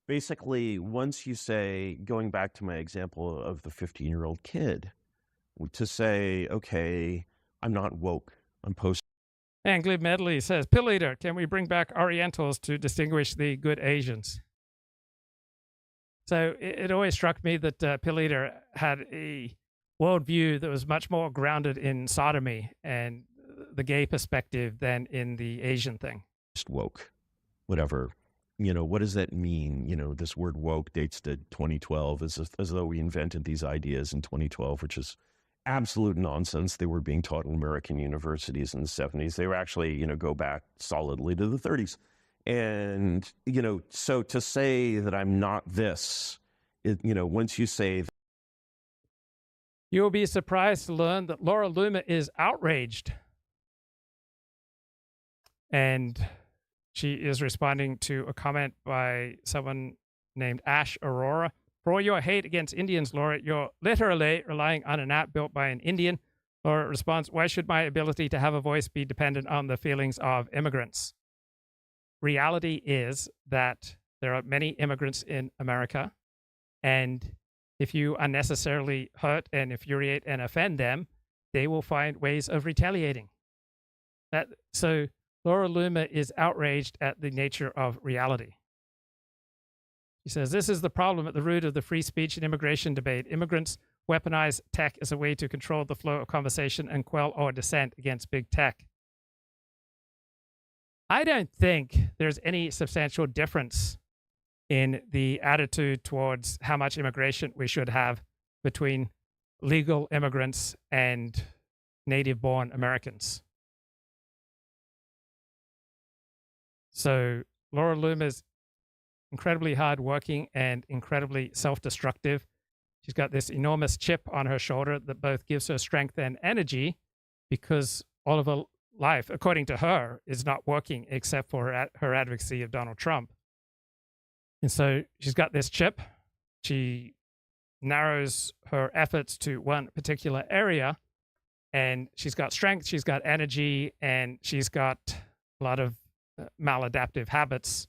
Basically, once you say, going back to my example of the 15-year-old kid, to say, okay, I'm not woke, I'm post.
And Glib Medley says, Pill Eater, can we bring back Orientals to distinguish the good Asians? So it always struck me that Pill Eater had a worldview that was much more grounded in sodomy and the gay perspective than in the Asian thing.
Woke, whatever. You know, what does that mean? You know, this word woke dates to 2012 as though we invented these ideas in 2012, which is absolute nonsense. They were being taught in American universities in the 70s. They were actually, you know, go back solidly to the 30s. And, you know, so to say that I'm not this, you know, once you say that.
You'll be surprised to learn that Laura Loomer is outraged. And she is responding to a comment by someone named Ash Aurora. For all your hate against Indians, Laura, you're literally relying on an app built by an Indian. Laura responds, why should my ability to have a voice be dependent on the feelings of immigrants? Reality is that there are many immigrants in America, and if you unnecessarily hurt and infuriate and offend them, they will find ways of retaliating. So Laura Loomer is outraged at the nature of reality. She says, this is the problem at the root of the free speech and immigration debate. Immigrants weaponize tech as a way to control the flow of conversation and quell our dissent against big tech. I don't think there's any substantial difference in the attitude towards how much immigration we should have between legal immigrants and native-born Americans. So Laura Loomer is incredibly hardworking and incredibly self-destructive. She's got this enormous chip on her shoulder that both gives her strength and energy because all of her life, according to her, is not working except for her advocacy of Donald Trump. And so she's got this chip. She narrows her efforts to one particular area, and she's got strength, she's got energy, and she's got a lot of maladaptive habits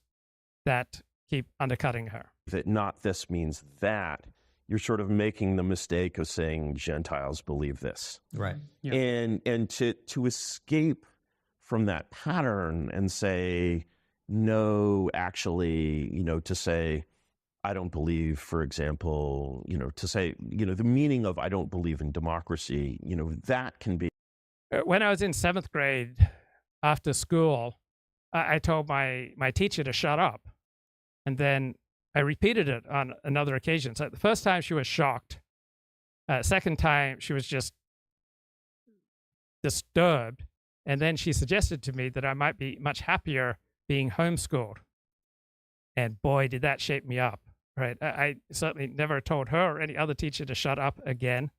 that keep undercutting her.
That not this means that. You're sort of making the mistake of saying Gentiles believe this.
Right.
Yeah.
And to escape from that pattern and say, no, actually, you know, to say, I don't believe, for example, you know, to say, you know, the meaning of I don't believe in democracy, you know, that can be.
When I was in 7th grade after school, I told my teacher to shut up. And then I repeated it on another occasion. So the first time she was shocked. Second time she was just disturbed. And then she suggested to me that I might be much happier being homeschooled. And boy, did that shape me up. Right? I certainly never told her or any other teacher to shut up again.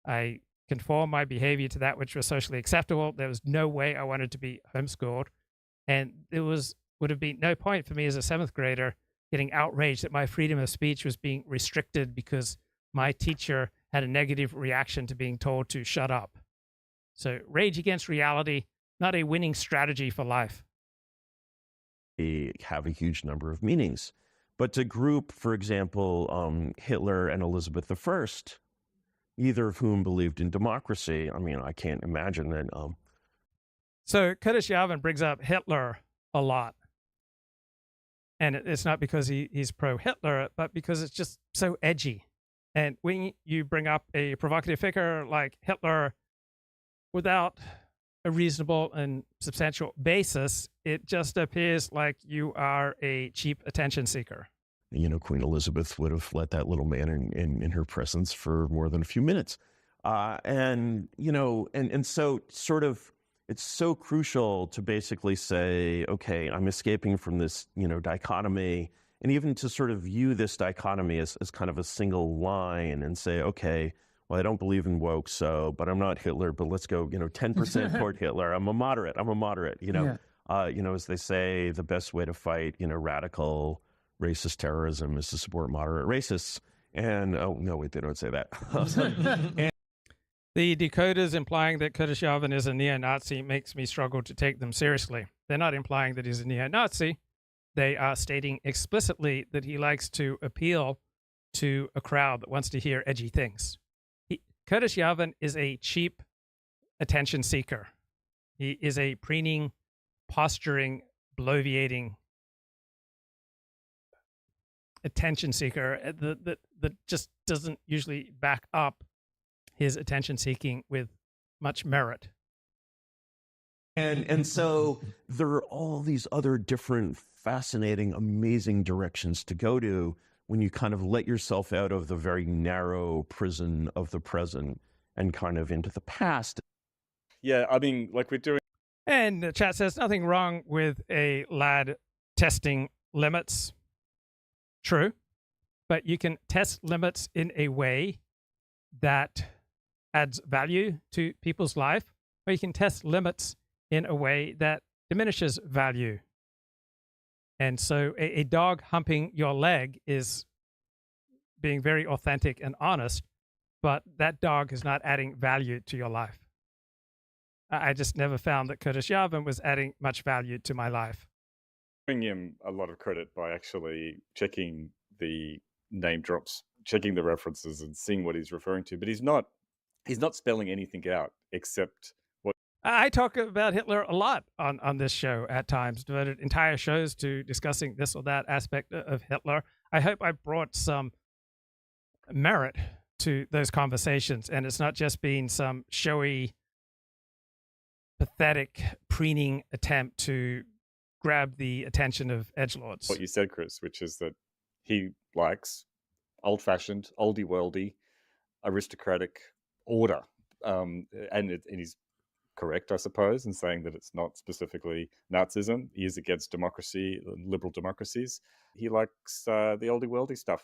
I conformed my behavior to that which was socially acceptable. There was no way I wanted to be homeschooled. And there would have been no point for me as a 7th grader getting outraged that my freedom of speech was being restricted because my teacher had a negative reaction to being told to shut up. So rage against reality, not a winning strategy for life.
They have a huge number of meanings. But to group, for example, Hitler and Elizabeth I, either of whom believed in democracy, I mean, I can't imagine that.
So Curtis Yarvin brings up Hitler a lot. And it's not because he's pro-Hitler, but because it's just so edgy. And when you bring up a provocative figure like Hitler without a reasonable and substantial basis, it just appears like you are a cheap attention seeker.
Queen Elizabeth would have let that little man in her presence for more than a few minutes. And so sort of, it's so crucial to basically say, okay, I'm escaping from this, dichotomy, and even to sort of view this dichotomy as kind of a single line and say, okay, well, I don't believe in woke, but I'm not Hitler, but let's go, 10% toward Hitler. I'm a moderate, as they say, the best way to fight, radical racist terrorism is to support moderate racists. And, oh, no, wait, they don't say that.
The decoders implying that Curtis Yarvin is a neo-Nazi makes me struggle to take them seriously. They're not implying that he's a neo-Nazi. They are stating explicitly that he likes to appeal to a crowd that wants to hear edgy things. Curtis Yarvin is a cheap attention seeker. He is a preening, posturing, bloviating attention seeker that just doesn't usually back up his attention seeking with much merit.
And so there are all these other different fascinating, amazing directions to go to when you kind of let yourself out of the very narrow prison of the present and kind of into the past.
Yeah, I mean, like we're doing.
And the chat says nothing wrong with a lad testing limits. True. But you can test limits in a way that adds value to people's life, or you can test limits in a way that diminishes value. And so a dog humping your leg is being very authentic and honest, but that dog is not adding value to your life. I just never found that Curtis Yarvin was adding much value to my life.
Giving him a lot of credit by actually checking the name drops, checking the references and seeing what he's referring to, but he's not spelling anything out except what.
I talk about Hitler a lot on this show at times, devoted entire shows to discussing this or that aspect of Hitler. I hope I brought some merit to those conversations, and it's not just being some showy, pathetic, preening attempt to grab the attention of edgelords.
What you said, Chris, which is that he likes old-fashioned, oldie-worldy, aristocratic order, and he's correct, I suppose, in saying that it's not specifically Nazism. He is against democracy, liberal democracies. He likes the oldie-worldy stuff.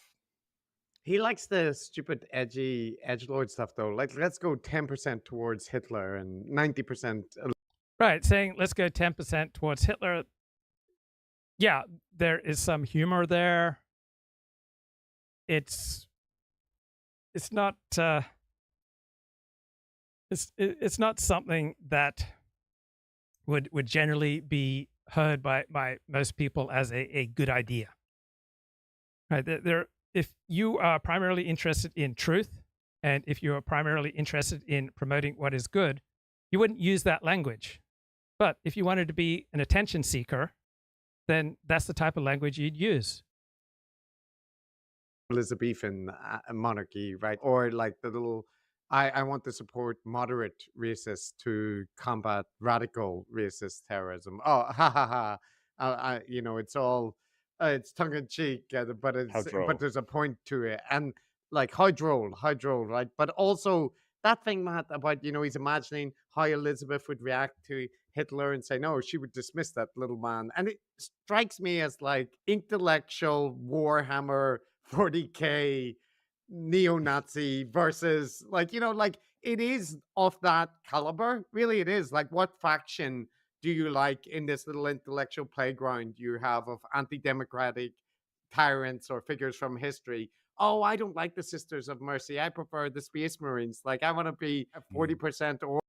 He likes the stupid, edgy edgelord stuff, though. Like, let's go 10% towards Hitler and 90%.
Right, saying let's go 10% towards Hitler. Yeah, there is some humor there. It's not it's not something that would generally be heard by most people as a good idea. Right, if you are primarily interested in truth, and if you are primarily interested in promoting what is good, you wouldn't use that language. But if you wanted to be an attention seeker, then that's the type of language you'd use.
Elizabethan monarchy, right? Or like the little, I want to support moderate racists to combat radical racist terrorism. Oh, ha ha ha! It's all it's tongue in cheek, but there's a point to it, and like how droll, right? But also that thing, Matt, about he's imagining how Elizabeth would react to Hitler and say no, she would dismiss that little man, and it strikes me as like intellectual Warhammer 40K neo-Nazi versus like it is of that caliber. Really, it is. Like, what faction do you like in this little intellectual playground you have of anti-democratic tyrants or figures from history? Oh, I don't like the Sisters of Mercy. I prefer the Space Marines. Like, I want to be a 40% or.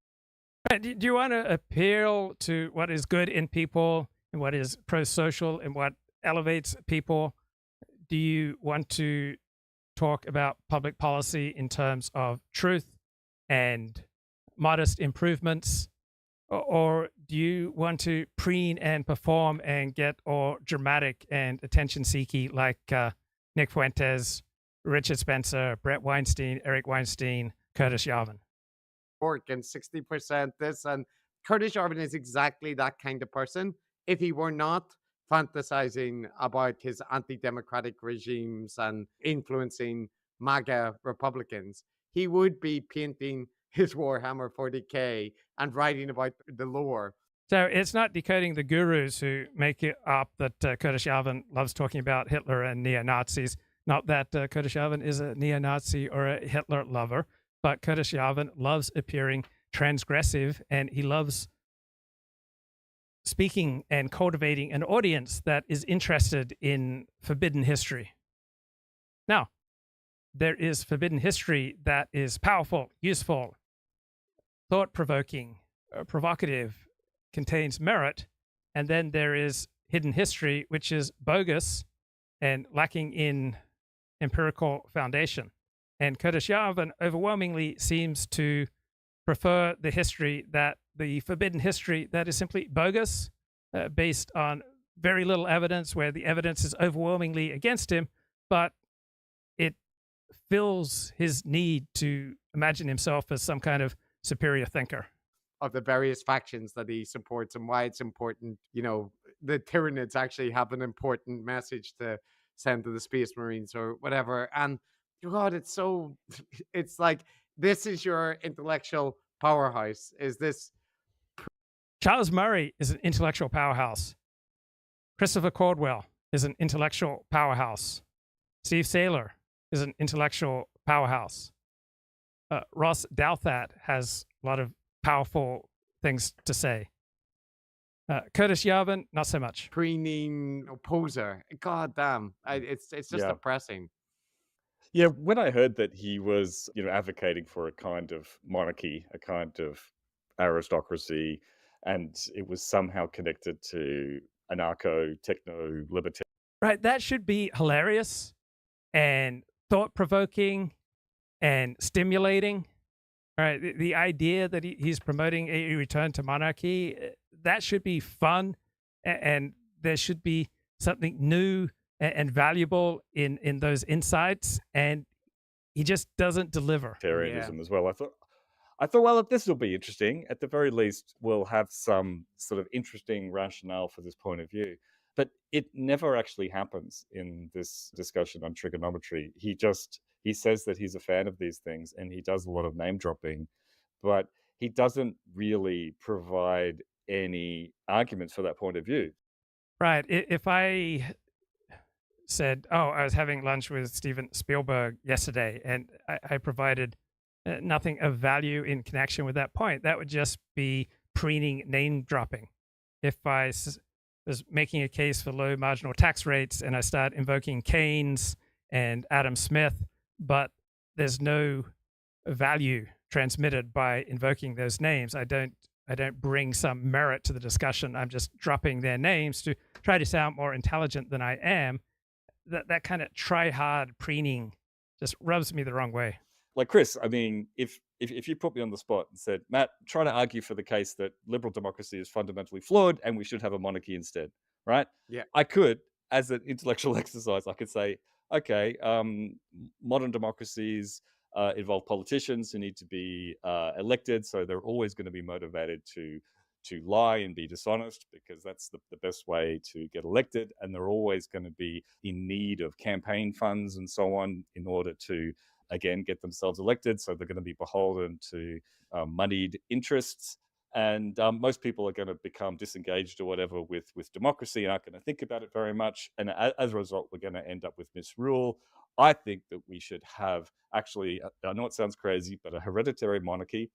Do you want to appeal to what is good in people and what is pro-social and what elevates people? Do you want to talk about public policy in terms of truth and modest improvements Or do you want to preen and perform and get all dramatic and attention-seeky like Nick Fuentes, Richard Spencer, Brett Weinstein, Eric Weinstein, Curtis Yarvin?
And 60% this. And Curtis Yarvin is exactly that kind of person. If he were not fantasizing about his anti-democratic regimes and influencing MAGA Republicans, he would be painting his Warhammer 40K and writing about the lore.
So it's not decoding the gurus who make it up that Curtis Yarvin loves talking about Hitler and neo-Nazis. Not that Curtis Yarvin is a neo-Nazi or a Hitler lover, but Curtis Yarvin loves appearing transgressive, and he loves speaking and cultivating an audience that is interested in forbidden history. Now, there is forbidden history that is powerful, useful, thought-provoking, provocative, contains merit, and then there is hidden history, which is bogus and lacking in empirical foundation. And Curtis Yarvin overwhelmingly seems to prefer the forbidden history that is simply bogus, based on very little evidence, where the evidence is overwhelmingly against him, but it fills his need to imagine himself as some kind of superior thinker.
Of the various factions that he supports and why it's important, the Tyranids actually have an important message to send to the Space Marines or whatever. And God, it's like, this is your intellectual powerhouse. Is this?
Charles Murray is an intellectual powerhouse. Christopher Caldwell is an intellectual powerhouse. Steve Saylor is an intellectual powerhouse. Ross Douthat has a lot of powerful things to say. Curtis Yarvin, not so much.
Preening poser. God damn. It's just depressing.
Yeah, when I heard that he was, advocating for a kind of monarchy, a kind of aristocracy, and it was somehow connected to anarcho, techno, libertarian.
Right, that should be hilarious and thought-provoking and stimulating. All right, the idea that he's promoting a return to monarchy, that should be fun, and there should be something new and valuable in those insights, and he just doesn't deliver.
Libertarianism as well. I thought, well, this will be interesting. At the very least, we'll have some sort of interesting rationale for this point of view. But it never actually happens in this discussion on trigonometry. He says that he's a fan of these things, and he does a lot of name dropping, but he doesn't really provide any arguments for that point of view.
Right. If I said, I was having lunch with Steven Spielberg yesterday, and I provided nothing of value in connection with that point, that would just be preening name dropping. If I was making a case for low marginal tax rates and I start invoking Keynes and Adam Smith, but there's no value transmitted by invoking those names, I don't bring some merit to the discussion. I'm just dropping their names to try to sound more intelligent than I am. That kind of try-hard preening just rubs me the wrong way.
Like, Chris, I mean, if you put me on the spot and said, Matt, try to argue for the case that liberal democracy is fundamentally flawed and we should have a monarchy instead, right?
Yeah.
I could, as an intellectual exercise, I could say, okay, modern democracies involve politicians who need to be elected, so they're always going to be motivated to lie and be dishonest, because that's the best way to get elected, and they're always going to be in need of campaign funds and so on in order to, again, get themselves elected, so they're going to be beholden to moneyed interests. And most people are going to become disengaged or whatever with democracy and aren't going to think about it very much. And as a result, we're going to end up with misrule. I think that we should have, actually, I know it sounds crazy, but a hereditary monarchy.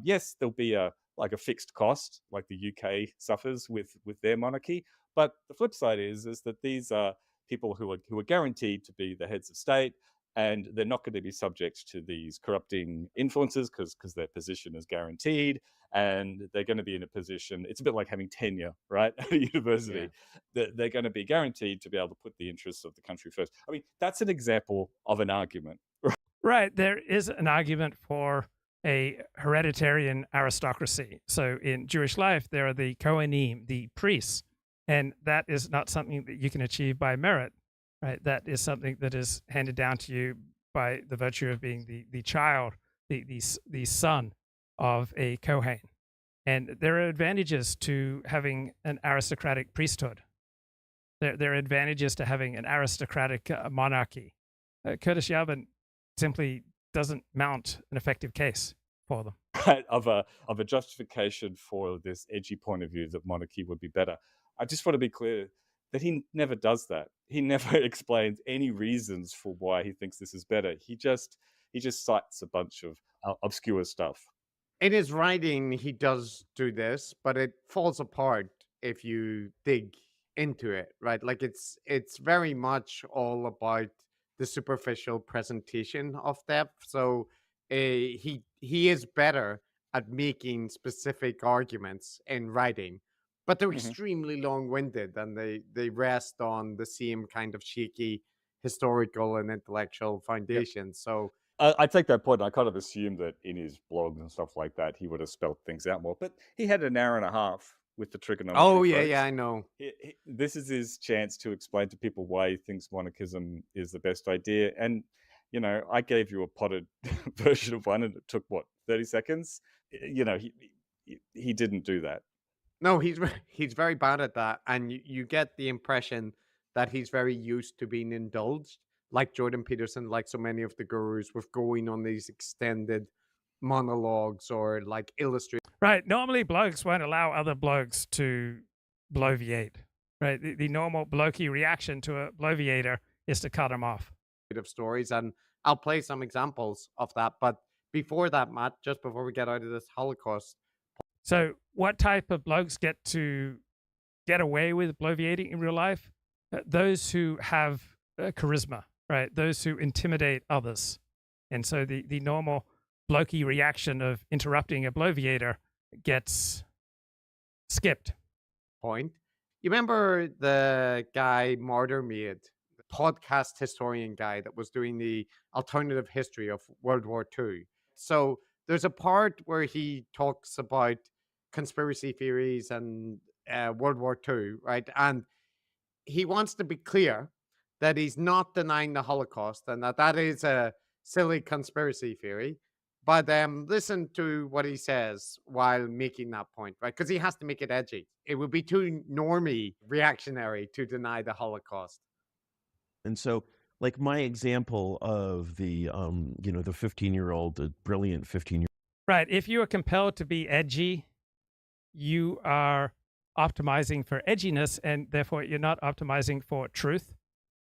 Yes, there'll be a fixed cost, like the UK suffers with their monarchy. But the flip side is that these are people who are guaranteed to be the heads of state, and they're not going to be subject to these corrupting influences because their position is guaranteed, and they're going to be in a position, it's a bit like having tenure, right, at a university. Yeah. They're going to be guaranteed to be able to put the interests of the country first. I mean, that's an example of an argument.
Right. There is an argument for a hereditarian aristocracy. So in Jewish life, there are the Kohanim, the priests, and that is not something that you can achieve by merit, right? That is something that is handed down to you by the virtue of being the child, the son of a Kohen. And there are advantages to having an aristocratic priesthood. There are advantages to having an aristocratic monarchy. Curtis Yarvin simply doesn't mount an effective case for them.
Of a justification for this edgy point of view that monarchy would be better. I just want to be clear that he never does that. He never explains any reasons for why he thinks this is better. He just cites a bunch of obscure stuff.
In his writing, he does do this, but it falls apart if you dig into it, right? Like it's very much all about the superficial presentation of depth. So he is better at making specific arguments in writing, but they're extremely long-winded, and they rest on the same kind of shaky historical and intellectual foundation. Yep. So
I take that point. I kind of assumed that in his blogs and stuff like that, he would have spelled things out more. But he had an hour and a half with the trigonometry.
Oh, yeah, I know.
This is his chance to explain to people why he thinks monarchism is the best idea. And, you know, I gave you a potted version of one, and it took, 30 seconds? You know, he didn't do that.
No, he's very bad at that. And you get the impression that he's very used to being indulged, like Jordan Peterson, like so many of the gurus, with going on these extended monologues or like illustrate.
Right. Normally, blogs won't allow other blogs to bloviate. Right. The normal blokey reaction to a bloviator is to cut him off.
Stories, and I'll play some examples of that. But before that, Matt, just before we get out of this Holocaust.
So what type of blogs get to get away with bloviating in real life? Those who have charisma. Right, those who intimidate others. And so the normal blokey reaction of interrupting a bloviator gets skipped.
Point. You remember the guy Mardermaid, the podcast historian guy that was doing the alternative history of World War II? So there's a part where he talks about conspiracy theories and World War II, right? And he wants to be clear that he's not denying the Holocaust and that is a silly conspiracy theory. But listen to what he says while making that point, right? Because he has to make it edgy. It would be too normie reactionary to deny the Holocaust.
And so, like my example of the 15-year-old, the brilliant 15-year-old.
Right. If you are compelled to be edgy, you are optimizing for edginess, and therefore you're not optimizing for truth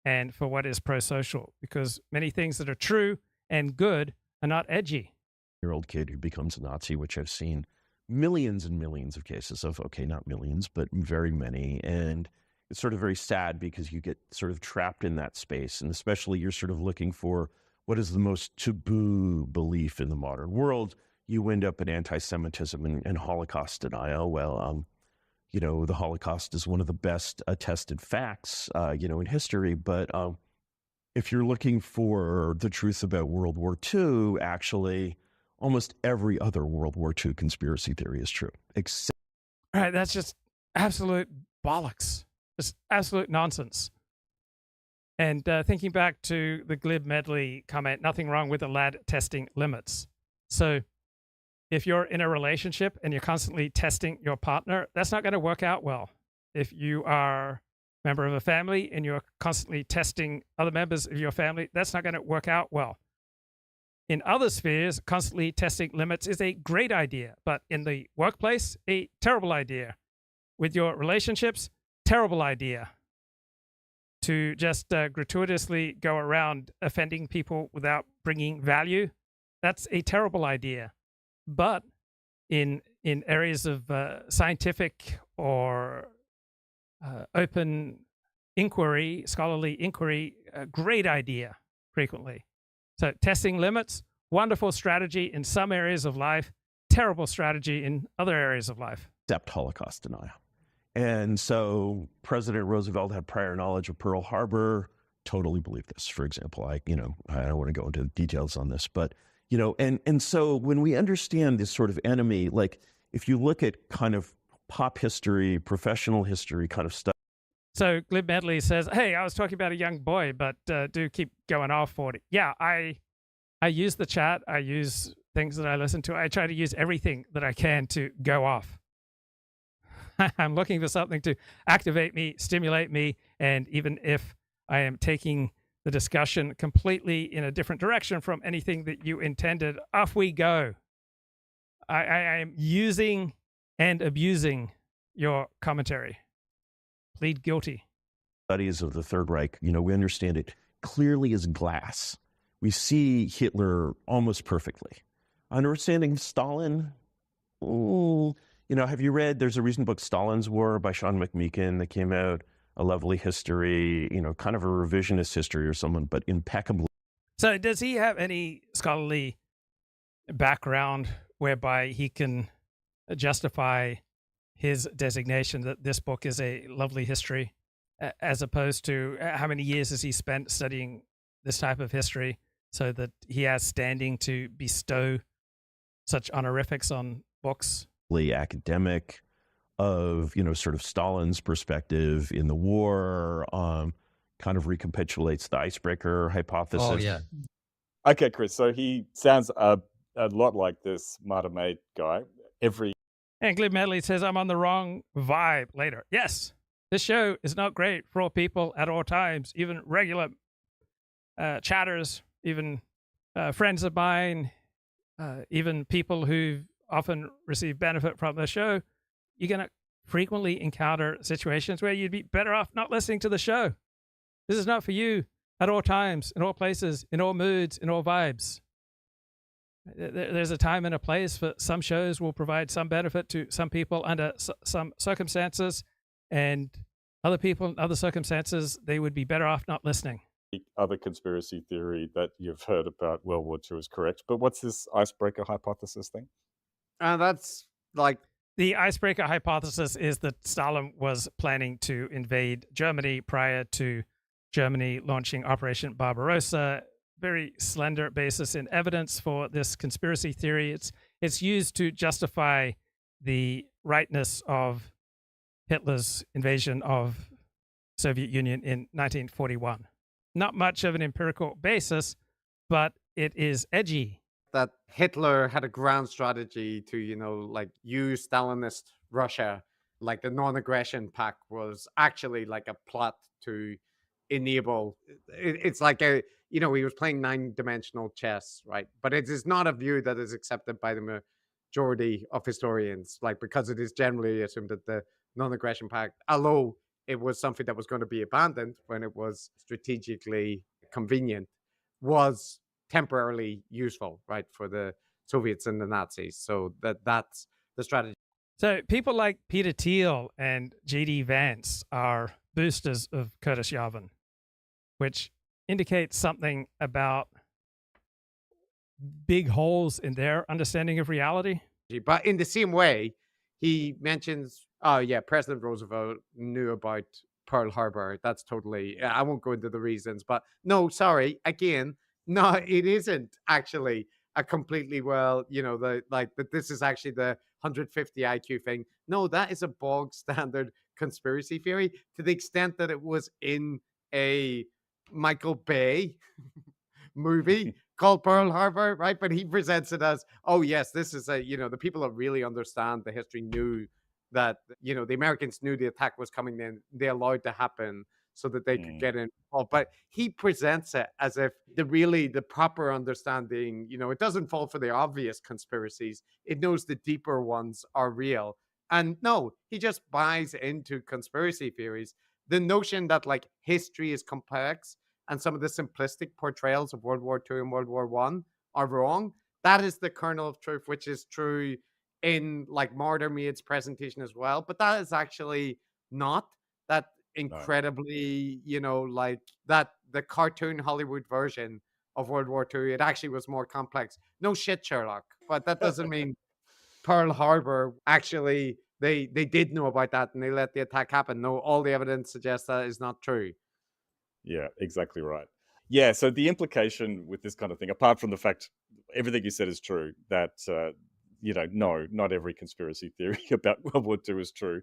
and for what is pro-social, because many things that are true and good are not edgy.
Year-old kid who becomes a Nazi, which I've seen millions and millions of cases of, okay, not millions, but very many. And it's sort of very sad because you get sort of trapped in that space. And especially you're sort of looking for what is the most taboo belief in the modern world. You end up in anti-Semitism and Holocaust denial. Well, the Holocaust is one of the best attested facts, in history. But if you're looking for the truth about World War II, actually, almost every other World War II conspiracy theory is true. Except,
all right, that's just absolute bollocks. Just absolute nonsense. And thinking back to the glib medley comment, nothing wrong with the lad testing limits. So if you're in a relationship and you're constantly testing your partner, that's not going to work out well. If you are a member of a family and you're constantly testing other members of your family, that's not going to work out well. In other spheres, constantly testing limits is a great idea, but in the workplace, a terrible idea. With your relationships, terrible idea. To just gratuitously go around offending people without bringing value, that's a terrible idea. But in areas of scientific or open inquiry, scholarly inquiry, a great idea frequently. So testing limits, wonderful strategy in some areas of life, terrible strategy in other areas of life.
Except Holocaust denial. And so President Roosevelt had prior knowledge of Pearl Harbor, totally believed this. For example, I don't want to go into details on this, but And so when we understand this sort of enemy, like if you look at kind of pop history, professional history kind of stuff.
So Glib Medley says, hey, I was talking about a young boy, but do keep going off 40. Yeah, I use the chat. I use things that I listen to. I try to use everything that I can to go off. I'm looking for something to activate me, stimulate me, and even if I am taking the discussion completely in a different direction from anything that you intended, off we go. I am using and abusing your commentary. Plead guilty.
Studies of the Third Reich, we understand it clearly as glass. We see Hitler almost perfectly. Understanding Stalin, have you read, there's a recent book, Stalin's War by Sean McMeekin that came out, a lovely history, kind of a revisionist history or someone, but impeccably.
So does he have any scholarly background whereby he can justify his designation that this book is a lovely history, as opposed to how many years has he spent studying this type of history so that he has standing to bestow such honorifics on books?
Academic of, sort of Stalin's perspective in the war, kind of recapitulates the icebreaker hypothesis.
Oh, yeah.
Okay, Chris, so he sounds a lot like this Marta guy.
And Glib Medley says, I'm on the wrong vibe later. Yes, this show is not great for all people at all times, even regular chatters, even friends of mine, even people who often receive benefit from the show. You're going to frequently encounter situations where you'd be better off not listening to the show. This is not for you at all times, in all places, in all moods, in all vibes. There's a time and a place for some shows will provide some benefit to some people under some circumstances, and other people in other circumstances, they would be better off not listening.
The other conspiracy theory that you've heard about World War II is correct, but what's this icebreaker hypothesis thing?
That's like...
The icebreaker hypothesis is that Stalin was planning to invade Germany prior to Germany launching Operation Barbarossa. Very slender basis in evidence for this conspiracy theory. It's used to justify the rightness of Hitler's invasion of Soviet Union in 1941. Not much of an empirical basis, but it is edgy.
That Hitler had a grand strategy to, use Stalinist Russia. Like the non-aggression pact was actually like a plot to enable. It's like he was playing 9-dimensional chess, right? But it is not a view that is accepted by the majority of historians, because it is generally assumed that the non-aggression pact, although it was something that was going to be abandoned when it was strategically convenient, was temporarily useful, right, for the Soviets and the Nazis. So that's the strategy.
So people like Peter Thiel and J.D. Vance are boosters of Curtis Yarvin, which indicates something about big holes in their understanding of reality.
But in the same way, he mentions, President Roosevelt knew about Pearl Harbor. That's totally, I won't go into the reasons, but no, sorry, again, no, it isn't actually a completely that this is actually the 150 IQ thing. No, that is a bog standard conspiracy theory to the extent that it was in a Michael Bay movie called Pearl Harbor, right? But he presents it as, oh yes, this is the people that really understand the history knew that, the Americans knew the attack was coming in. They allowed to happen so that they could get involved. But he presents it as if the proper understanding, it doesn't fall for the obvious conspiracies. It knows the deeper ones are real. And no, he just buys into conspiracy theories. The notion that history is complex and some of the simplistic portrayals of World War II and World War I are wrong. That is the kernel of truth, which is true in Martyr Maid's presentation as well. But that is actually not that incredibly, that the cartoon Hollywood version of World War II, it actually was more complex. No shit, Sherlock. But that doesn't mean Pearl Harbor, actually, they did know about that and they let the attack happen. No, all the evidence suggests that is not true.
Yeah, exactly right. Yeah, so the implication with this kind of thing, apart from the fact everything you said is true, that no, not every conspiracy theory about World War II is true,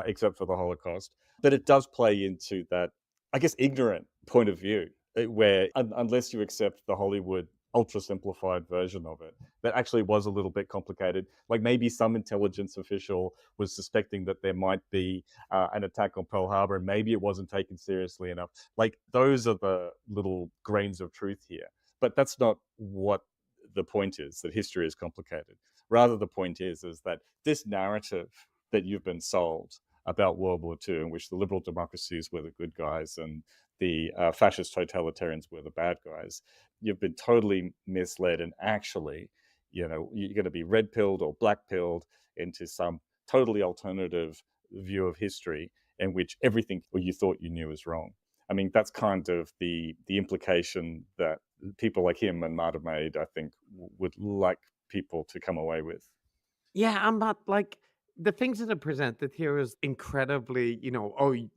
except for the Holocaust. But it does play into that, I guess, ignorant point of view, where unless you accept the Hollywood ultra simplified version of it, that actually was a little bit complicated. Like maybe some intelligence official was suspecting that there might be an attack on Pearl Harbor, and maybe it wasn't taken seriously enough. Like those are the little grains of truth here. But that's not what the point is, that history is complicated. Rather, the point is that this narrative that you've been sold about World War II, in which the liberal democracies were the good guys and the fascist totalitarians were the bad guys, you've been totally misled. And actually, you're going to be red-pilled or black-pilled into some totally alternative view of history in which everything you thought you knew is wrong. I mean, that's kind of the implication that people like him and Marta Maid, I think, would like people to come away with.
Yeah, I'm not like the things that are presented here is incredibly,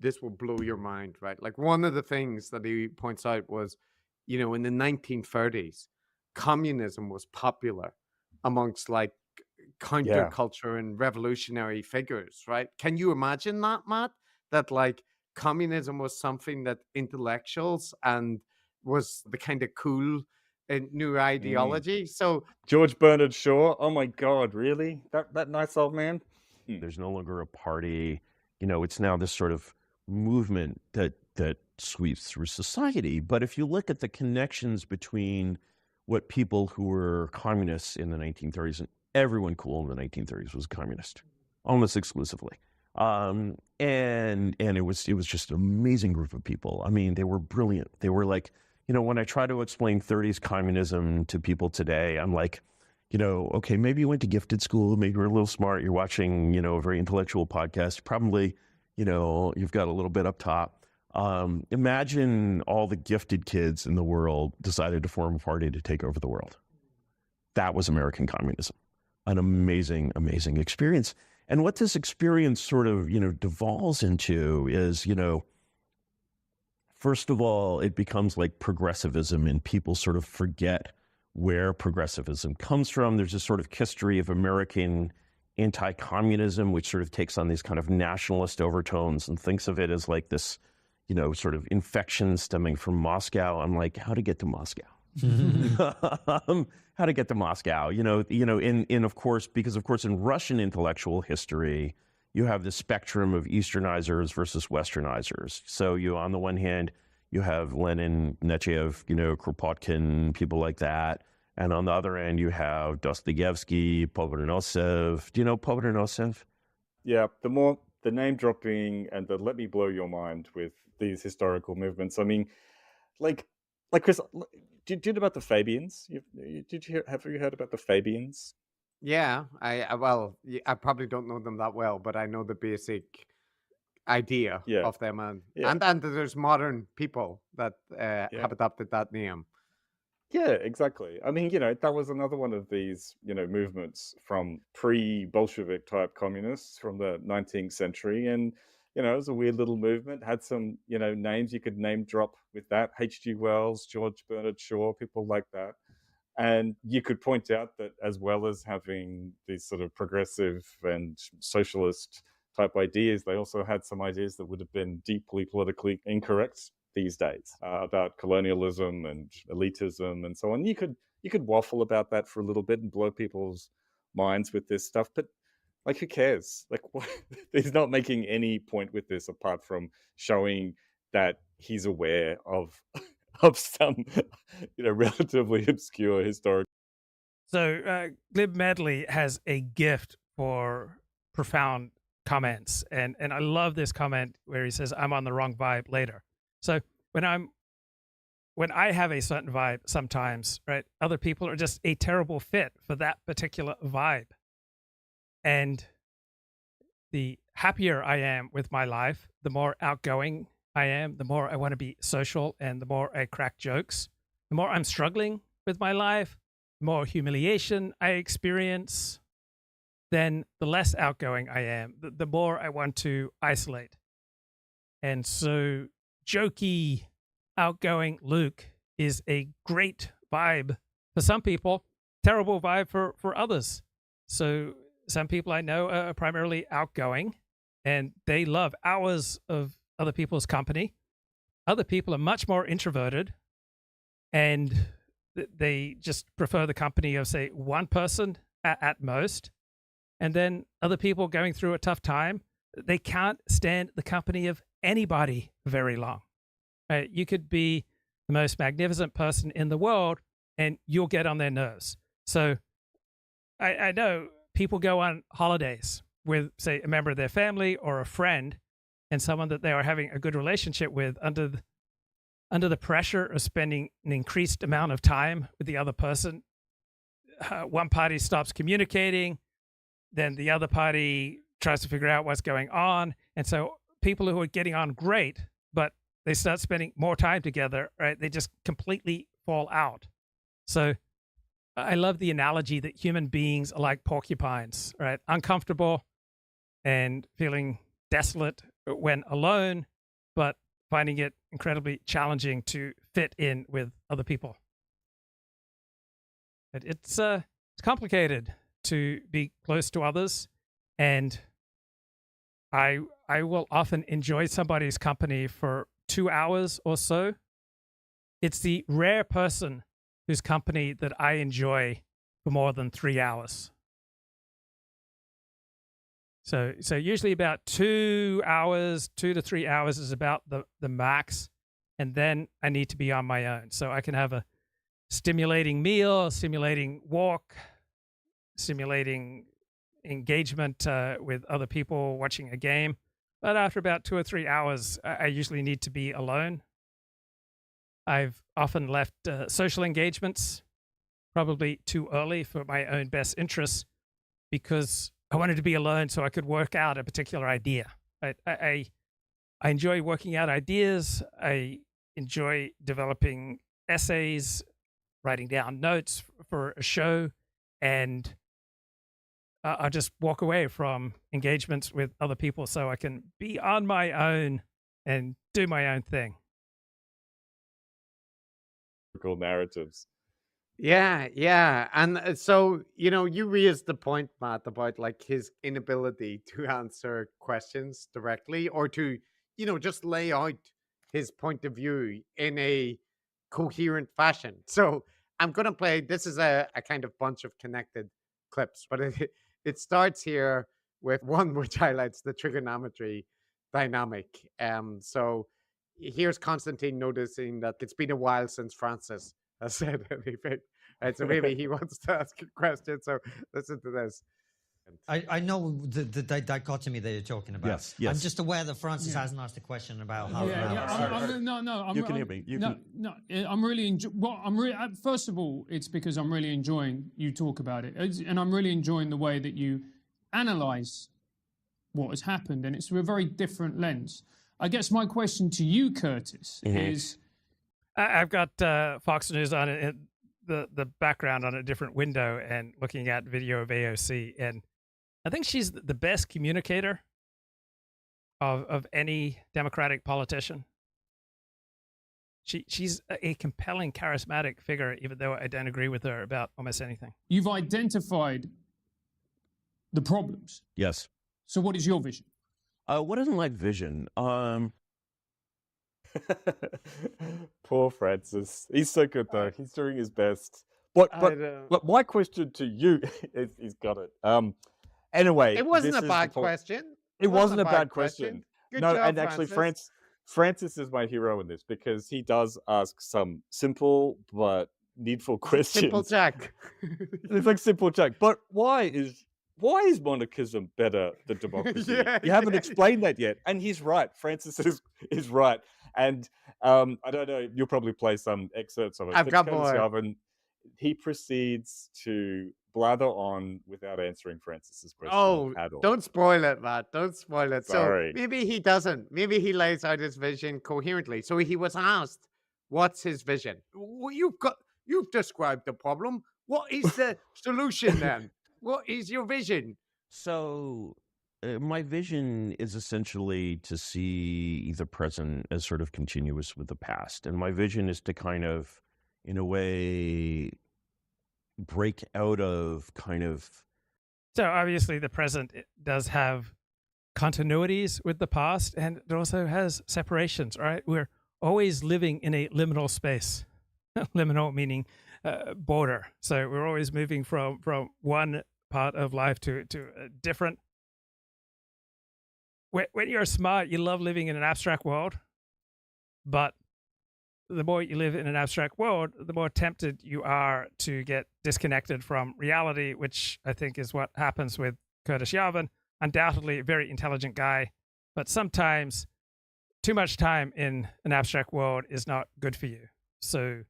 this will blow your mind, right? Like one of the things that he points out was, in the 1930s, communism was popular amongst like counterculture and revolutionary figures, right? Can you imagine that, Matt? That like communism was something that intellectuals and was the kind of cool and new ideology. So
George Bernard Shaw, oh my God, really? That nice old man?
There's no longer a party. It's now this sort of movement that sweeps through society. But if you look at the connections between what people who were communists in the 1930s, and everyone cool in the 1930s was communist, almost exclusively. And it was just an amazing group of people. I mean, they were brilliant. They were like, when I try to explain 30s communism to people today, I'm like, okay, maybe you went to gifted school, maybe you're a little smart, you're watching, a very intellectual podcast, probably, you've got a little bit up top. Imagine all the gifted kids in the world decided to form a party to take over the world. That was American communism. An amazing, amazing experience. And what this experience sort of, devolves into is, first of all, it becomes like progressivism, and people sort of forget where progressivism comes from. There's a sort of history of American anti-communism, which sort of takes on these kind of nationalist overtones and thinks of it as like this, sort of infection stemming from Moscow. I'm like, how to get to Moscow? How to get to Moscow? Of course, because of course in Russian intellectual history, you have the spectrum of Easternizers versus Westernizers. So on the one hand, you have Lenin, Nechayev, Kropotkin, people like that. And on the other end, you have Dostoevsky, Povedonosov. Do you know Povedonosov?
Yeah, the name dropping and the let me blow your mind with these historical movements. I mean, like Chris, did you know about the Fabians? Have you heard about the Fabians?
Yeah, I probably don't know them that well, but I know the basic idea of them, and there's modern people that have adopted that name.
Yeah, exactly. I mean, that was another one of these, movements from pre-Bolshevik type communists from the 19th century. And, it was a weird little movement, had some, names you could name drop with that. H.G. Wells, George Bernard Shaw, people like that. And you could point out that as well as having these sort of progressive and socialist type ideas, they also had some ideas that would have been deeply politically incorrect these days about colonialism and elitism and so on. You could waffle about that for a little bit and blow people's minds with this stuff, but like, who cares? Like, what? He's not making any point with this apart from showing that he's aware of some, relatively obscure historical.
So Glib Medley has a gift for profound comments, and I love this comment where he says, "I'm on the wrong vibe later." So when I have a certain vibe, sometimes, right, other people are just a terrible fit for that particular vibe. And the happier I am with my life, the more outgoing I am, the more I want to be social, and the more I crack jokes. The more I'm struggling with my life, the more humiliation I experience, then the less outgoing I am, the more I want to isolate. And so jokey, outgoing Luke is a great vibe for some people, terrible vibe for others. So some people I know are primarily outgoing and they love hours of other people's company. Other people are much more introverted and they just prefer the company of, say, one person at most. And then other people going through a tough time, they can't stand the company of anybody very long. Right? You could be the most magnificent person in the world and you'll get on their nerves. So I know people go on holidays with, say, a member of their family or a friend and someone that they are having a good relationship with under the pressure of spending an increased amount of time with the other person. One party stops communicating, then the other party tries to figure out what's going on. And so people who are getting on great, but they start spending more time together, right? They just completely fall out. So I love the analogy that human beings are like porcupines, right? Uncomfortable and feeling desolate when alone, but finding it incredibly challenging to fit in with other people. It's complicated to be close to others, and I will often enjoy somebody's company for 2 hours or so. It's the rare person whose company that I enjoy for more than 3 hours. So usually about 2 hours, 2 to 3 hours is about the max. And then I need to be on my own. So I can have a stimulating meal, stimulating walk, stimulating engagement with other people watching a game. But after about 2 or 3 hours, I usually need to be alone. I've often left social engagements probably too early for my own best interests because I wanted to be alone so I could work out a particular idea. I enjoy working out ideas. I enjoy developing essays, writing down notes for a show, and I'll just walk away from engagements with other people so I can be on my own and do my own thing.
Narratives.
Yeah. And so, you raised the point, Matt, about like his inability to answer questions directly or to, just lay out his point of view in a coherent fashion. So I'm going to play, this is a kind of bunch of connected clips, but it starts here with one which highlights the trigonometry dynamic. So here's Constantine noticing that it's been a while since Francis has said anything. Right, so maybe he wants to ask a question. So listen to this.
I know the dichotomy that you're talking about.
Yes.
I'm just aware that Francis hasn't asked a question about how.
You can hear me.
I'm really first of all, it's because I'm really enjoying you talk about it, and I'm really enjoying the way that you analyze what has happened, and it's through a very different lens. I guess my question to you, Curtis, is.
I've got Fox News on it, the background on a different window and looking at video of AOC. And I think she's the best communicator of any Democratic politician. She's a compelling, charismatic figure, even though I don't agree with her about almost anything.
You've identified the problems.
Yes.
So what is your vision?
What is my vision?
Poor Francis. He's so good though. He's doing his best. But my question to you is, he's got it. Anyway,
it wasn't a bad question.
It wasn't a bad question.
Good
no,
job,
and actually, Francis is my hero in this because he does ask some simple but needful questions.
Simple Jack.
It's like simple Jack. But why is monarchism better than democracy? You haven't explained that yet. And he's right. Francis is right. And I don't know, you'll probably play some excerpts of it.
I've got more.
He proceeds to blather on without answering Francis's question at all.
Don't spoil it, Matt. Don't spoil it.
Sorry.
So maybe he doesn't. Maybe he lays out his vision coherently. So he was asked, what's his vision? Well, you've described the problem. What is the solution then? What is your vision?
So my vision is essentially to see the present as sort of continuous with the past. And my vision is to kind of in a way, break out of kind of.
So obviously the present does have continuities with the past, and it also has separations, right? We're always living in a liminal space. Liminal meaning border. So we're always moving from one part of life to a different. When you're smart, you love living in an abstract world, but the more you live in an abstract world, the more tempted you are to get disconnected from reality, which I think is what happens with Curtis Yarvin. Undoubtedly a very intelligent guy, but sometimes too much time in an abstract world is not good for you. So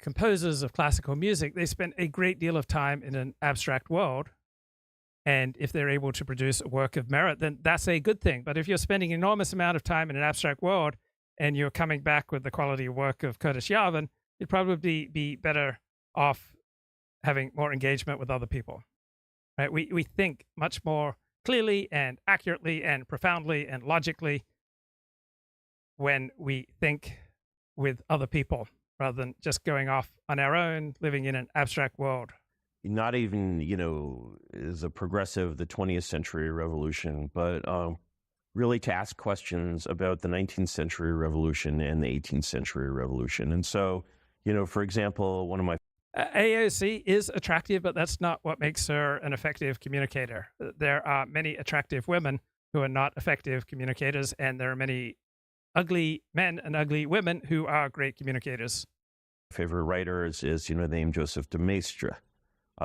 composers of classical music, they spend a great deal of time in an abstract world. And if they're able to produce a work of merit, then that's a good thing. But if you're spending an enormous amount of time in an abstract world and you're coming back with the quality of work of Curtis Yarvin, you'd probably be better off having more engagement with other people. Right? We think much more clearly and accurately and profoundly and logically when we think with other people rather than just going off on our own, living in an abstract world.
Not even, as a progressive, the 20th century revolution, but really to ask questions about the 19th century revolution and the 18th century revolution. And so, for example, one of my
AOC is attractive, but that's not what makes her an effective communicator. There are many attractive women who are not effective communicators, and there are many ugly men and ugly women who are great communicators.
favorite writers is, named Joseph de Maistre.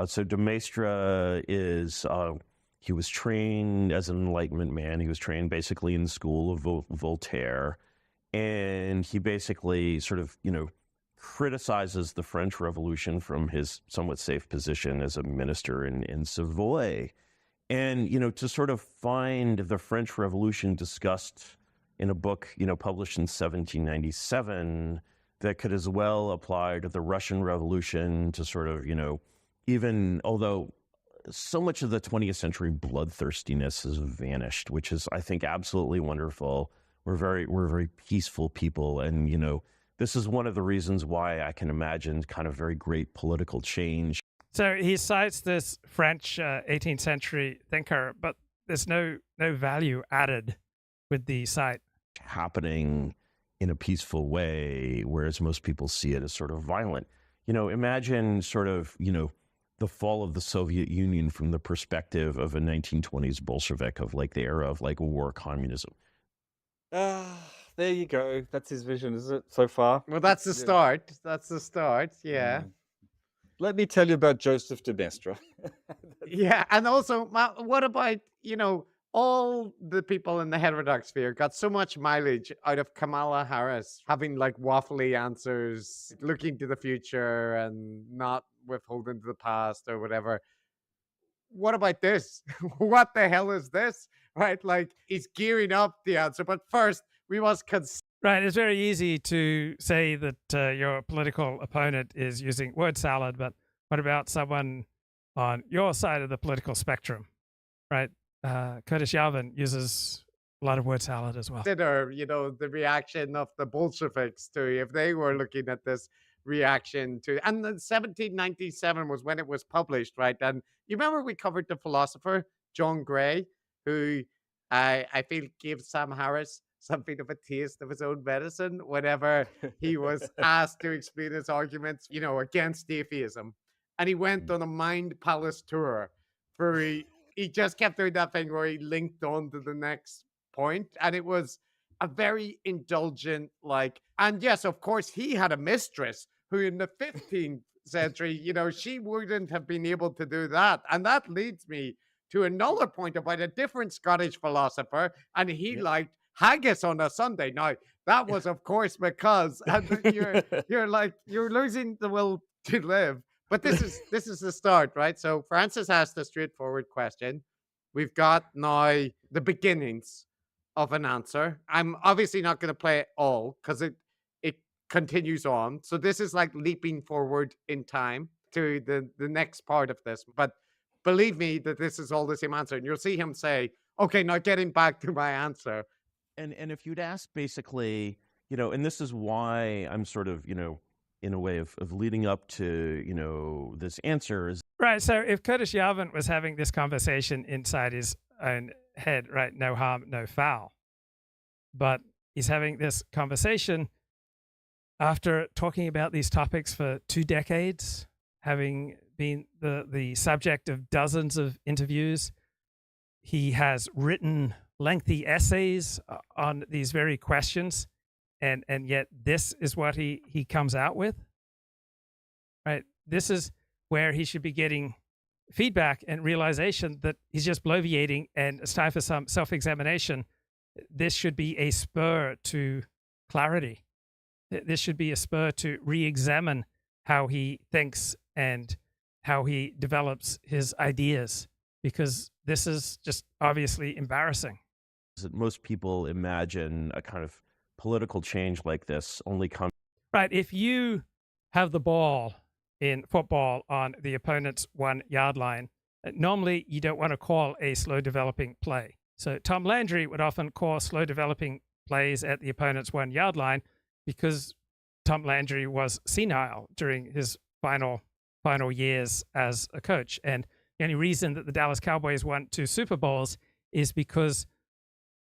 So de Maistre is, he was trained as an Enlightenment man. He was trained basically in the school of Voltaire. And he basically sort of, criticizes the French Revolution from his somewhat safe position as a minister in Savoy. And, to sort of find the French Revolution discussed in a book, published in 1797 that could as well apply to the Russian Revolution, to sort of, even although so much of the 20th century bloodthirstiness has vanished, which is, I think, absolutely wonderful. We're very peaceful people. And, this is one of the reasons why I can imagine kind of very great political change.
So he cites this French 18th century thinker, but there's no value added with the cite.
Happening in a peaceful way, whereas most people see it as sort of violent. Imagine sort of, the fall of the Soviet Union from the perspective of a 1920s Bolshevik, of like the era of like war communism.
There you go. That's his vision, is it, so far?
Well, that's the start. That's the start, yeah.
Let me tell you about Joseph de Maistre.
Yeah, and also, what about, all the people in the heterodox sphere got so much mileage out of Kamala Harris having like waffly answers, looking to the future and not withholding to the past or whatever. What about this? What the hell is this? Right? Like, he's gearing up the answer, but first we must
Right. It's very easy to say that your political opponent is using word salad, but what about someone on your side of the political spectrum? Right? Curtis Yarvin uses a lot of word salad as well.
consider, the reaction of the Bolsheviks to if they were looking at this reaction to, and then 1797 was when it was published, right? And you remember we covered the philosopher John Gray, who I feel gave Sam Harris something of a taste of his own medicine whenever he was asked to explain his arguments, against atheism. And he went on a Mind Palace tour where he just kept doing that thing where he linked on to the next point. And it was a very indulgent, and yes, of course, he had a mistress who in the 15th century, she wouldn't have been able to do that. And that leads me to another point about a different Scottish philosopher, and he liked haggis on a Sunday. Now, that was, of course, because you're losing the will to live. But this is the start, right? So Francis asked a straightforward question. We've got now the beginnings of an answer. I'm obviously not going to play it all because it continues on. So this is like leaping forward in time to the next part of this. But believe me that this is all the same answer. And you'll see him say, okay, now getting back to my answer.
And if you'd ask basically, and this is why I'm sort of, in a way of leading up to, this answer is...
Right. So if Curtis Yarvin was having this conversation inside his own head, right, no harm, no foul. But he's having this conversation after talking about these topics for 2 decades, having been the subject of dozens of interviews. He has written lengthy essays on these very questions, and yet this is what he comes out with. Right? This is where he should be getting feedback and realization that he's just bloviating and it's time for some self-examination. This should be a spur to clarity. This should be a spur to re-examine how he thinks and how he develops his ideas, because this is just obviously embarrassing.
That most people imagine a kind of political change like this only comes...
Right. If you have the ball in football on the opponent's 1-yard line, normally you don't want to call a slow developing play. So Tom Landry would often call slow developing plays at the opponent's 1-yard line because Tom Landry was senile during his final years as a coach. And the only reason that the Dallas Cowboys won 2 Super Bowls is because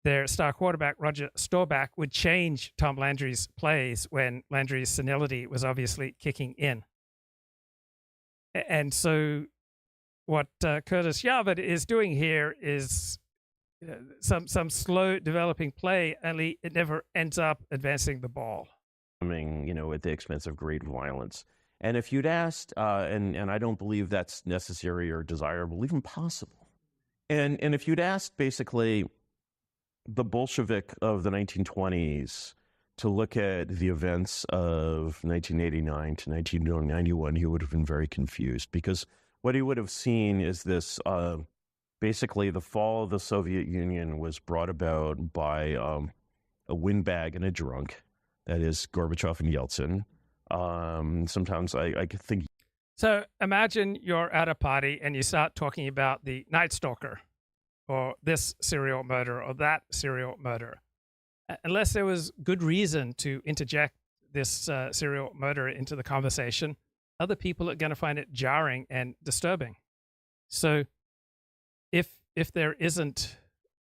their star quarterback, Roger Staubach, would change Tom Landry's plays when Landry's senility was obviously kicking in. And so what Curtis Yarvin is doing here is some slow developing play, only it never ends up advancing the ball.
At the expense of great violence. And if you'd asked, and I don't believe that's necessary or desirable, even possible. And if you'd asked basically the Bolshevik of the 1920s to look at the events of 1989 to 1991, he would have been very confused, because what he would have seen is this, basically the fall of the Soviet Union was brought about by a windbag and a drunk, that is Gorbachev and Yeltsin. Sometimes I think...
So imagine you're at a party and you start talking about the Night Stalker or this serial murderer or that serial murderer. Unless there was good reason to interject this serial murderer into the conversation, other people are going to find it jarring and disturbing. So if there isn't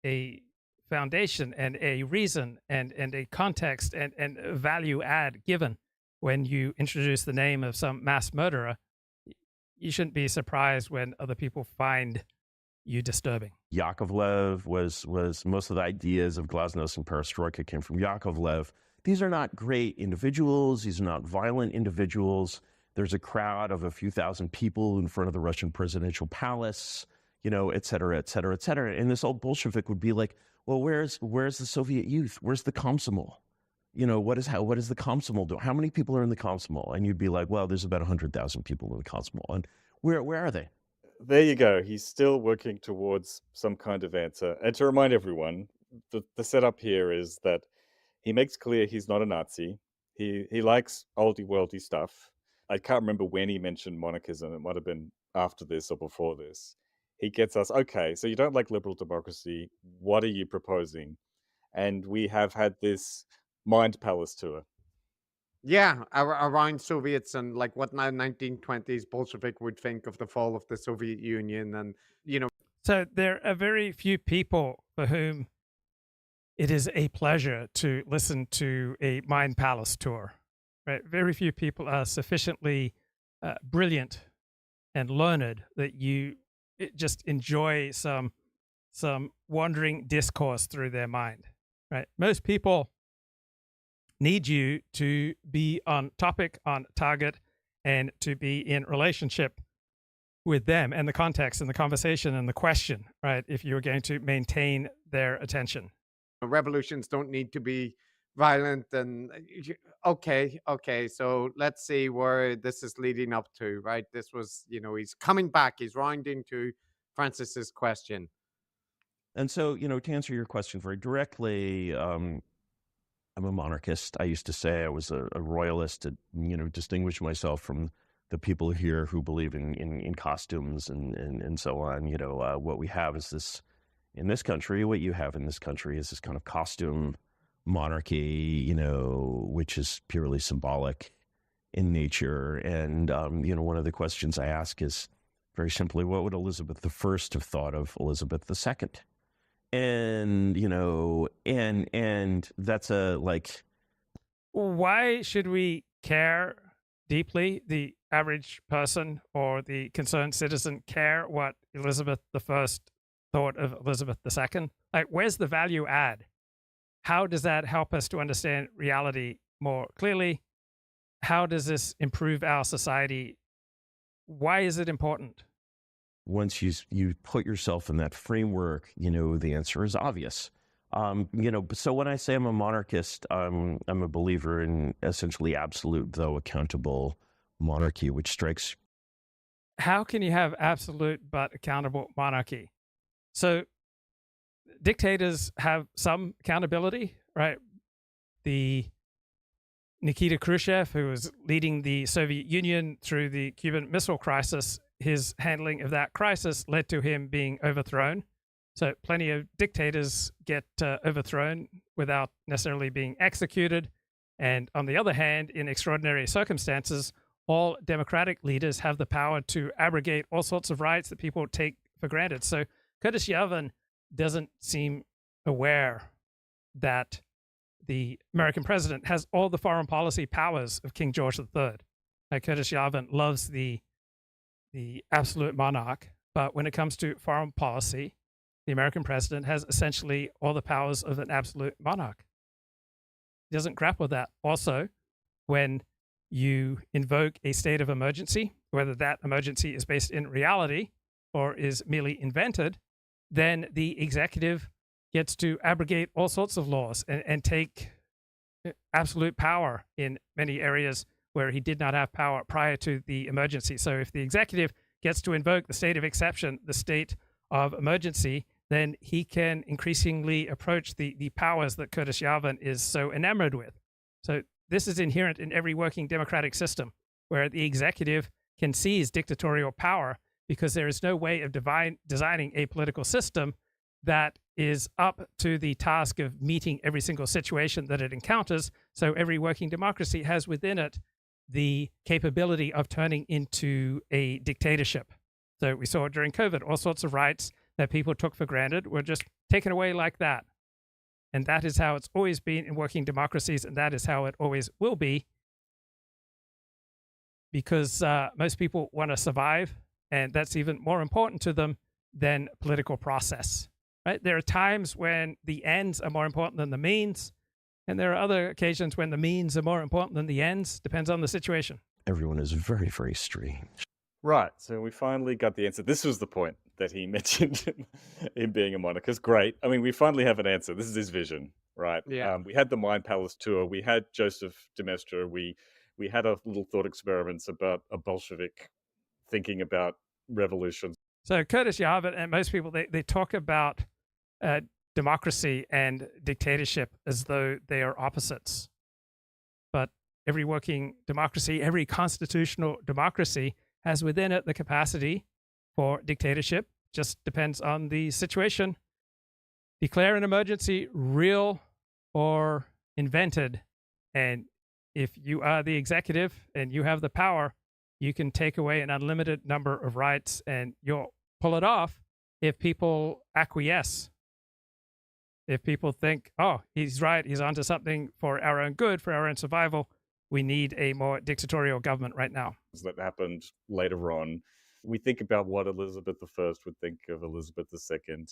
a foundation and a reason and a context and a value add given when you introduce the name of some mass murderer, you shouldn't be surprised when other people find you disturbing.
Yakovlev was most of the ideas of Glasnost and Perestroika came from Yakovlev. These are not great individuals. These are not violent individuals. There's a crowd of a few thousand people in front of the Russian presidential palace, et cetera, et cetera, et cetera. And this old Bolshevik would be like, well, where's the Soviet youth? Where's the Komsomol? What does the Komsomol do? How many people are in the Komsomol? And you'd be like, well, there's about 100,000 people in the Komsomol. And where are they?
There you go. He's still working towards some kind of answer. And to remind everyone, the setup here is that he makes clear he's not a Nazi. He likes oldie worldy stuff. I can't remember when he mentioned monarchism. It might have been after this or before this. He gets us, okay, so you don't like liberal democracy. What are you proposing? And we have had this mind palace tour.
Yeah, around Soviets and like what now 1920s Bolshevik would think of the fall of the Soviet Union, and
So there are very few people for whom it is a pleasure to listen to a mind palace tour. Right? Very few people are sufficiently brilliant and learned that you just enjoy some wandering discourse through their mind. Right? Most people need you to be on topic, on target, and to be in relationship with them and the context and the conversation and the question, right? If you're going to maintain their attention.
Revolutions don't need to be violent. And okay, so let's see where this is leading up to, right? This was, he's coming back, he's rounding to Francis's question.
And so, to answer your question very directly, I'm a monarchist. I used to say I was a royalist to, distinguish myself from the people here who believe in costumes and so on. What we have is this, in this country, what you have in this country is this kind of costume monarchy, which is purely symbolic. in nature. And, one of the questions I ask is very simply, what would Elizabeth I have thought of Elizabeth II? And, and that's
why should we care deeply, the average person or the concerned citizen care what Elizabeth I thought of Elizabeth II? Like, where's the value add? How does that help us to understand reality more clearly? How does this improve our society? Why is it important?
Once you put yourself in that framework, the answer is obvious. So when I say I'm a monarchist, I'm a believer in essentially absolute, though accountable monarchy, which strikes.
How can you have absolute but accountable monarchy? So dictators have some accountability, right? The Nikita Khrushchev, who was leading the Soviet Union through the Cuban Missile Crisis, his handling of that crisis led to him being overthrown. So plenty of dictators get overthrown without necessarily being executed. And on the other hand, in extraordinary circumstances, all democratic leaders have the power to abrogate all sorts of rights that people take for granted. So Curtis Yarvin doesn't seem aware that the American president has all the foreign policy powers of King George III. Curtis Yarvin loves the absolute monarch, but when it comes to foreign policy, the American president has essentially all the powers of an absolute monarch. He doesn't grapple with that. Also, when you invoke a state of emergency, whether that emergency is based in reality or is merely invented, then the executive gets to abrogate all sorts of laws and take absolute power in many areas where he did not have power prior to the emergency. So if the executive gets to invoke the state of exception, the state of emergency, then he can increasingly approach the powers that Curtis Yarvin is so enamored with. So this is inherent in every working democratic system, where the executive can seize dictatorial power because there is no way of designing a political system that is up to the task of meeting every single situation that it encounters. So every working democracy has within it the capability of turning into a dictatorship. So we saw during COVID, all sorts of rights that people took for granted were just taken away like that. And that is how it's always been in working democracies, and that is how it always will be, because most people want to survive, and that's even more important to them than political process. Right? There are times when the ends are more important than the means, and there are other occasions when the means are more important than the ends. Depends on the situation.
Everyone is very, very strange.
Right, so we finally got the answer. This was the point that he mentioned him being a monarchist. Great. I mean, we finally have an answer. This is his vision, right?
Yeah.
We had the Mind Palace tour. We had Joseph de Maistre. We had a little thought experiments about a Bolshevik thinking about revolution.
So Curtis Yarvin and most people, they talk about democracy and dictatorship as though they are opposites. But every working democracy, every constitutional democracy has within it the capacity for dictatorship. Just depends on the situation. Declare an emergency, real or invented. And if you are the executive and you have the power, you can take away an unlimited number of rights, and you'll pull it off if people acquiesce. If people think, oh, he's right, he's onto something for our own good, for our own survival, we need a more dictatorial government right now.
That happened later on. We think about what Elizabeth I would think of Elizabeth II.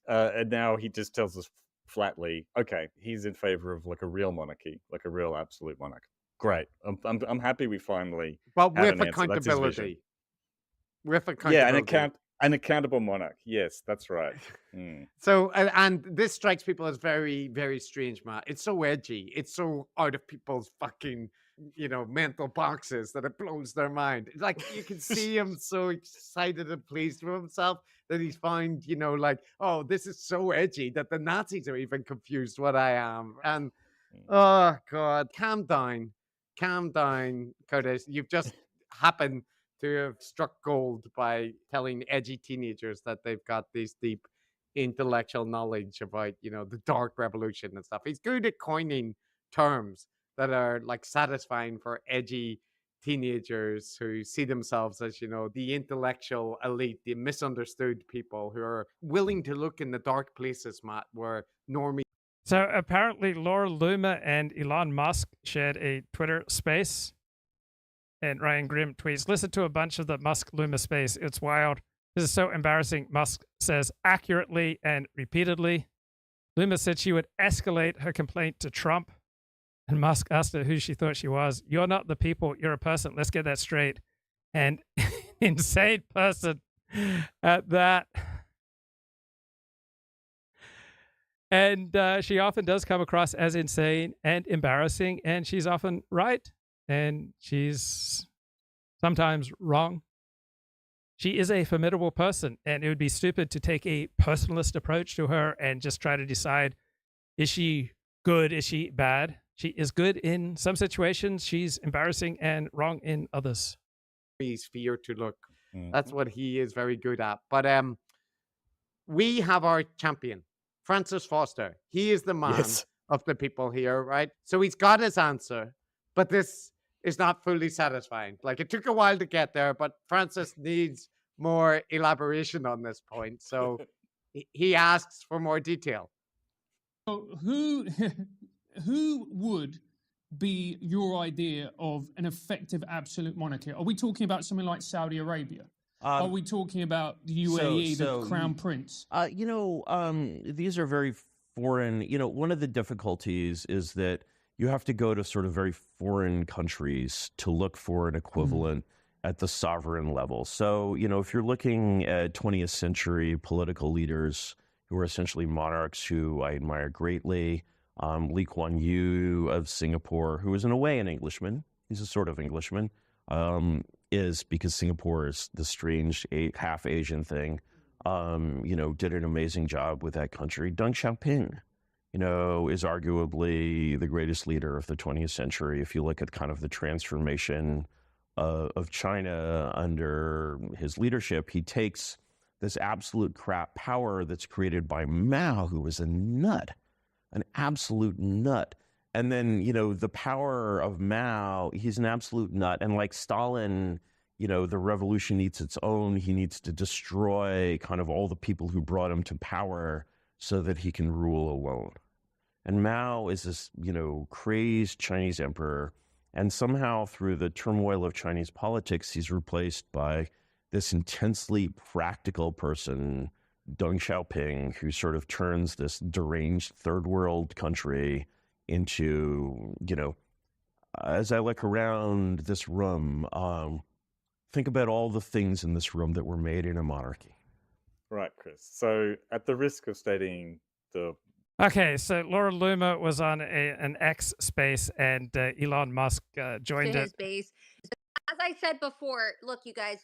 And now he just tells us flatly, okay, he's in favor of like a real monarchy, like a real absolute monarch. Great. I'm happy we finally
But
have
with
an answer. That's his vision.
accountability. With accountability.
Yeah, an accountable monarch. Yes, that's right.
So, and this strikes people as very, very strange, Matt. It's so edgy. It's so out of people's fucking, mental boxes that it blows their mind. Like, you can see him so excited and pleased with himself that he's found, like, oh, this is so edgy that the Nazis are even confused what I am. And, oh, God, calm down, Curtis. You've just happened to have struck gold by telling edgy teenagers that they've got this deep intellectual knowledge about, the dark revolution and stuff. He's good at coining terms that are like satisfying for edgy teenagers who see themselves as, you know, the intellectual elite, the misunderstood people who are willing to look in the dark places, Matt, where normies.
So apparently Laura Loomer and Elon Musk shared a Twitter space. And Ryan Grimm tweets, listen to a bunch of the Musk Loomer space. It's wild. This is so embarrassing. Musk says accurately and repeatedly. Loomer said she would escalate her complaint to Trump. And Musk asked her who she thought she was. You're not the people. You're a person. Let's get that straight. And insane person at that. And she often does come across as insane and embarrassing. And she's often right. And she's sometimes wrong. She is a formidable person. And it would be stupid to take a personalist approach to her and just try to decide, is she good? Is she bad? She is good in some situations. She's embarrassing and wrong in others.
Fear to look. That's what he is very good at. But we have our champion, Francis Foster. He is the man of the people here, right? So he's got his answer, but this is not fully satisfying. Like, it took a while to get there, but Francis needs more elaboration on this point. So he asks for more detail.
So who would be your idea of an effective absolute monarchy? Are we talking about something like Saudi Arabia? Are we talking about the UAE, the Crown Prince?
These are very foreign. You know, one of the difficulties is that you have to go to sort of very foreign countries to look for an equivalent at the sovereign level. So, you know, if you're looking at 20th century political leaders who are essentially monarchs who I admire greatly, Lee Kuan Yew of Singapore, who is in a way an Englishman, he's a sort of Englishman, is because Singapore is the strange half Asian thing, you know, did an amazing job with that country. Deng Xiaoping, you know, is arguably the greatest leader of the 20th century. If you look at kind of the transformation of China under his leadership, he takes this absolute crap power that's created by Mao, who was a nut, an absolute nut. And then, you know, the power of Mao, he's an absolute nut. And like Stalin, you know, the revolution needs its own. He needs to destroy kind of all the people who brought him to power so that he can rule alone. And Mao is this, you know, crazed Chinese emperor. And somehow through the turmoil of Chinese politics, he's replaced by this intensely practical person, Deng Xiaoping, who sort of turns this deranged third world country into, you know, as I look around this room, think about all the things in this room that were made in a monarchy.
Right, Chris. So at the risk of stating the...
Okay, so Laura Loomer was on an X space, and Elon Musk joined
to
it.
his base. As I said before, look, you guys,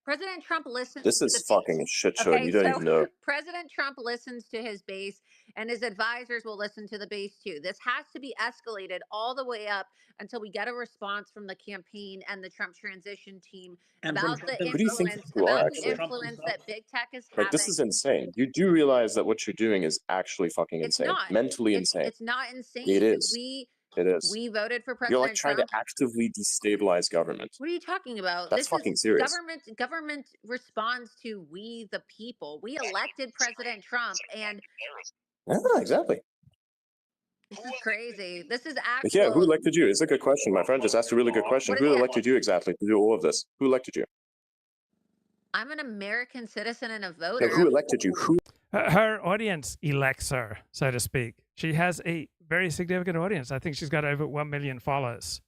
President Trump listens.
This is fucking a shit show.
Okay,
You don't
so
even know.
President Trump listens to his base, and his advisors will listen to the base too. This has to be escalated all the way up until we get a response from the campaign and the Trump transition team about the
Who do you think
influence,
you are,
about the
actually?
influence that big tech is
Like,
having.
this is insane. You do realize that what you're doing is actually fucking
It's
insane.
not.
Mentally insane.
It's not insane.
It is. It is.
We voted for President
You're like trying
Trump.
to actively destabilize government.
What are you talking about?
That's
This
fucking
is
serious.
Government responds to we the people. We elected President Trump, and
Yeah, exactly.
this is crazy. This is actual.
Yeah, who elected you? It's a good question. My friend just asked a really good question. Who elected you exactly to do all of this? Who elected you?
I'm an American citizen and a
No,
voter.
who elected you? Who?
Her audience elects her, so to speak. She has a very significant audience. I think she's got over 1 million followers.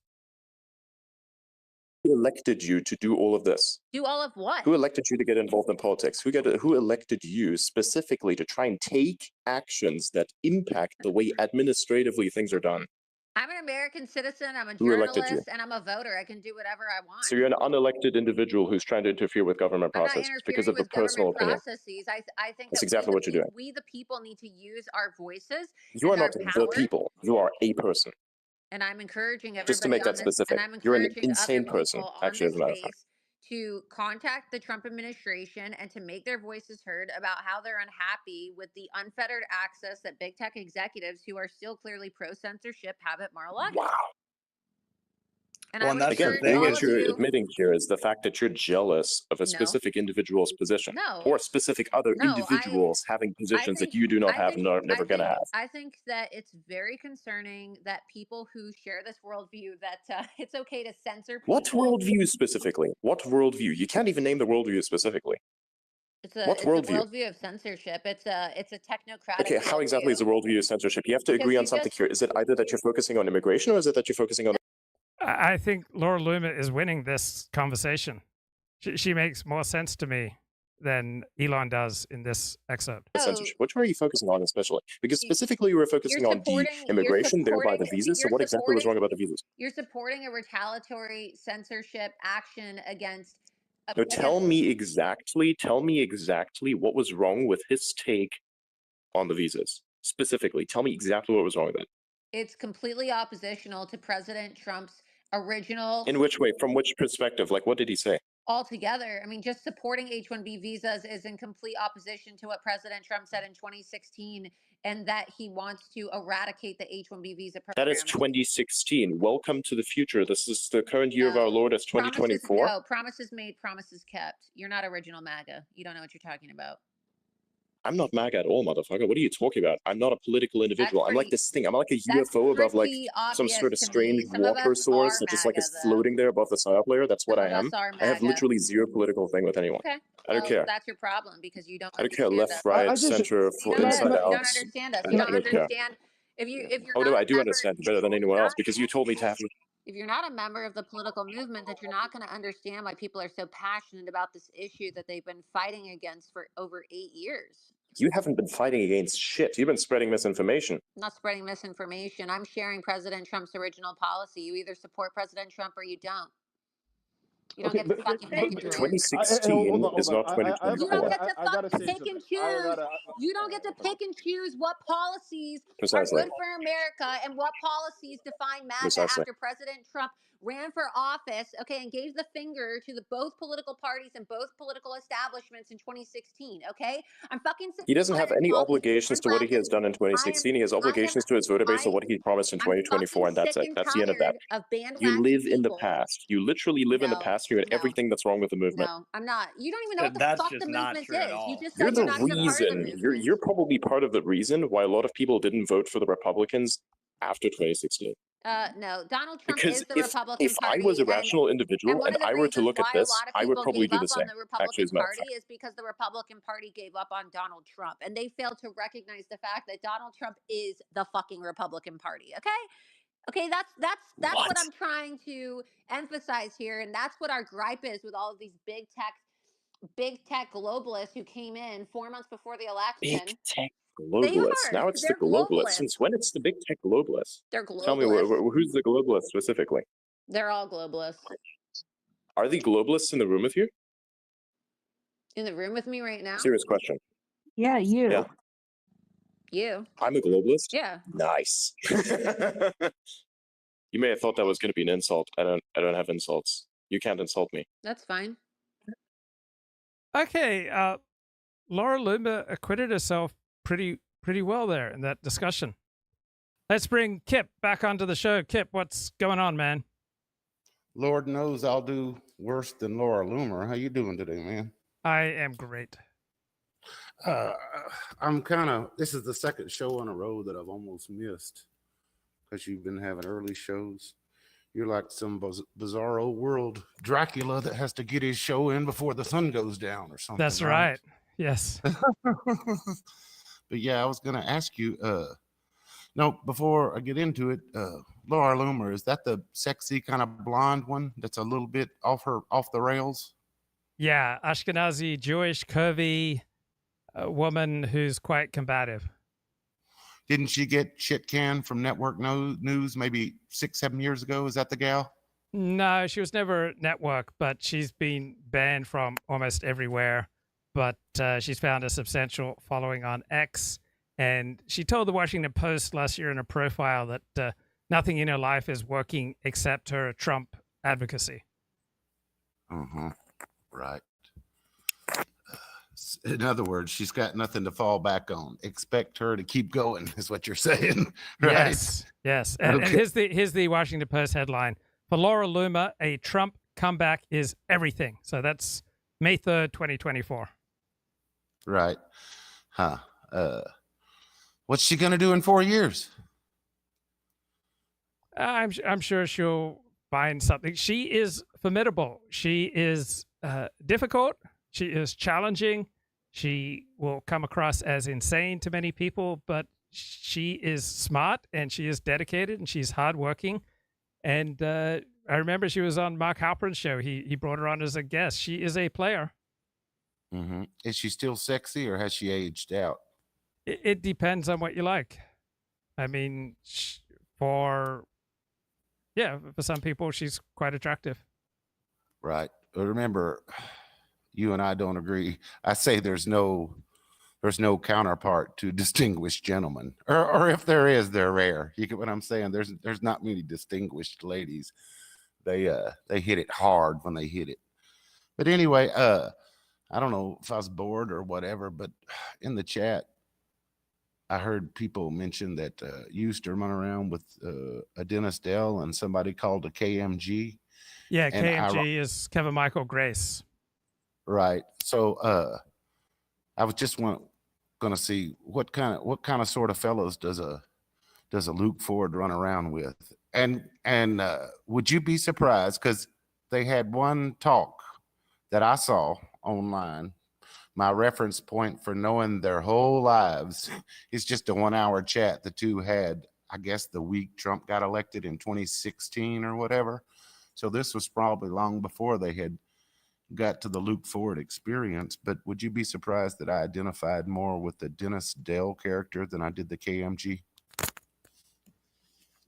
Who elected you to do all of this?
Do all of what?
Who elected you to get involved in politics? Who elected you specifically to try and take actions that impact the way administratively things are done?
I'm an American citizen. I'm a
Who elected you?
journalist, and I'm a voter. I can do whatever I want.
So you're an unelected individual who's trying to interfere with government
I'm not
process
interfering
because of the
with
personal
government
opinion.
processes. I think
That's
that
exactly what you're doing.
we the people need to use our voices.
You are
and our
not the
power,
people. You are a person.
and I'm encouraging everybody
Just to make that
on this,
specific,
and I'm
you're an
encouraging
insane
other
person,
people on
actually, as
this
a matter of fact.
space to contact the Trump administration and to make their voices heard about how they're unhappy with the unfettered access that big tech executives who are still clearly pro-censorship have at Mar-a-Lago.
Wow.
And I would
Again,
encourage
the thing
all
that
of
you're
you.
admitting here is the fact that you're jealous of a
No.
specific individual's position,
No.
or specific other
No,
individuals having positions that you do not have and are never going to have.
I think that it's very concerning that people who share this worldview that it's okay to censor people.
What worldview specifically? What worldview? You can't even name the worldview specifically.
It's a
What worldview?
a worldview of censorship. It's a technocratic.
Okay, how exactly is a worldview of censorship? You have to
Because
agree
you
on something
just-
here. Is it either that you're focusing on immigration, or is it that you're focusing on?
I think Laura Loomer is winning this conversation. She makes more sense to me than Elon does in this excerpt.
Censorship. Which one are you focusing on especially? Because specifically you were focusing on the immigration, thereby the visas. So what exactly was wrong about the visas?
You're supporting a retaliatory censorship action against.
No, tell me exactly what was wrong with his take on the visas. Specifically, tell me exactly what was wrong with it.
It's completely oppositional to President Trump's original.
In which way? From which perspective? Like, what did he say?
Altogether, I mean, just supporting H-1B visas is in complete opposition to what President Trump said in 2016, and that he wants to eradicate the H-1B visa program.
That is 2016. Welcome to the future. This is the current year of our Lord as 2024.
No, promises made, promises kept. You're not original MAGA. You don't know what you're talking about.
I'm not MAGA at all, motherfucker. What are you talking about? I'm not a political individual. I'm like this thing. I'm like a UFO above like some sort of strange water source that just like is floating there above the psyop layer. That's what I am. I have literally zero political thing with anyone.
Okay.
I don't care.
That's your problem because you don't.
I don't care left, right, center, inside out.
You don't understand us. You don't understand. If you're.
Oh no, I do understand better than anyone else because you told me to have.
If you're not a member of the political movement, that you're not going to understand why people are so passionate about this issue that they've been fighting against for over 8 years.
You haven't been fighting against shit. You've been spreading misinformation.
I'm not spreading misinformation. I'm sharing President Trump's original policy. You either support President Trump or you don't. You don't get to fucking pick and choose.
2016 is not 2024.
You don't get to fucking pick and choose. You don't get to pick and choose what policies are good for America and what policies define MAGA after President Trump ran for office, okay, and gave the finger to the both political parties and both political establishments in 2016, okay? I'm fucking sick.
He doesn't have any obligations to what he has done in 2016. He has obligations to his voter base of what he promised in 2024, and that's it. That's the end of that. You live in the past. You literally live in the past. You're in everything that's wrong with the movement.
No, I'm not. You don't even know what the fuck the movement is. You just
You're
said
the
you're not even part of the
reason.
movement.
You're probably part of the reason why a lot of people didn't vote for the Republicans after 2016.
No, Donald Trump
Because
is the Republican
if I
Party.
was a rational individual and I were to look at this, I would probably do the same.
The
Actually, as a
Republican
matter of
Party is because the Republican Party gave up on Donald Trump, and they failed to recognize the fact that Donald Trump is the fucking Republican Party. Okay, that's what I'm trying to emphasize here, and that's what our gripe is with all of these big tech globalists who came in 4 months before the election.
Big tech globalists. Now it's the globalists. Since when it's the big tech globalists?
They're globalists.
Tell me, who's the globalist specifically?
They're all globalists.
Are the globalists in the room with you?
In the room with me right now?
Serious question.
Yeah, you.
Yeah.
You.
I'm a globalist?
Yeah.
Nice. You may have thought that was going to be an insult. I don't have insults. You can't insult me.
That's fine.
Okay, Laura Loomer acquitted herself pretty well there in that discussion. Let's bring Kip back onto the show. Kip, what's going on, man?
Lord knows I'll do worse than Laura Loomer. How you doing today, man?
I am great.
This is the second show in a row that I've almost missed because you've been having early shows. You're like some bizarro world Dracula that has to get his show in before the sun goes down or something.
That's right. Yes.
But yeah, I was going to ask you, no, before I get into it, Laura Loomer, is that the sexy kind of blonde one that's a little bit off the rails?
Yeah, Ashkenazi, Jewish, curvy woman who's quite combative.
Didn't she get shit canned from Network News maybe 6-7 years ago? Is that the gal?
No, she was never network, but she's been banned from almost everywhere. But she's found a substantial following on X. And she told the Washington Post last year in a profile that nothing in her life is working except her Trump advocacy.
Right. In other words, she's got nothing to fall back on. Expect her to keep going, is what you're saying, right?
Yes. And here's the Washington Post headline: for Laura Loomer, a Trump comeback is everything. So that's May 3rd, 2024.
Right. Huh. What's she going to do in 4 years?
I'm sure she'll find something. She is formidable. She is difficult. She is challenging. She will come across as insane to many people, but she is smart and she is dedicated and she's hardworking. And I remember she was on Mark Halperin's show. He brought her on as a guest. She is a player.
Mm-hmm. Is she still sexy or has she aged out?
It depends on what you like. I mean, for some people, she's quite attractive.
Right. Remember, you and I don't agree. I say there's no counterpart to distinguished gentlemen, or if there is, they're rare. You get what I'm saying? There's not many distinguished ladies. They hit it hard when they hit it. But anyway, I don't know if I was bored or whatever, but in the chat, I heard people mention that you used to run around with a Dennis Dell and somebody called a KMG.
Yeah, KMG is Kevin Michael Grace.
Right. So I was just going to see what kind of sort of fellows does a Luke Ford run around with, and would you be surprised, because they had one talk that I saw online. My reference point for knowing their whole lives is just a 1 hour chat the two had, I guess, the week Trump got elected in 2016 or whatever. So this was probably long before they had got to the Luke Ford experience. But would you be surprised that I identified more with the Dennis Dell character than I did the KMG?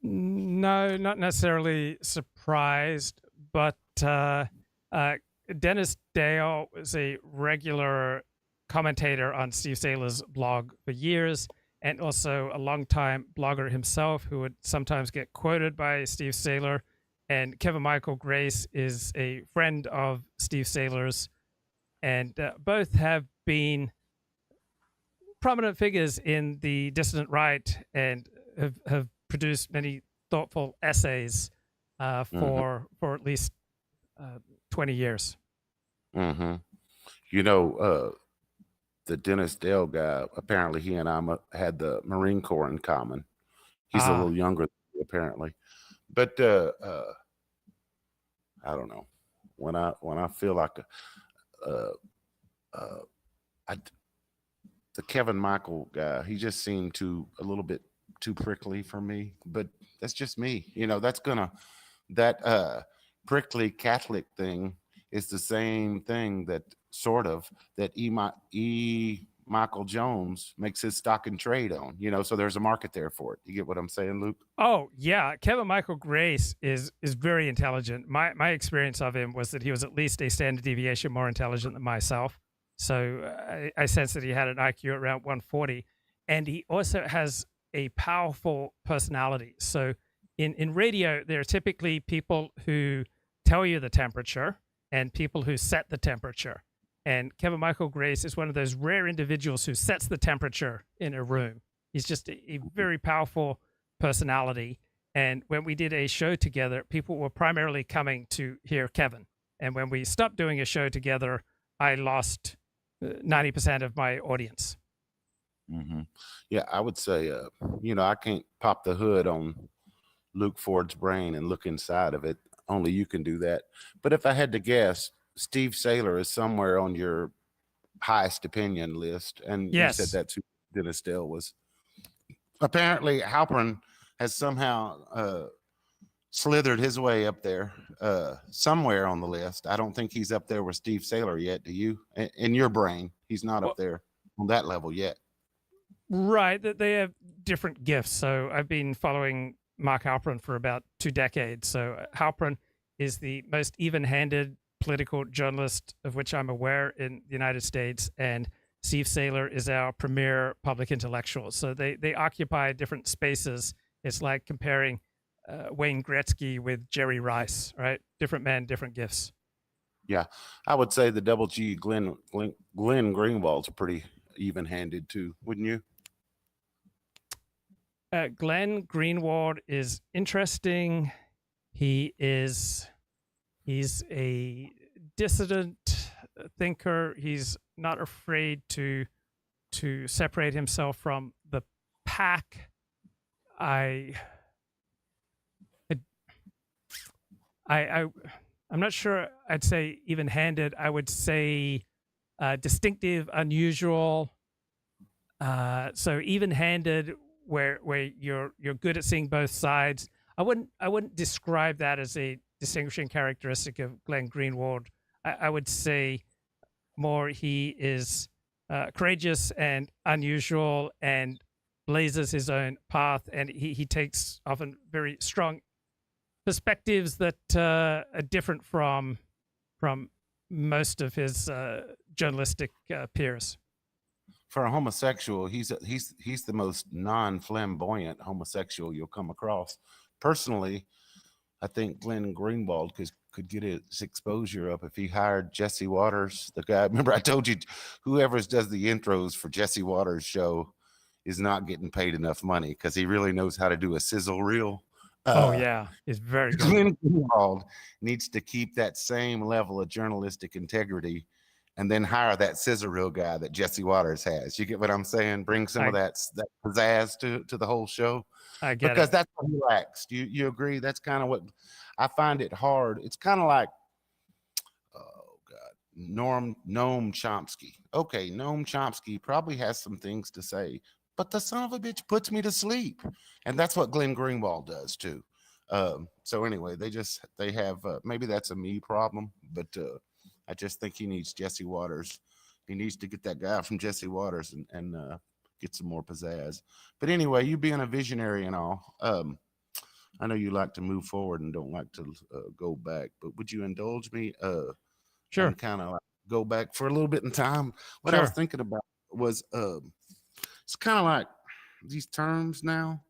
No, not necessarily surprised, but Dennis Dale was a regular commentator on Steve Saylor's blog for years, and also a longtime blogger himself who would sometimes get quoted by Steve Saylor. And Kevin Michael Grace is a friend of Steve Saylor's, and both have been prominent figures in the dissident right and have produced many thoughtful essays for at least 20 years.
Mm-hmm. You know, the Dennis Dale guy, apparently he and I had the Marine Corps in common. He's a little younger than me, apparently. But I don't know. When I feel like the Kevin Michael guy, he just seemed a little bit too prickly for me. But that's just me. You know, that prickly Catholic thing is the same thing that Michael Jones makes his stock and trade on, you know, so there's a market there for it. You get what I'm saying, Luke?
Oh, yeah. Kevin Michael Grace is very intelligent. My experience of him was that he was at least a standard deviation more intelligent than myself. So I sense that he had an IQ around 140. And he also has a powerful personality. So in radio, there are typically people who tell you the temperature and people who set the temperature. And Kevin Michael Grace is one of those rare individuals who sets the temperature in a room. He's just a very powerful personality. And when we did a show together, people were primarily coming to hear Kevin. And when we stopped doing a show together, I lost 90% of my audience.
Mm-hmm. Yeah, I would say, you know, I can't pop the hood on Luke Ford's brain and look inside of it. Only you can do that. But if I had to guess, Steve Saylor is somewhere on your highest opinion list. And
yes,
you said that's who Dennis Dale was. Apparently, Halperin has somehow slithered his way up there somewhere on the list. I don't think he's up there with Steve Saylor yet. Do you? In your brain, he's not up there on that level yet.
Right. They have different gifts. So I've been following Mark Halperin for about 2 decades. So Halperin is the most even-handed political journalist of which I'm aware in the United States, and Steve Saylor is our premier public intellectual. So they occupy different spaces. It's like comparing Wayne Gretzky with Jerry Rice, right? Different men, different gifts.
Yeah, I would say the double G Glenn Greenwald's pretty even-handed too, wouldn't you?
Glenn Greenwald is interesting. He's a dissident thinker. He's not afraid to separate himself from the pack. I'm not sure I'd say even-handed. I would say distinctive, unusual. So even-handed, where you're good at seeing both sides. I wouldn't describe that as a distinguishing characteristic of Glenn Greenwald. I would say more he is courageous and unusual and blazes his own path, and he takes often very strong perspectives that are different from most of his journalistic peers.
For a homosexual, he's the most non-flamboyant homosexual you'll come across. Personally, I think Glenn Greenwald could get his exposure up if he hired Jesse Waters, the guy. Remember, I told you, whoever does the intros for Jesse Waters' show is not getting paid enough money because he really knows how to do a sizzle reel.
Oh yeah, it's very good.
Glenn Greenwald needs to keep that same level of journalistic integrity, and then hire that scissor reel guy that Jesse Waters has. You get what I'm saying? Bring some of that pizzazz to the whole show.
I get
because
it.
that's what he lacks. You agree? That's kind of what I find it hard. It's kind of like, oh God, Noam Chomsky. Okay, Noam Chomsky probably has some things to say, but the son of a bitch puts me to sleep, and that's what Glenn Greenwald does too. So anyway, they have maybe that's a me problem, but I just think he needs Jesse Waters. He needs to get that guy from Jesse Waters and get some more pizzazz. But anyway, you being a visionary and all, I know you like to move forward and don't like to go back, but would you indulge me?
Sure.
And kind of like go back for a little bit in time. What I was thinking about was it's kind of like these terms now.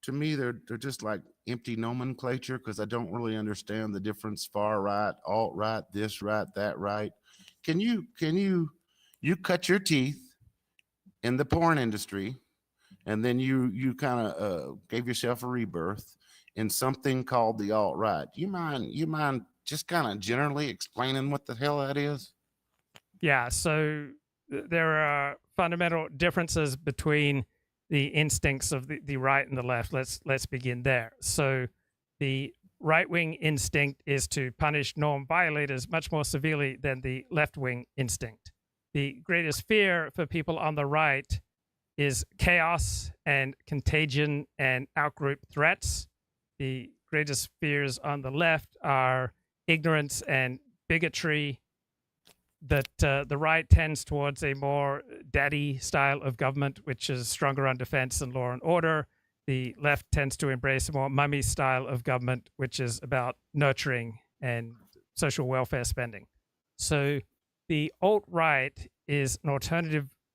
To me, they're just like empty nomenclature because I don't really understand the difference. Far right, alt right, this right, that right. Can you cut your teeth in the porn industry, and then you kind of gave yourself a rebirth in something called the alt right? You mind just kind of generally explaining what the hell that is?
Yeah. So there are fundamental differences between the instincts of the right and the left. Let's begin there. So the right-wing instinct is to punish norm violators much more severely than the left-wing instinct. The greatest fear for people on the right is chaos and contagion and outgroup threats. The greatest fears on the left are ignorance and bigotry. That the right tends towards a more daddy style of government, which is stronger on defense and law and order. The left tends to embrace a more mummy style of government, which is about nurturing and social welfare spending. So the alt-right is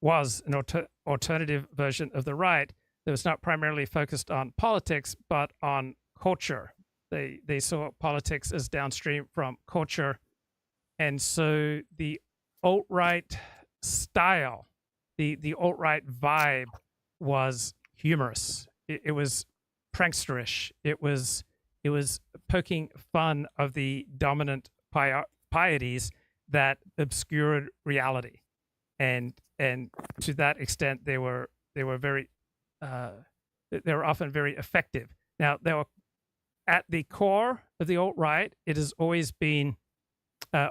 was an alternative version of the right that was not primarily focused on politics, but on culture. They saw politics as downstream from culture. And so the alt-right style, the alt-right vibe was humorous. It was pranksterish. It was poking fun of the dominant pieties that obscured reality, and to that extent they were often very effective. Now they were at the core of the alt-right. It has always been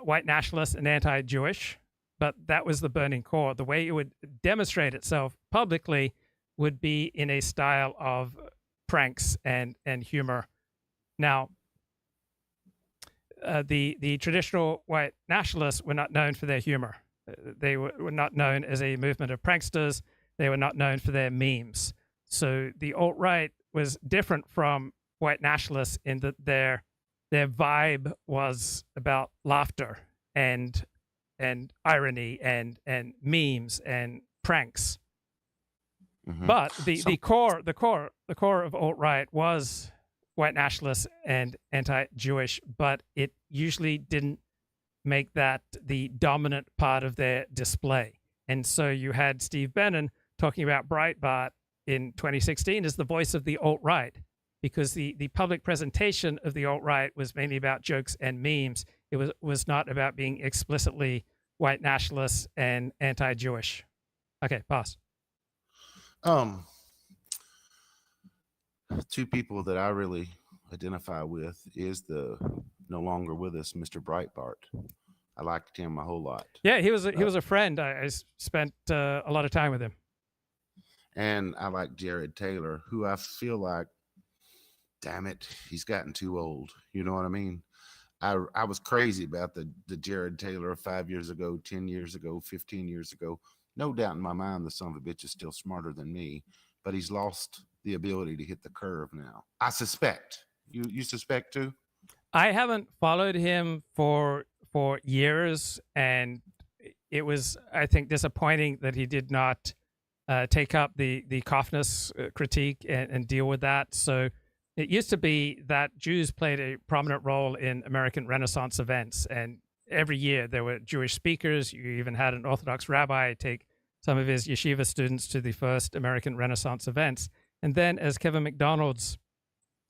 white nationalist and anti-Jewish, but that was the burning core. The way it would demonstrate itself publicly would be in a style of pranks and humor. Now, the traditional white nationalists were not known for their humor. They were not known as a movement of pranksters. They were not known for their memes. So the alt-right was different from white nationalists in that their vibe was about laughter and irony and memes and pranks. Mm-hmm. But the core of alt-right was white nationalists and anti-Jewish, but it usually didn't make that the dominant part of their display. And so you had Steve Bannon talking about Breitbart in 2016 as the voice of the alt-right. because the public presentation of the alt-right was mainly about jokes and memes. It was not about being explicitly white nationalist and anti-Jewish. Okay, pass.
Two people that I really identify with is the no longer with us, Mr. Breitbart. I liked him a whole lot.
Yeah, he was a friend. I spent a lot of time with him.
And I like Jared Taylor, who I feel like, damn it, he's gotten too old. You know what I mean? I was crazy about the Jared Taylor of 5 years ago, 10 years ago, 15 years ago. No doubt in my mind, the son of a bitch is still smarter than me, but he's lost the ability to hit the curve now. I suspect. You suspect too?
I haven't followed him for years, and it was, I think, disappointing that he did not take up the Kaufman's critique and deal with that. So it used to be that Jews played a prominent role in American Renaissance events, and every year there were Jewish speakers. You even had an Orthodox rabbi take some of his yeshiva students to the first American Renaissance events. And then as Kevin MacDonald's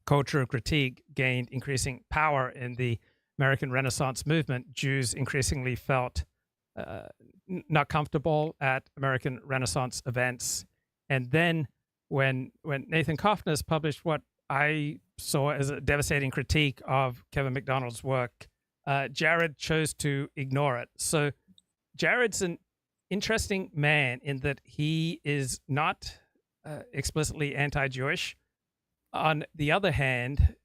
cultural critique gained increasing power in the American Renaissance movement, Jews increasingly felt not comfortable at American Renaissance events. And then when Nathan Kaufman published what I saw as a devastating critique of Kevin MacDonald's work, Jared chose to ignore it. So Jared's an interesting man in that he is not explicitly anti-Jewish. On the other hand,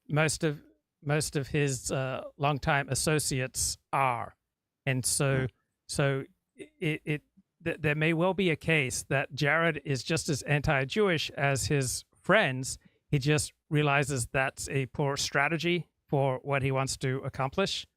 most of his longtime associates are, and so there may well be a case that Jared is just as anti-Jewish as his friends. He just realizes that's a poor strategy for what he wants to accomplish,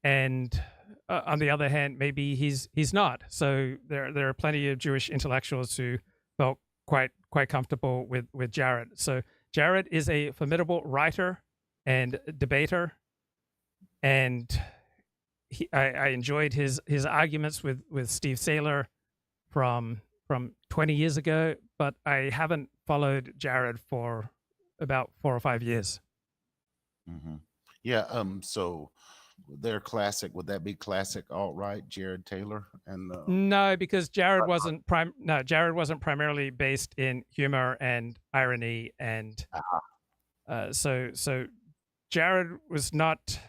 and on the other hand, maybe he's not. So there are plenty of Jewish intellectuals who felt quite comfortable with Jared. So Jared is a formidable writer and debater, and I enjoyed his arguments with Steve Saylor from 20 years ago, but I haven't followed Jared for about 4 or 5 years.
Mm-hmm. Yeah. So they're classic. Would that be classic alt-right, Jared Taylor? And
no, because Jared wasn't primarily based in humor and irony, and so Jared was not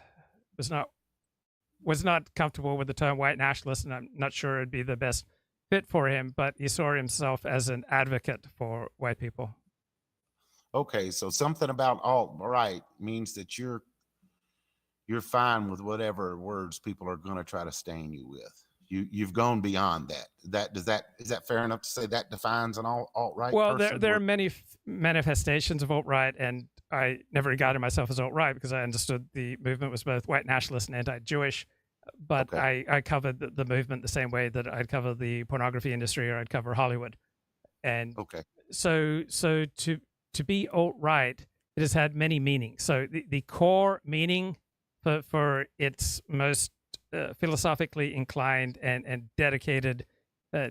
comfortable with the term white nationalist, and I'm not sure it'd be the best fit for him, but he saw himself as an advocate for white people.
Okay, so something about alt-right means that you're fine with whatever words people are going to try to stain you with. You've gone beyond that. Is that fair enough to say that defines an alt-right?
Well,
person?
there are many manifestations of alt-right, and I never regarded myself as alt-right because I understood the movement was both white nationalist and anti-Jewish. But okay. I covered the movement the same way that I'd cover the pornography industry or I'd cover Hollywood. And
okay,
so to be alt-right, it has had many meanings. So the core meaning for its most philosophically inclined and dedicated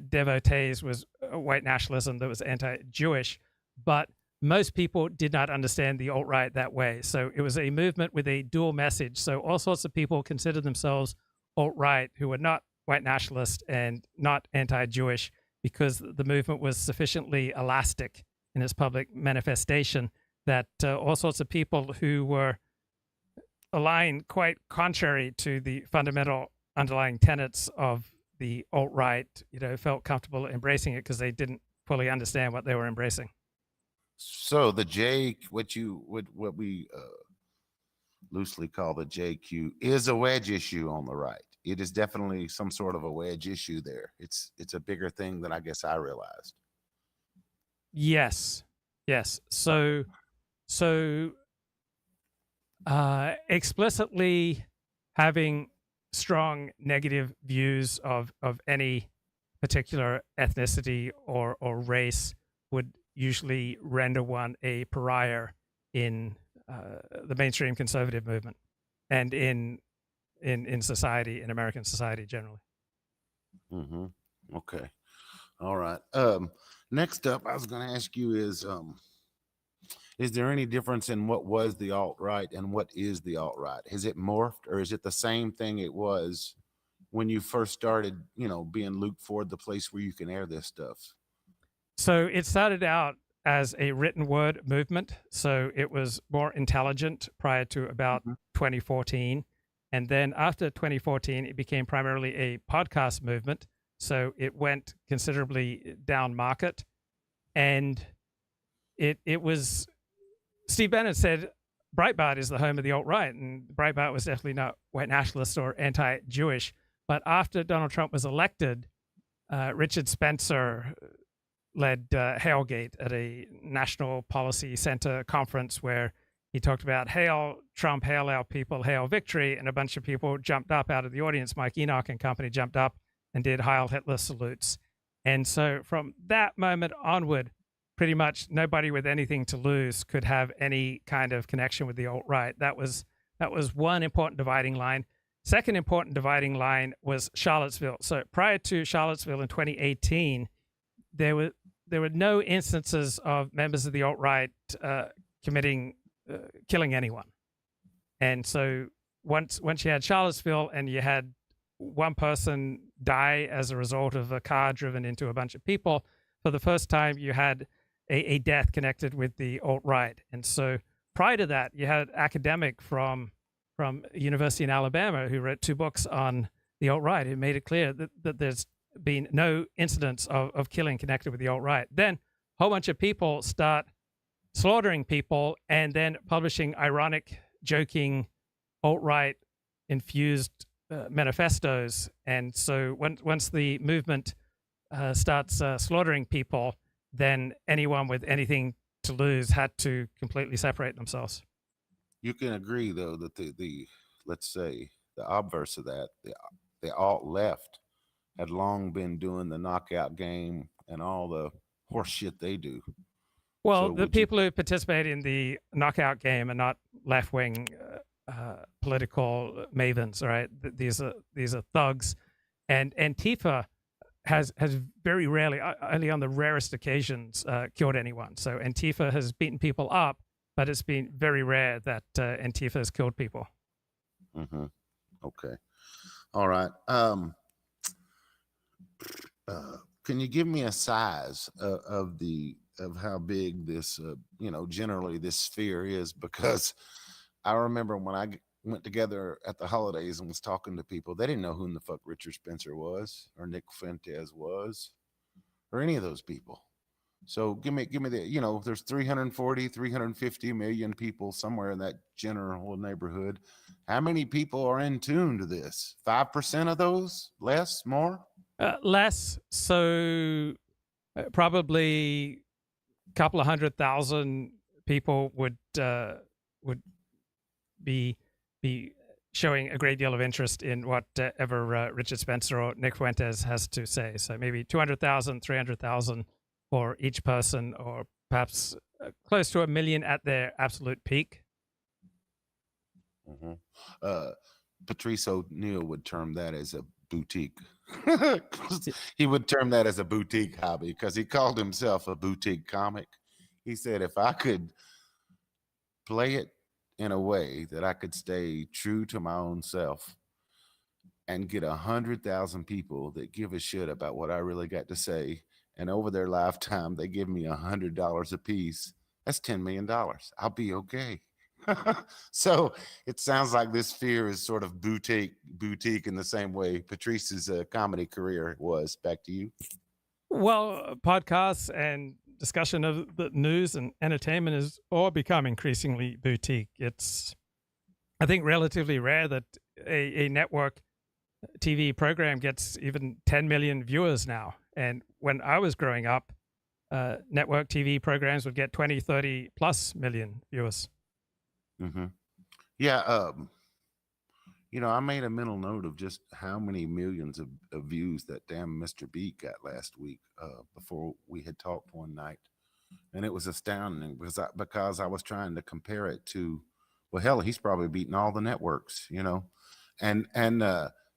devotees was white nationalism that was anti-Jewish, but most people did not understand the alt-right that way. So it was a movement with a dual message. So all sorts of people considered themselves alt-right who were not white nationalist and not anti-Jewish because the movement was sufficiently elastic in its public manifestation that all sorts of people who were aligned quite contrary to the fundamental underlying tenets of the alt-right, felt comfortable embracing it because they didn't fully understand what they were embracing.
So the what we loosely call the JQ is a wedge issue on the right. It is definitely some sort of a wedge issue there. It's a bigger thing than I guess I realized.
Yes. So explicitly having strong negative views of any particular ethnicity or race would usually render one a pariah in the mainstream conservative movement and in society, in American society generally.
Mm-hmm. Okay. All right. Next up, I was going to ask you is Is there any difference in what was the alt-right and what is the alt-right? Is it morphed, or is it the same thing it was when you first started, being Luke Ford, the place where you can air this stuff?
So it started out as a written word movement. So it was more intelligent prior to about 2014. And then after 2014, it became primarily a podcast movement. So it went considerably down market. And it was, Steve Bannon said, Breitbart is the home of the alt-right. And Breitbart was definitely not white nationalist or anti-Jewish. But after Donald Trump was elected, Richard Spencer led Hailgate at a National Policy Center conference where he talked about hail Trump, hail our people, hail victory. And a bunch of people jumped up out of the audience. Mike Enoch and company jumped up and did Heil Hitler salutes. And so from that moment onward, pretty much nobody with anything to lose could have any kind of connection with the alt-right. That was one important dividing line. Second important dividing line was Charlottesville. So prior to Charlottesville in 2018, there were no instances of members of the alt-right killing anyone. And so once you had Charlottesville and you had one person die as a result of a car driven into a bunch of people, for the first time you had a death connected with the alt-right. And so prior to that, you had an academic from a university in Alabama who wrote 2 books on the alt-right, who made it clear that there's been no incidents of killing connected with the alt-right. Then a whole bunch of people start slaughtering people and then publishing ironic, joking, alt-right infused manifestos. And so once the movement starts slaughtering people, then anyone with anything to lose had to completely separate themselves.
You can agree, though, that the let's say the obverse of that, the alt left had long been doing the knockout game and all the horse shit they do.
Well,
So
the
would you-
people who participate in the knockout game are not left-wing political mavens, right? These are thugs, and Antifa has very rarely, only on the rarest occasions, killed anyone. So Antifa has beaten people up, but it's been very rare that Antifa has killed people.
Mm-hmm. Okay. All right. Can you give me a size of how big this, generally this sphere is? Because I remember when I went together at the holidays and was talking to people, they didn't know who in the fuck Richard Spencer was or Nick Fuentes was or any of those people. So give me the, there's 340, 350 million people somewhere in that general neighborhood. How many people are in tune to this? 5% of those? Less? More?
Less. So probably a couple of 100,000 people would be showing a great deal of interest in whatever Richard Spencer or Nick Fuentes has to say. So maybe 200,000, 300,000 for each person, or perhaps close to 1 million at their absolute peak.
Mm-hmm. Patrice O'Neill would term that as a boutique. He would term that as a boutique hobby because he called himself a boutique comic. He said, if I could play it in a way that I could stay true to my own self and get 100,000 people that give a shit about what I really got to say, and over their lifetime they give me $100 a piece, that's $10 million. I'll be okay. So it sounds like this sphere is sort of boutique in the same way Patrice's comedy career was. Back to you.
Well, podcasts and discussion of the news and entertainment is all become increasingly boutique. It's, I think, relatively rare that a network TV program gets even 10 million viewers now. And when I was growing up, network TV programs would get 20, 30 plus million viewers.
Mm-hmm. Yeah. I made a mental note of just how many millions of views that damn Mr. Beat got last week before we had talked one night. And it was astounding because I was trying to compare it to, well, hell, he's probably beaten all the networks, and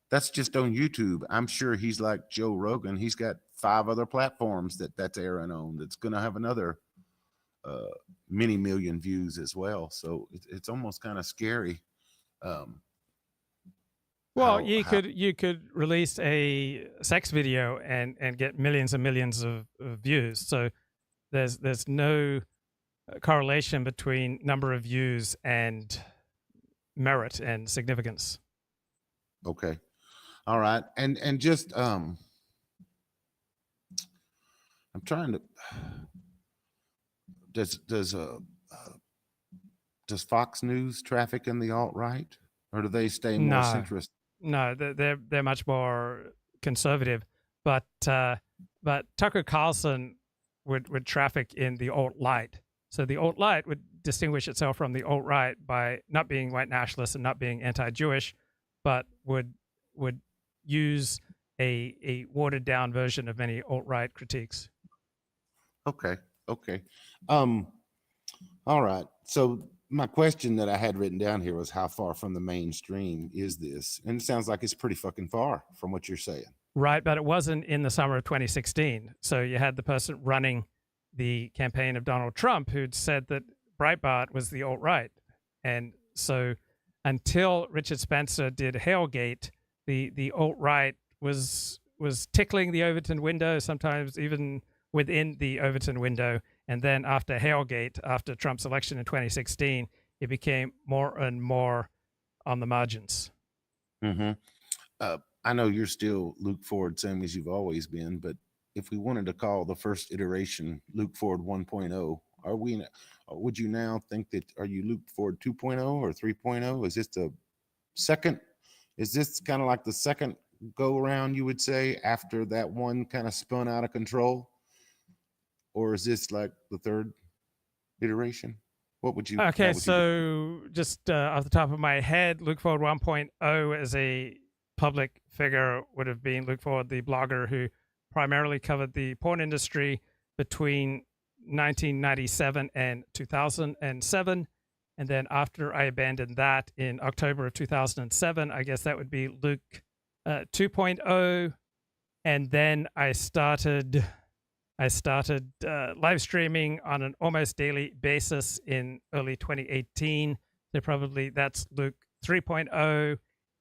that's just on YouTube. I'm sure he's like Joe Rogan. He's got 5 other platforms that's airing on that's going to have another many million views as well. So it's almost kind of scary.
Well, you could release a sex video and get millions and millions of views. So there's no correlation between number of views and merit and significance.
Okay. All right. And just I'm trying to does Fox News traffic in the alt-right, or do they stay more centrist?
No, they're much more conservative, but Tucker Carlson would traffic in the alt-right. So the alt-right would distinguish itself from the alt-right by not being white nationalist and not being anti-Jewish, but would use a watered down version of many alt-right critiques.
Okay. All right. So my question that I had written down here was, how far from the mainstream is this? And it sounds like it's pretty fucking far from what you're saying.
Right, but it wasn't in the summer of 2016. So you had the person running the campaign of Donald Trump who'd said that Breitbart was the alt-right. And so until Richard Spencer did Hailgate, the alt-right was tickling the Overton window, sometimes even within the Overton window. And then after Hailgate, after Trump's election in 2016, it became more and more on the margins.
Mm-hmm. I know you're still Luke Ford, same as you've always been, but if we wanted to call the first iteration Luke Ford 1.0, would you now think that, are you Luke Ford 2.0 or 3.0? Is this the second? Is this kind of like the second go around, you would say, after that one kind of spun out of control? Or is this like the third iteration? What would you?
Okay, so just off the top of my head, Luke Ford 1.0 as a public figure would have been Luke Ford, the blogger who primarily covered the porn industry between 1997 and 2007. And then after I abandoned that in October of 2007, I guess that would be Luke 2.0. And then I started live streaming on an almost daily basis in early 2018. So probably that's Luke 3.0.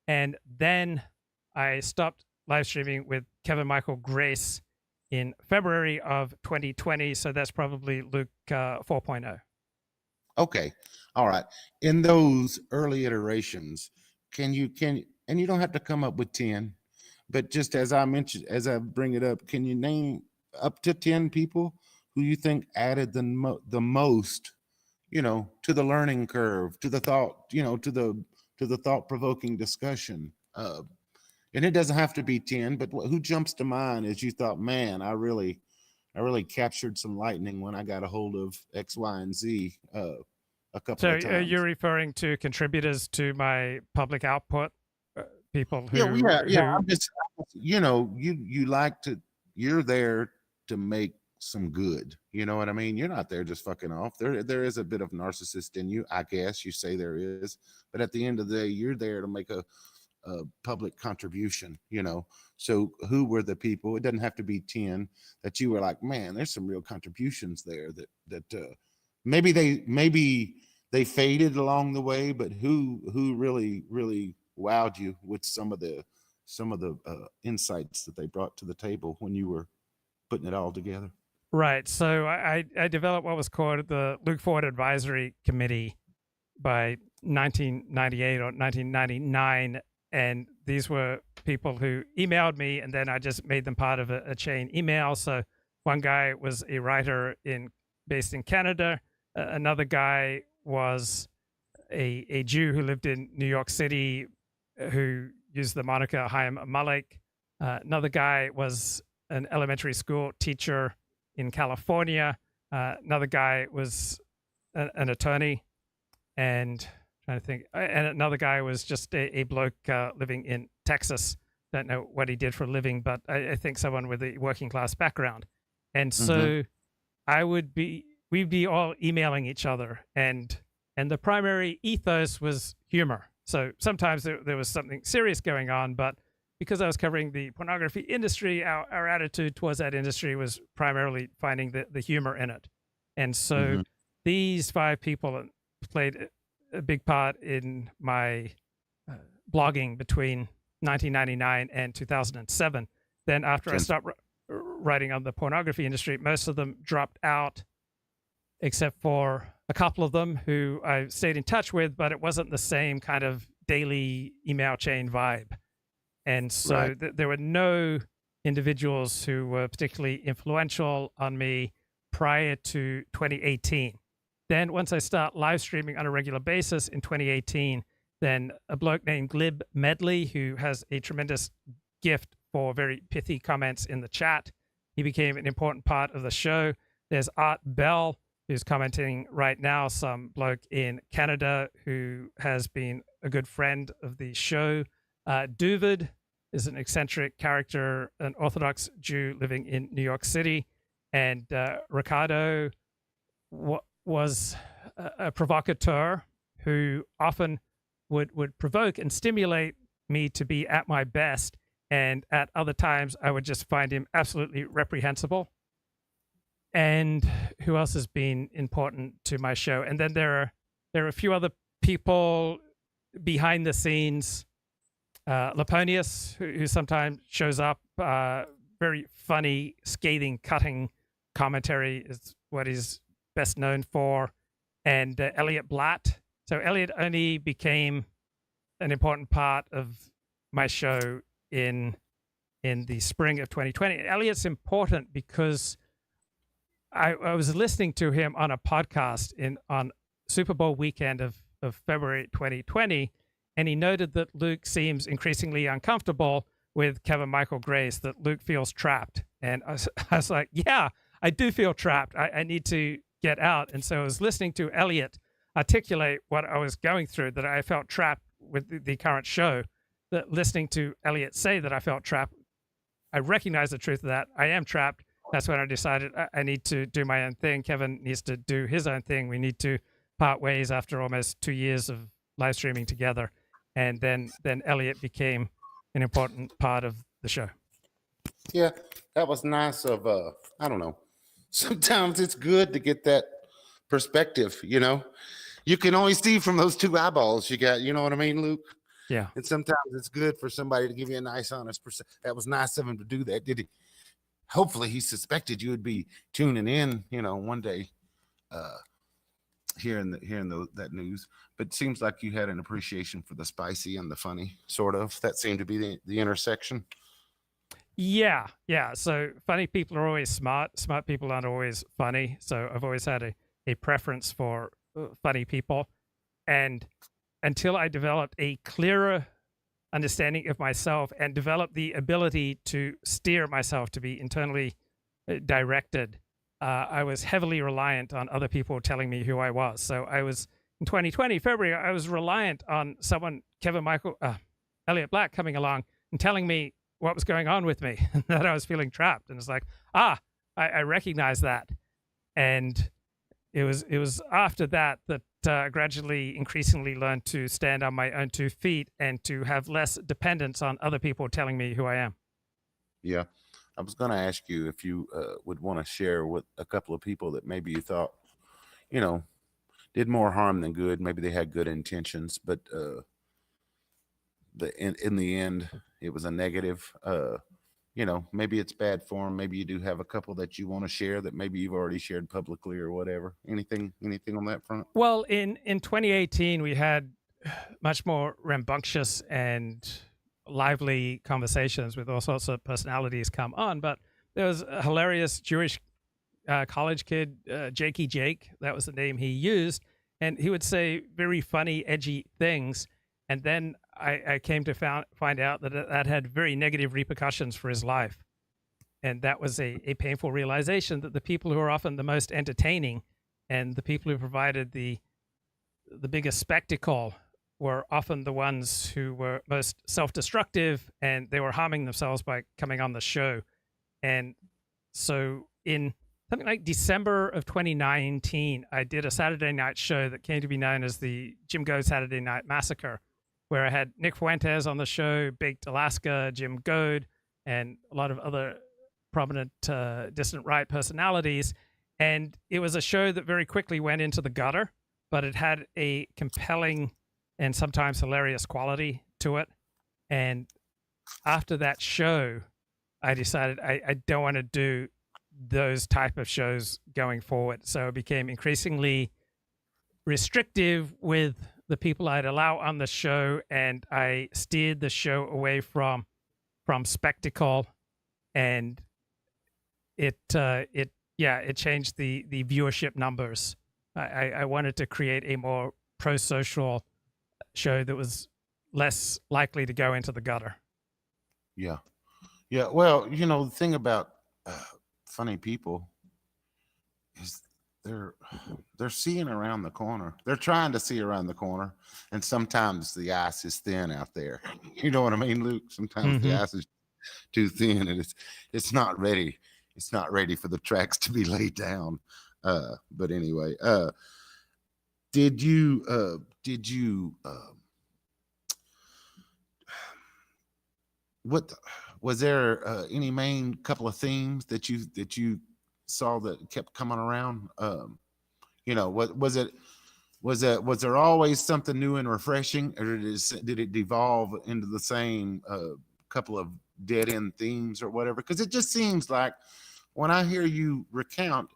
And then I stopped live streaming with Kevin Michael Grace in February of 2020. So that's probably Luke 4.0.
Okay. All right. In those early iterations, and you don't have to come up with 10, but just as I mentioned, as I bring it up, can you name up to 10 people who you think added the most, to the learning curve, to the thought, to the thought-provoking discussion? And it doesn't have to be 10, but who jumps to mind as you thought, man, I really captured some lightning when I got a hold of X, Y, and Z a couple of times.
So you're referring to contributors to my public output, people who...
Yeah. I'm just, you're there to make some good. You know what I mean? You're not there just fucking off. There is a bit of narcissist in you, I guess you say there is. But at the end of the day, you're there to make a public contribution, So who were the people? It doesn't have to be 10 that you were like, man, there's some real contributions there that maybe they faded along the way, but who really wowed you with some of the insights that they brought to the table when you were putting it all together?
Right. So I developed what was called the Luke Ford Advisory Committee by 1998 or 1999. And these were people who emailed me, and then I just made them part of a chain email. So one guy was a writer based in Canada. Another guy was a Jew who lived in New York City who used the moniker Chaim Malek. Another guy was an elementary school teacher in California. Another guy was an attorney, and trying to think. And another guy was just a bloke living in Texas. Don't know what he did for a living, but I think someone with a working class background. And so we'd be all emailing each other, and the primary ethos was humor. So sometimes there was something serious going on, but because I was covering the pornography industry, our attitude towards that industry was primarily finding the humor in it. And so these 5 people played a big part in my blogging between 1999 and 2007. Then after I stopped writing on the pornography industry, most of them dropped out, except for a couple of them who I stayed in touch with, but it wasn't the same kind of daily email chain vibe. And so there were no individuals who were particularly influential on me prior to 2018. Then once I start live streaming on a regular basis in 2018, then a bloke named Glib Medley, who has a tremendous gift for very pithy comments in the chat, he became an important part of the show. There's Art Bell, who's commenting right now, some bloke in Canada who has been a good friend of the show. Dooovid is an eccentric character, an Orthodox Jew living in New York City. And Ricardo was a provocateur who often would provoke and stimulate me to be at my best. And at other times, I would just find him absolutely reprehensible. And who else has been important to my show? And then there are a few other people behind the scenes. Laponius, who sometimes shows up, very funny, scathing, cutting commentary is what he's best known for. And Elliot Blatt. So Elliot only became an important part of my show in the spring of 2020. Elliot's important because I was listening to him on a podcast on Super Bowl weekend of February 2020, and he noted that Luke seems increasingly uncomfortable with Kevin Michael Grace, that Luke feels trapped. And I was like, yeah, I do feel trapped. I need to get out. And so I was listening to Elliot articulate what I was going through, that I felt trapped with the current show, that listening to Elliot say that I felt trapped, I recognize the truth of that. I am trapped. That's when I decided I need to do my own thing. Kevin needs to do his own thing. We need to part ways after almost 2 years of live streaming together. And then Elliot became an important part of the show.
Yeah, that was nice of, I don't know. Sometimes it's good to get that perspective, you know. You can only see from those 2 eyeballs you got, you know what I mean, Luke?
Yeah.
And sometimes it's good for somebody to give you a nice, honest perspective. That was nice of him to do that, did he? Hopefully he suspected you would be tuning in, you know, one day, hearing that news. But it seems like you had an appreciation for the spicy and the funny, sort of. That seemed to be the intersection.
Yeah. So funny people are always smart. Smart people aren't always funny. So I've always had a preference for funny people. And until I developed a clearer understanding of myself and developed the ability to steer myself to be internally directed, I was heavily reliant on other people telling me who I was. So I was, in 2020, February, I was reliant on someone, Elliot Black, coming along and telling me what was going on with me, that I was feeling trapped. And it's like, I recognize that. And it was after that I gradually, increasingly learned to stand on my own 2 feet and to have less dependence on other people telling me who I am.
Yeah. I was going to ask you if you would want to share with a couple of people that maybe you thought, you know, did more harm than good. Maybe they had good intentions, but in the end, it was a negative. You know, maybe it's bad form. Maybe you do have a couple that you want to share that maybe you've already shared publicly or whatever. Anything on that front?
Well, in 2018, we had much more rambunctious and lively conversations with all sorts of personalities come on. But there was a hilarious Jewish college kid, Jakey Jake. That was the name he used. And he would say very funny, edgy things. And then I came to find out that had very negative repercussions for his life. And that was a painful realization that the people who are often the most entertaining and the people who provided the biggest spectacle were often the ones who were most self-destructive, and they were harming themselves by coming on the show. And so in something like December of 2019, I did a Saturday night show that came to be known as the Jim Go Saturday Night Massacre, where I had Nick Fuentes on the show, Baked Alaska, Jim Goad, and a lot of other prominent dissident right personalities. And it was a show that very quickly went into the gutter, but it had a compelling and sometimes hilarious quality to it. And after that show, I decided I don't want to do those type of shows going forward. So it became increasingly restrictive with the people I'd allow on the show, and I steered the show away from spectacle, and it changed the viewership numbers. I wanted to create a more pro-social show that was less likely to go into the gutter.
Yeah. Well, the thing about funny people is they're seeing around the corner. They're trying to see around the corner, and sometimes the ice is thin out there. You know what I mean, Luke? Sometimes the ice is too thin, and it's not ready. It's not ready for the tracks to be laid down. But anyway, did you what was there any main couple of themes that you saw that kept coming around? What was it? Was there always something new and refreshing, or did it devolve into the same couple of dead end themes or whatever? Because it just seems like when I hear you recount,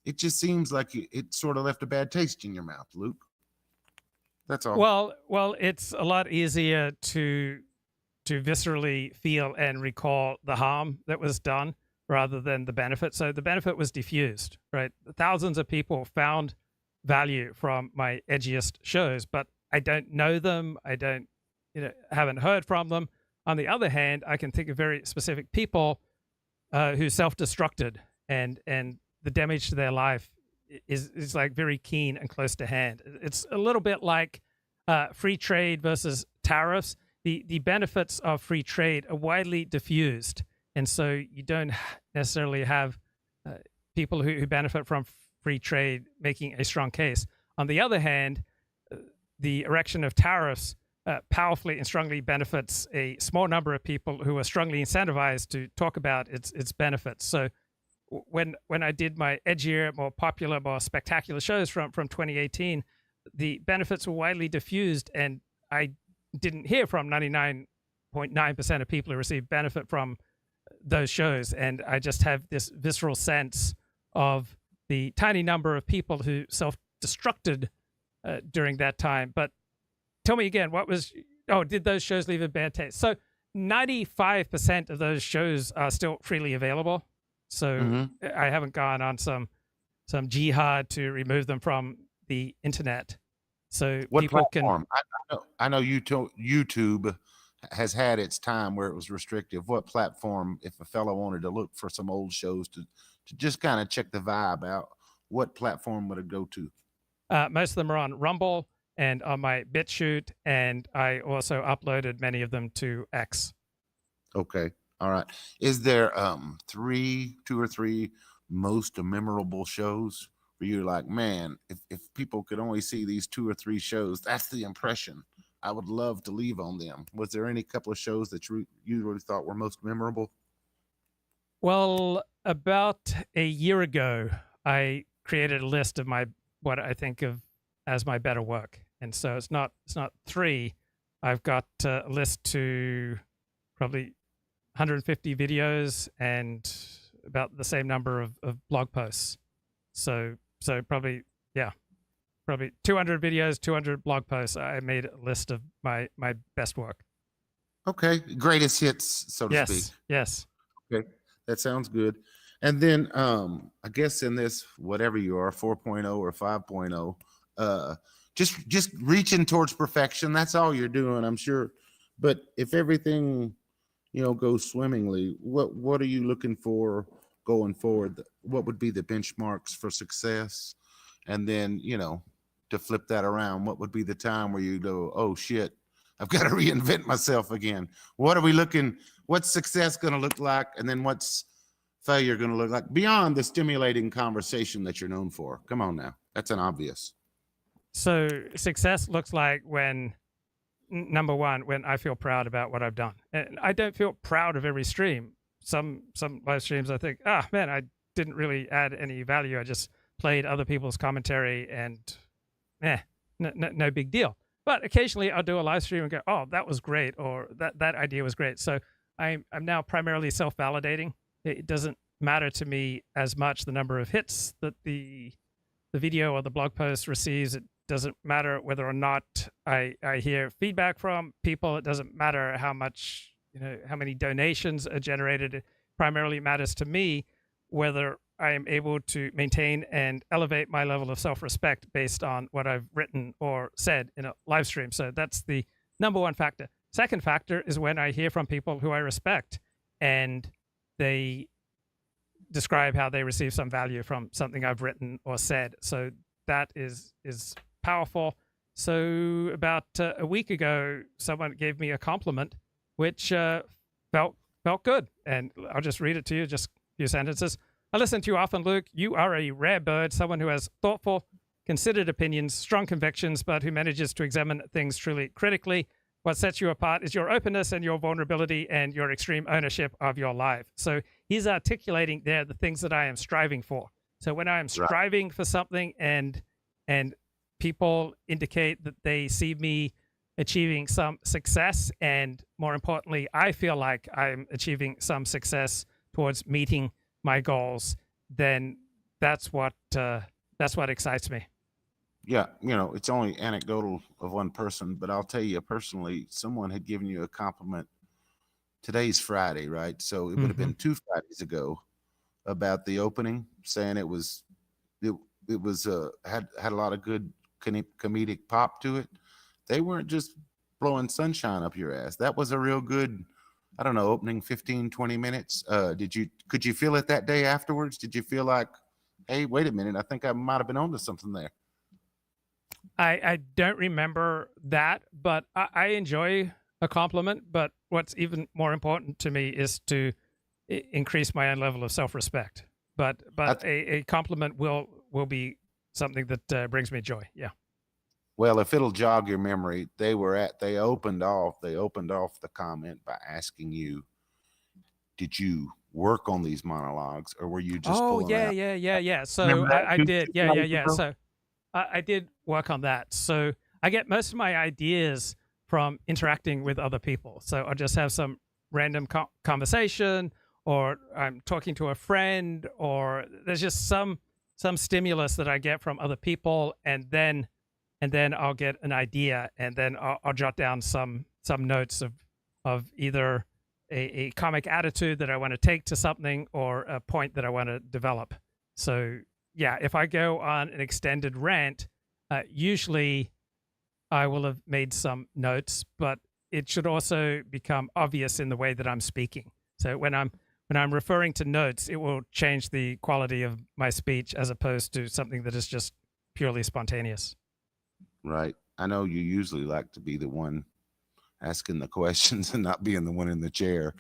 it just seems like it sort of left a bad taste in your mouth, Luke. That's all.
Well, it's a lot easier to viscerally feel and recall the harm that was done rather than the benefit. So the benefit was diffused, right? Thousands of people found value from my edgiest shows, but I don't know them. I don't, haven't heard from them. On the other hand, I can think of very specific people who self-destructed, and the damage to their life is like very keen and close to hand. It's a little bit like free trade versus tariffs. The benefits of free trade are widely diffused, and so you don't necessarily have people who benefit from free trade making a strong case. On the other hand, the erection of tariffs powerfully and strongly benefits a small number of people who are strongly incentivized to talk about its benefits. So when I did my edgier, more popular, more spectacular shows from 2018, the benefits were widely diffused, and I didn't hear from 99.9% of people who received benefit from those shows. And I just have this visceral sense of the tiny number of people who self-destructed during that time. But tell me again, did those shows leave a bad taste? So 95% of those shows are still freely available. So I haven't gone on some jihad to remove them from the internet. So
what
people
platform? I know YouTube has had its time where it was restrictive. What platform, if a fellow wanted to look for some old shows to just kind of check the vibe out, what platform would it go to?
Most of them are on Rumble and on my BitChute, and I also uploaded many of them to X.
Okay. All right. Is there two or three most memorable shows where you're like, man, if people could only see these two or three shows, that's the impression I would love to leave on them? Was there any couple of shows that you really thought were most memorable?
Well, about a year ago, I created a list of what I think of as my better work. And so it's not three. I've got a list to probably 150 videos and about the same number of blog posts. So probably 200 videos, 200 blog posts. I made a list of my best work.
Okay. Greatest hits, so to speak.
Yes.
Okay. That sounds good. And then I guess in this, whatever you are, 4.0 or 5.0, just reaching towards perfection. That's all you're doing, I'm sure. But if everything, goes swimmingly, what are you looking for going forward? What would be the benchmarks for success? And then, to flip that around, what would be the time where you go, oh shit, I've got to reinvent myself again? What's success going to look like? And then what's failure going to look like beyond the stimulating conversation that you're known for? Come on now. That's an obvious.
So success looks like when, number one, when I feel proud about what I've done. And I don't feel proud of every stream. Some live streams I think, man, didn't really add any value. I just played other people's commentary and no big deal. But occasionally I'll do a live stream and go, oh, that was great, or that idea was great. So I'm now primarily self-validating. It doesn't matter to me as much the number of hits that the video or the blog post receives. It doesn't matter whether or not I hear feedback from people. It doesn't matter how much, how many donations are generated. It primarily matters to me whether I am able to maintain and elevate my level of self-respect based on what I've written or said in a live stream. So that's the number one factor. Second factor is when I hear from people who I respect and they describe how they receive some value from something I've written or said. So that is powerful. So about a week ago, someone gave me a compliment, which felt good. And I'll just read it to you, just a few sentences. I listen to you often, Luke. You are a rare bird, someone who has thoughtful, considered opinions, strong convictions, but who manages to examine things truly critically. What sets you apart is your openness and your vulnerability and your extreme ownership of your life. So he's articulating there the things that I am striving for. So when I am striving for something and people indicate that they see me achieving some success, and more importantly, I feel like I'm achieving some success towards meeting my goals, then that's what excites me.
Yeah, it's only anecdotal of one person, but I'll tell you personally, someone had given you a compliment. Today's Friday, right? So it would have been 2 Fridays ago about the opening, saying it was had a lot of good comedic pop to it. They weren't just blowing sunshine up your ass. That was a real good, I don't know, opening 15, 20 minutes. Could you feel it that day afterwards? Did you feel like, hey, wait a minute, I think I might have been onto something there?
I don't remember that, but I enjoy a compliment. But what's even more important to me is to increase my own level of self-respect. But a compliment will be something that brings me joy. Yeah.
Well, if it'll jog your memory, they opened off the comment by asking you, did you work on these monologues, or were you just pulling out?
Yeah. So I did. Yeah. So I did work on that. So I get most of my ideas from interacting with other people. So I'll just have some random conversation, or I'm talking to a friend, or there's just some stimulus that I get from other people, and then I'll get an idea, and then I'll jot down some notes of either a comic attitude that I want to take to something, or a point that I want to develop. So yeah, if I go on an extended rant, usually I will have made some notes, but it should also become obvious in the way that I'm speaking. So when I'm referring to notes, it will change the quality of my speech as opposed to something that is just purely spontaneous.
Right. I know you usually like to be the one asking the questions and not being the one in the chair,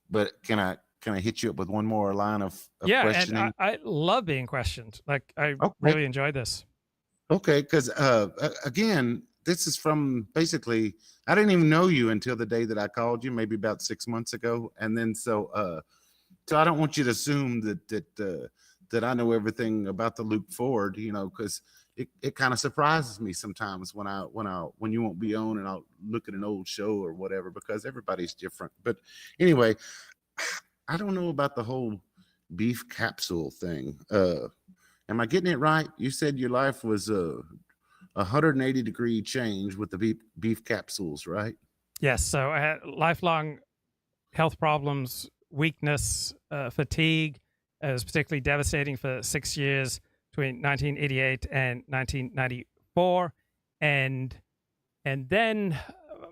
but can I hit you up with one more line of questioning?
And I love being questioned. Like, I really enjoy this.
Okay, because again, this is from basically, I didn't even know you until the day that I called you, maybe about 6 months ago, and then so I don't want you to assume that I know everything about the Luke Ford, because it kind of surprises me sometimes when you won't be on and I'll look at an old show or whatever, because everybody's different. But anyway, I don't know about the whole beef capsule thing. Am I getting it right? You said your life was a 180-degree change with the beef capsules, right?
Yes. So I had lifelong health problems, weakness, fatigue. It was particularly devastating for 6 years between 1988 and 1994. And then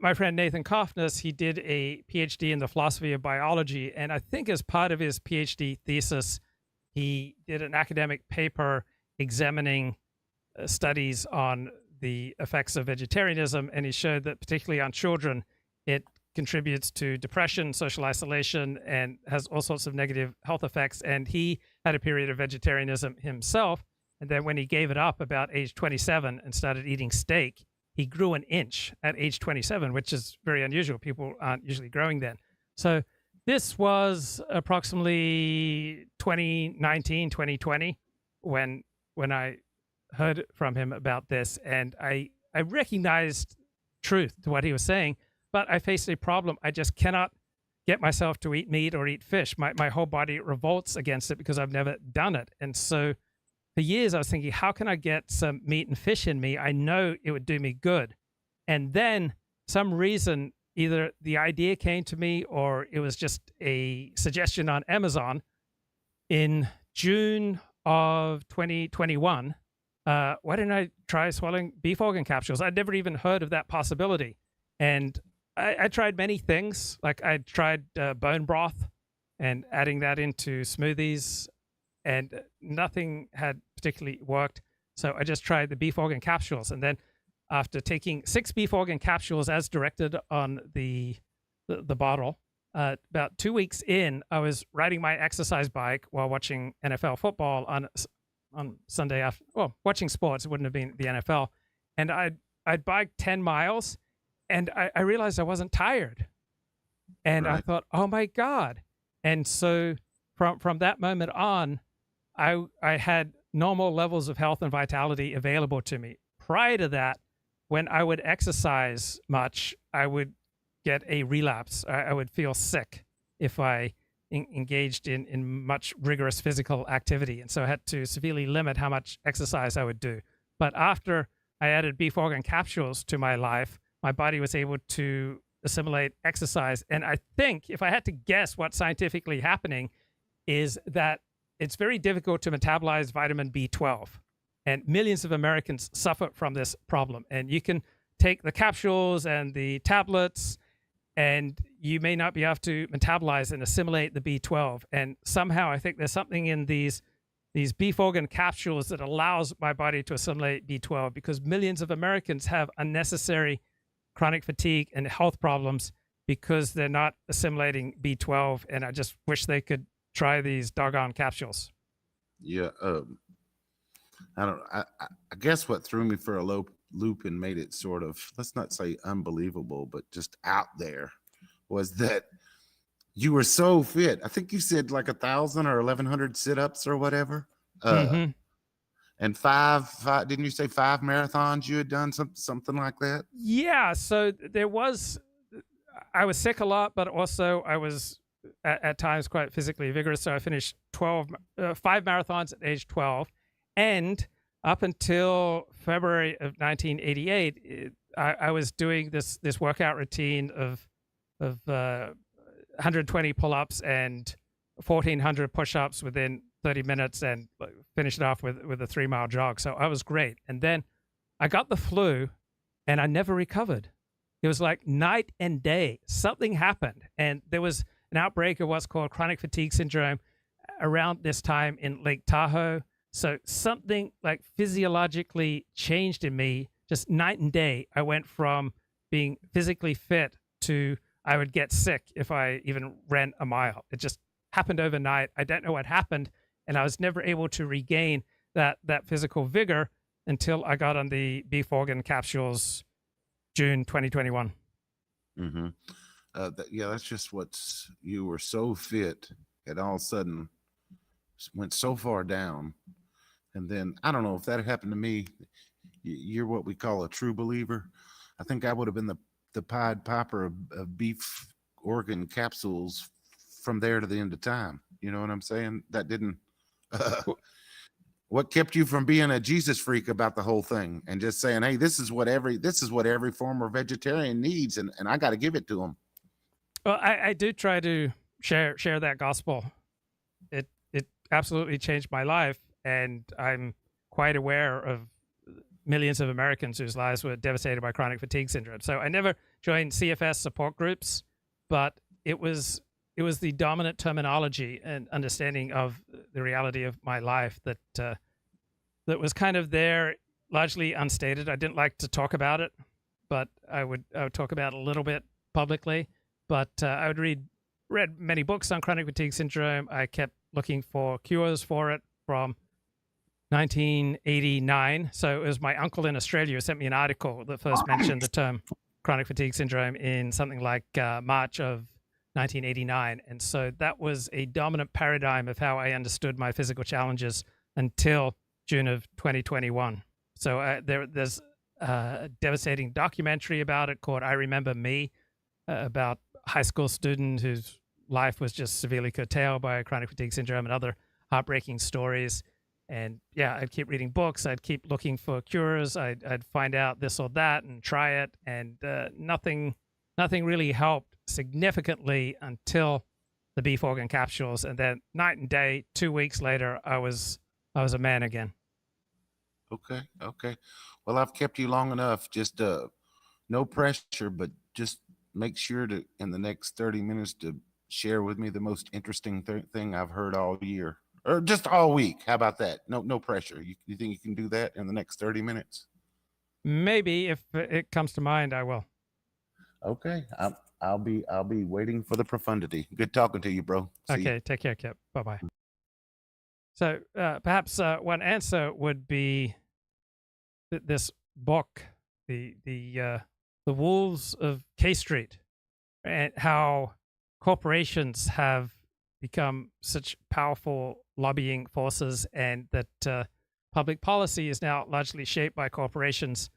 my friend Nathan Kofnes, he did a PhD in the philosophy of biology. And I think as part of his PhD thesis, he did an academic paper examining studies on the effects of vegetarianism. And he showed that particularly on children, it contributes to depression, social isolation, and has all sorts of negative health effects. And he had a period of vegetarianism himself. And then when he gave it up about age 27 and started eating steak, he grew an inch at age 27, which is very unusual. People aren't usually growing then. So This was approximately 2019, 2020 when I heard from him about this, and I recognized truth to what he was saying, but I faced a problem. I just cannot get myself to eat meat or eat fish. My whole body revolts against it because I've never done it. And so for years I was thinking, how can I get some meat and fish in me? I know it would do me good. And then some reason, either the idea came to me or it was just a suggestion on Amazon. In June of 2021, why didn't I try swallowing beef organ capsules? I'd never even heard of that possibility. And I tried many things. Like I tried bone broth and adding that into smoothies, and nothing had particularly worked. So I just tried the beef organ capsules. And then after taking 6 beef organ capsules as directed on the bottle, about 2 weeks in, I was riding my exercise bike while watching NFL football on Sunday after, well, watching sports. It wouldn't have been the NFL. And I'd biked 10 miles and I realized I wasn't tired. And I thought, oh my God. And so from that moment on, I had normal levels of health and vitality available to me. Prior to that, when I would exercise much, I would get a relapse. I would feel sick if I engaged in much rigorous physical activity. And so I had to severely limit how much exercise I would do. But after I added beef organ capsules to my life, my body was able to assimilate exercise. And I think if I had to guess what's scientifically happening is that it's very difficult to metabolize vitamin B12. And millions of Americans suffer from this problem. And you can take the capsules and the tablets, and you may not be able to metabolize and assimilate the B12. And somehow I think there's something in these beef organ capsules that allows my body to assimilate B12, because millions of Americans have unnecessary chronic fatigue and health problems because they're not assimilating B12. And I just wish they could try these doggone capsules.
Yeah. I guess what threw me for a loop and made it sort of, let's not say unbelievable, but just out there, was that you were so fit. I think you said like 1,000 or 1,100 sit-ups or whatever. And five, didn't you say 5 marathons you had done, something like that?
Yeah. So I was sick a lot, but also I was at times quite physically vigorous. So I finished 5 marathons at age 12. And up until February of 1988, I was doing this workout routine of 120 pull-ups and 1,400 push-ups within 30 minutes, and finished it off with a 3-mile jog. So I was great. And then I got the flu, and I never recovered. It was like night and day. Something happened, and there was an outbreak of what's called chronic fatigue syndrome around this time in Lake Tahoe. So something like physiologically changed in me just night and day. I went from being physically fit to I would get sick if I even ran a mile. It just happened overnight. I don't know what happened, and I was never able to regain that physical vigor until I got on the beef organ capsules June 2021.
Mm-hmm. That's just you were so fit, and all of a sudden went so far down. And then I don't know if that had happened to me. You're what we call a true believer. I think I would have been the Pied Piper of beef organ capsules from there to the end of time. You know what I'm saying? That didn't. What kept you from being a Jesus freak about the whole thing and just saying, "Hey, this is what every former vegetarian needs, and I got to give it to them."
Well, I do try to share that gospel. It absolutely changed my life, and I'm quite aware of millions of Americans whose lives were devastated by chronic fatigue syndrome. So I never joined CFS support groups, but it was the dominant terminology and understanding of the reality of my life that was kind of there, largely unstated. I didn't like to talk about it, but I would talk about it a little bit publicly. But I would read many books on chronic fatigue syndrome. I kept looking for cures for it from 1989. So it was my uncle in Australia who sent me an article that first mentioned the term chronic fatigue syndrome in something like March of 1989. And so that was a dominant paradigm of how I understood my physical challenges until June of 2021. So there's a devastating documentary about it called I Remember Me, about a high school student whose life was just severely curtailed by chronic fatigue syndrome and other heartbreaking stories. And yeah, I'd keep reading books. I'd keep looking for cures. I'd find out this or that and try it. And nothing really helped significantly until the beef organ capsules. And then night and day, 2 weeks later, I was a man again.
Okay. Well, I've kept you long enough. Just no pressure, but just make sure to, in the next 30 minutes, to share with me the most interesting thing I've heard all year. Or just all week. How about that? No pressure. You think you can do that in the next 30 minutes?
Maybe if it comes to mind, I will.
Okay. I'll be waiting for the profundity. Good talking to you, bro. See
okay,
you.
Take care, Kip. Bye-bye. So perhaps one answer would be this book, the Wolves of K Street, and how corporations have become such powerful lobbying forces, and that public policy is now largely shaped by corporations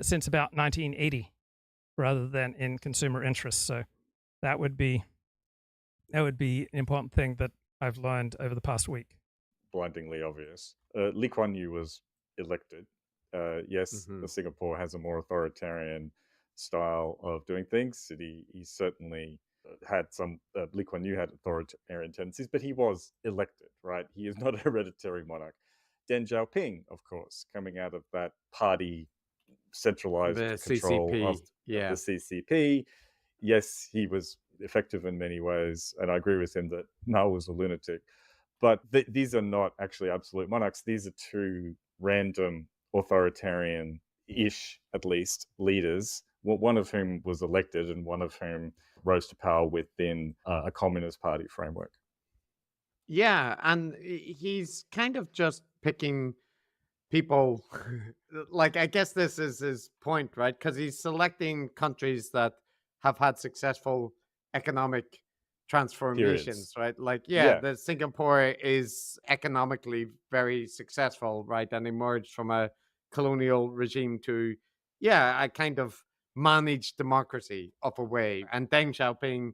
since about 1980, rather than in consumer interests. So that would be an important thing that I've learned over the past week.
Blindingly obvious. Lee Kuan Yew was elected. Yes, Singapore has a more authoritarian style of doing things. He certainly had some, Lee Kuan Yew had authoritarian tendencies, but he was elected, right? He is not a hereditary monarch. Deng Xiaoping, of course, coming out of that party centralized control
CCP.
of the CCP. Yes, he was effective in many ways, and I agree with him that Mao was a lunatic. But these are not actually absolute monarchs. These are two random authoritarian-ish, at least, leaders, one of whom was elected and one of whom rose to power within a Communist Party framework.
Yeah, and he's kind of just picking people. Like, I guess this is his point, right? Because he's selecting countries that have had successful economic transformations, right? Like, the Singapore is economically very successful, right? And emerged from a colonial regime to, a kind of managed democracy of a way. And Deng Xiaoping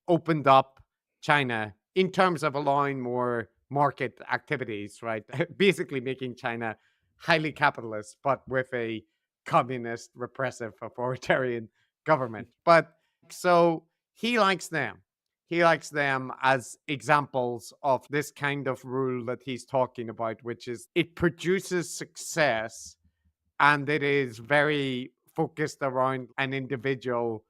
opened up China in terms of allowing more market activities, right? Basically making China highly capitalist, but with a communist, repressive, authoritarian government. But so he likes them. He likes them as examples of this kind of rule that he's talking about, which is it produces success and it is very focused around an individual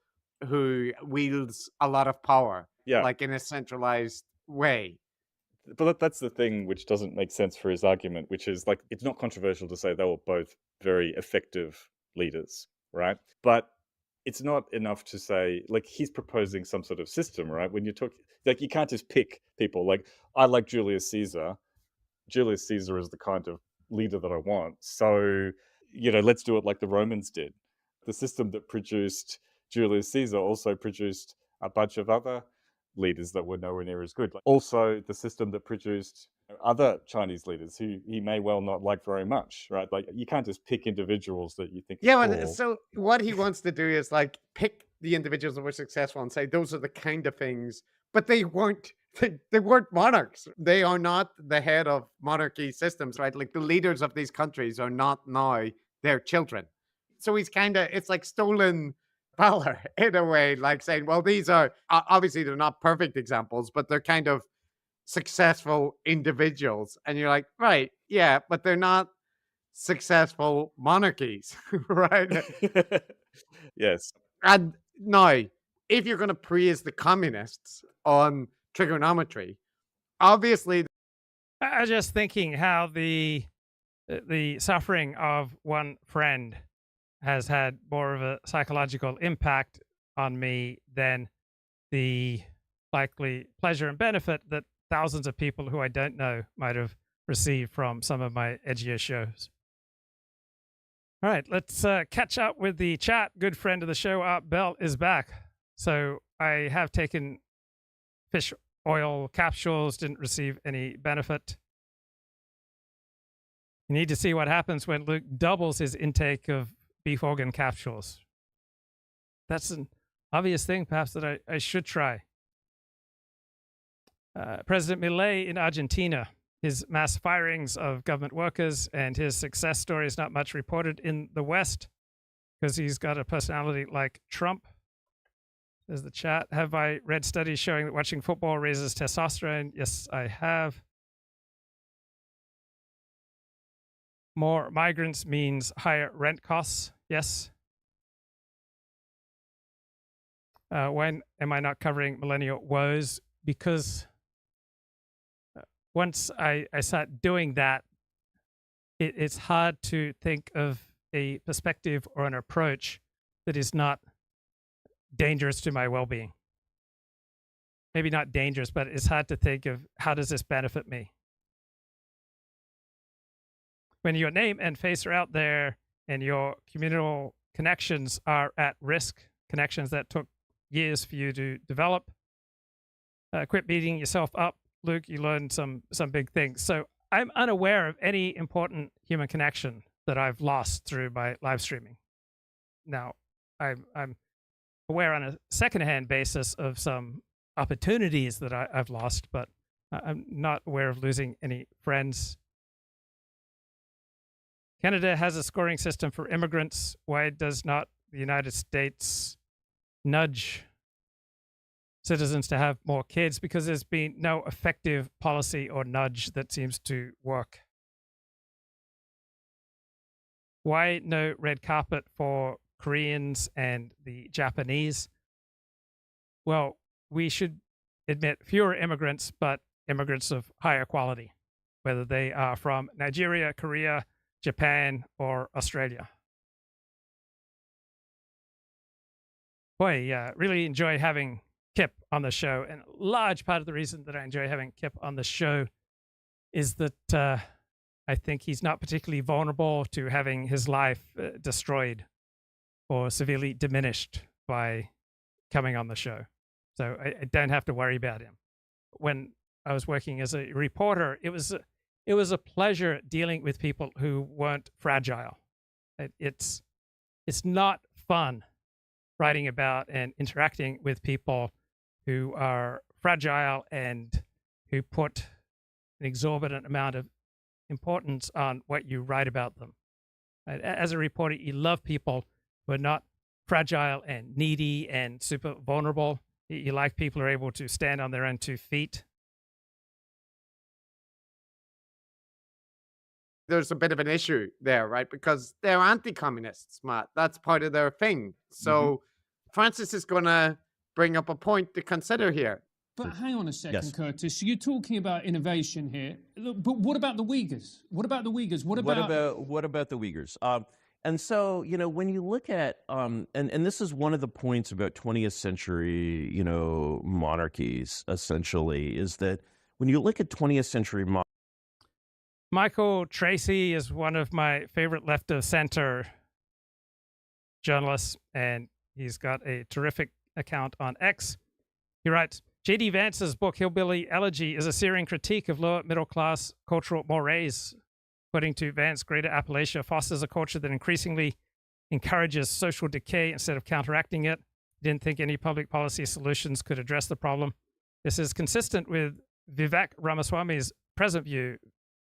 who wields a lot of power, like in a centralized way.
But that's the thing which doesn't make sense for his argument, which is like, it's not controversial to say they were both very effective leaders, right? But it's not enough to say, like, he's proposing some sort of system, right? When you talk, like, you can't just pick people. Like, I like Julius Caesar. Julius Caesar is the kind of leader that I want. So, let's do it like the Romans did. The system that produced Julius Caesar also produced a bunch of other leaders that were nowhere near as good. Also, the system that produced other Chinese leaders who he may well not like very much, right? Like, you can't just pick individuals that you think
but so what he wants to do is like pick the individuals that were successful and say those are the kind of things, but they weren't monarchs. They are not the head of monarchy systems, right? Like, the leaders of these countries are not now their children. So he's it's like stolen valor in a way, like saying, well, these are obviously they're not perfect examples, but they're kind of successful individuals. And you're like, right, yeah, but they're not successful monarchies, right?
Yes.
And now, if you're going to praise the communists on trigonometry, obviously,
I was just thinking how the suffering of one friend has had more of a psychological impact on me than the likely pleasure and benefit that thousands of people who I don't know might have received from some of my edgier shows. All right, let's catch up with the chat. Good friend of the show, Art Bell, is back. So I have taken fish oil capsules didn't receive any benefit. You need to see what happens when Luke doubles his intake of beef organ capsules. That's an obvious thing, perhaps, that I should try. President Milei in Argentina, his mass firings of government workers and his success story is not much reported in the West because he's got a personality like Trump. There's the chat. Have I read studies showing that watching football raises testosterone? Yes, I have. More migrants means higher rent costs. Yes. When am I not covering millennial woes? Because once I start doing that, it's hard to think of a perspective or an approach that is not dangerous to my well-being. Maybe not dangerous, but it's hard to think of how does this benefit me? When your name and face are out there and your communal connections are at risk, connections that took years for you to develop, quit beating yourself up. Luke, you learned some big things. So I'm unaware of any important human connection that I've lost through my live streaming. Now, I'm aware on a secondhand basis of some opportunities that I've lost, but I'm not aware of losing any friends. Canada has a scoring system for immigrants. Why does not the United States nudge citizens to have more kids? Because there's been no effective policy or nudge that seems to work. Why no red carpet for Koreans and the Japanese? Well, we should admit fewer immigrants, but immigrants of higher quality, whether they are from Nigeria, Korea, Japan, or Australia. Boy, really enjoy having Kip on the show. And a large part of the reason that I enjoy having Kip on the show is that I think he's not particularly vulnerable to having his life destroyed or severely diminished by coming on the show. So I don't have to worry about him. When I was working as a reporter, it was a pleasure dealing with people who weren't fragile. It's not fun writing about and interacting with people who are fragile and who put an exorbitant amount of importance on what you write about them. As a reporter, you love people who are not fragile and needy and super vulnerable. You like people who are able to stand on their own 2 feet.
There's a bit of an issue there, right? Because they're anti-communists, Matt. That's part of their thing. So Francis is going to bring up a point to consider here.
But hang on a second, Curtis. So you're talking about innovation here. Look, but what about the Uyghurs? What about the Uyghurs? What about
the Uyghurs? And so, when you look at, and this is one of the points about 20th century, monarchies, essentially, is that when you look at 20th century
Michael Tracy is one of my favorite left of center journalists, and he's got a terrific account on X. He writes, J.D. Vance's book Hillbilly Elegy is a searing critique of lower middle class cultural mores. According to Vance, Greater Appalachia fosters a culture that increasingly encourages social decay instead of counteracting it. He didn't think any public policy solutions could address the problem. This is consistent with Vivek Ramaswamy's present view.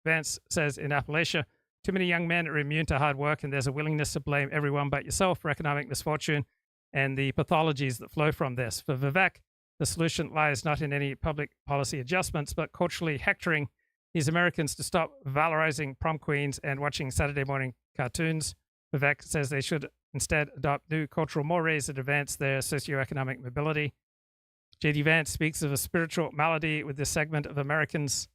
Vance says in Appalachia, too many young men are immune to hard work, and there's a willingness to blame everyone but yourself for economic misfortune and the pathologies that flow from this. For Vivek, the solution lies not in any public policy adjustments, but culturally hectoring these Americans to stop valorizing prom queens and watching Saturday morning cartoons. Vivek says they should instead adopt new cultural mores that advance their socioeconomic mobility. J.D. Vance speaks of a spiritual malady with this segment of Americans'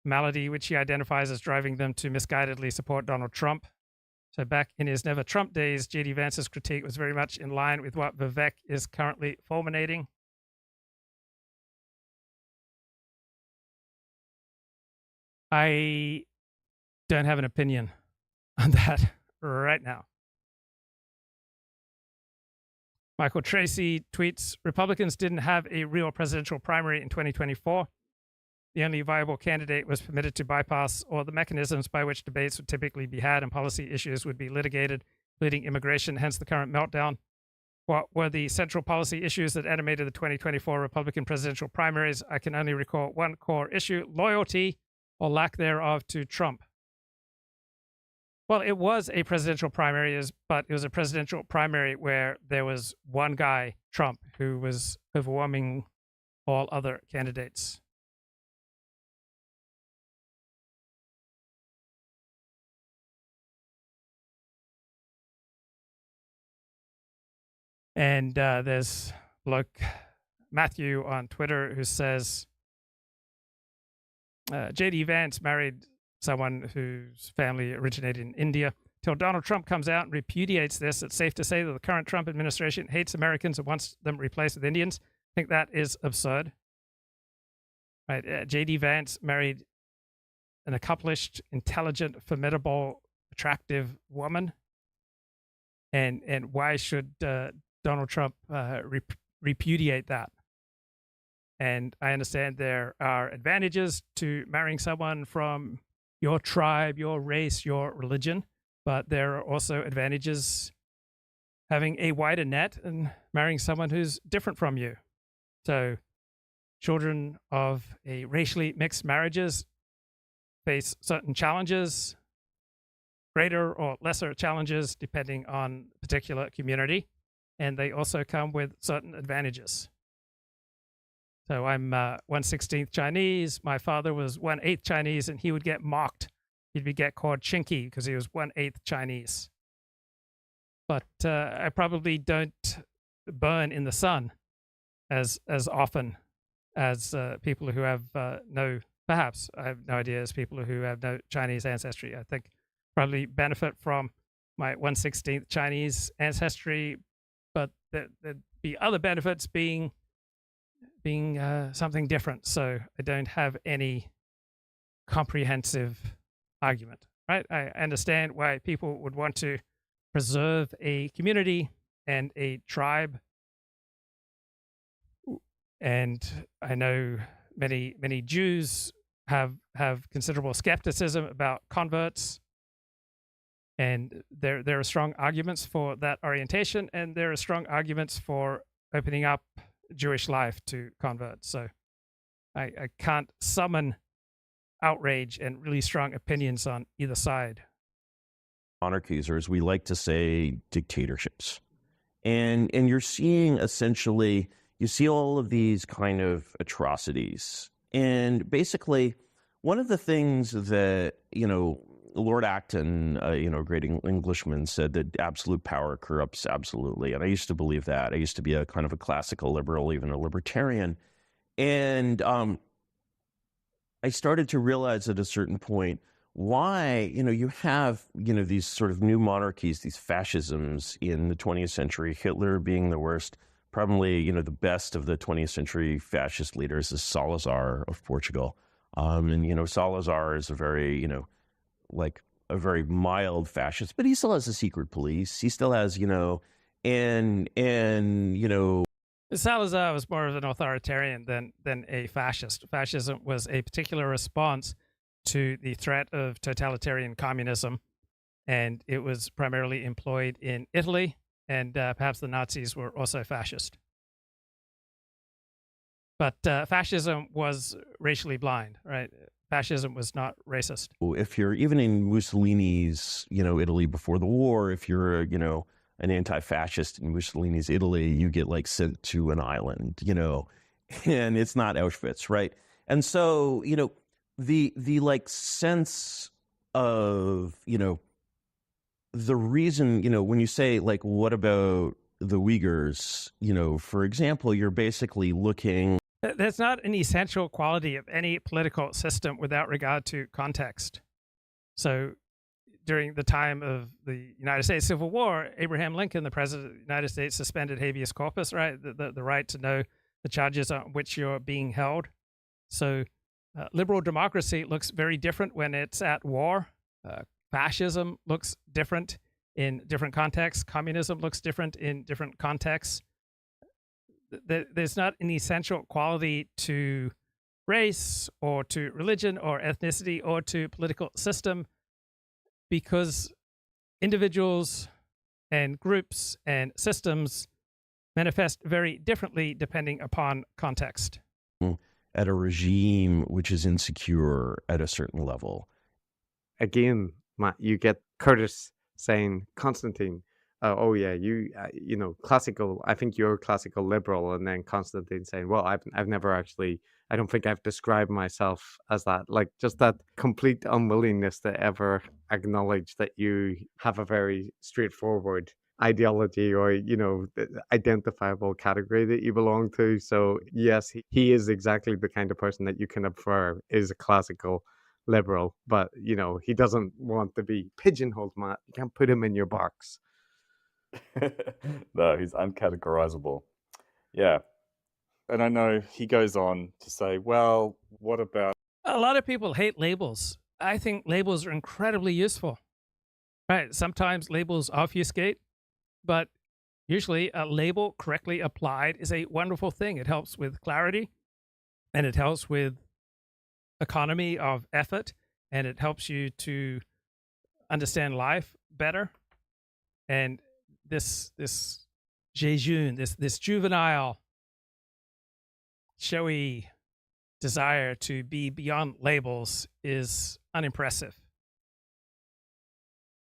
malady, which he identifies as driving them to misguidedly support Donald Trump. So back in his Never Trump days, J.D. Vance's critique was very much in line with what Vivek is currently fulminating. I don't have an opinion on that right now. Michael Tracy tweets, Republicans didn't have a real presidential primary in 2024. The only viable candidate was permitted to bypass all the mechanisms by which debates would typically be had and policy issues would be litigated, including immigration, hence the current meltdown. What were the central policy issues that animated the 2024 Republican presidential primaries? I can only recall one core issue, loyalty or lack thereof to Trump. Well, it was a presidential primary, but it was a presidential primary where there was one guy, Trump, who was overwhelming all other candidates. And there's Matthew on Twitter who says, J.D. Vance married someone whose family originated in India. Till Donald Trump comes out and repudiates this, it's safe to say that the current Trump administration hates Americans and wants them replaced with Indians. I think that is absurd. Right? J.D. Vance married an accomplished, intelligent, formidable, attractive woman. And why should Donald Trump repudiate that? And I understand there are advantages to marrying someone from your tribe, your race, your religion, but there are also advantages having a wider net and marrying someone who's different from you. So children of a racially mixed marriages face certain challenges, greater or lesser challenges depending on particular community, and they also come with certain advantages. So I'm 1/16th Chinese. My father was 1/8 Chinese, and he would get mocked. He'd get called chinky because he was 1/8 Chinese. But I probably don't burn in the sun as often as people who have perhaps I have no idea, as people who have no Chinese ancestry. I think probably benefit from my 1/16th Chinese ancestry, but there'd be other benefits being something different. So I don't have any comprehensive argument, right? I understand why people would want to preserve a community and a tribe. And I know many Jews have considerable skepticism about converts. And there are strong arguments for that orientation, and there are strong arguments for opening up Jewish life to converts. So I can't summon outrage and really strong opinions on either side.
Monarchies, or as we like to say, dictatorships. And you're seeing essentially, you see all of these kind of atrocities. And basically, one of the things that, Lord Acton, a great Englishman, said that absolute power corrupts absolutely. And I used to believe that. I used to be a kind of a classical liberal, even a libertarian. And I started to realize at a certain point why, you have, these sort of new monarchies, these fascisms in the 20th century, Hitler being the worst. Probably, the best of the 20th century fascist leaders is Salazar of Portugal. And, Salazar is a very, like a very mild fascist, but he still has a secret police. He still has,
Salazar was more of an authoritarian than a fascist. Fascism was a particular response to the threat of totalitarian communism, and it was primarily employed in Italy, and perhaps the Nazis were also fascist. But fascism was racially blind, right? Fascism was not racist.
If you're even in Mussolini's, Italy before the war, if you're, an anti-fascist in Mussolini's Italy, you get sent to an island, and it's not Auschwitz, right? And so, the sense of, the reason, when you say what about the Uyghurs, for example, you're basically looking.
That's not an essential quality of any political system without regard to context. So during the time of the United States Civil War, Abraham Lincoln, the president of the United States, suspended habeas corpus, right? The right to know the charges on which you're being held. So liberal democracy looks very different when it's at war. Fascism looks different in different contexts. Communism looks different in different contexts. there's not an essential quality to race or to religion or ethnicity or to political system, because individuals and groups and systems manifest very differently depending upon context.
At a regime which is insecure at a certain level.
Again, Matt, you get Curtis saying, Constantine, oh yeah, you know, classical, I think you're classical liberal. And then Constantine saying, well, I've never actually, I don't think I've described myself as that. Like, just that complete unwillingness to ever acknowledge that you have a very straightforward ideology or, you know, identifiable category that you belong to. So yes, he is exactly the kind of person that you can infer is a classical liberal, but you know, he doesn't want to be pigeonholed, Matt. You can't put him in your box.
No, he's uncategorizable. Yeah. And I know he goes on to say, well, what about...
A lot of people hate labels. I think labels are incredibly useful. Right? Sometimes labels obfuscate, but usually a label correctly applied is a wonderful thing. It helps with clarity, and it helps with economy of effort, and it helps you to understand life better. And this jejune, this juvenile, showy desire to be beyond labels is unimpressive.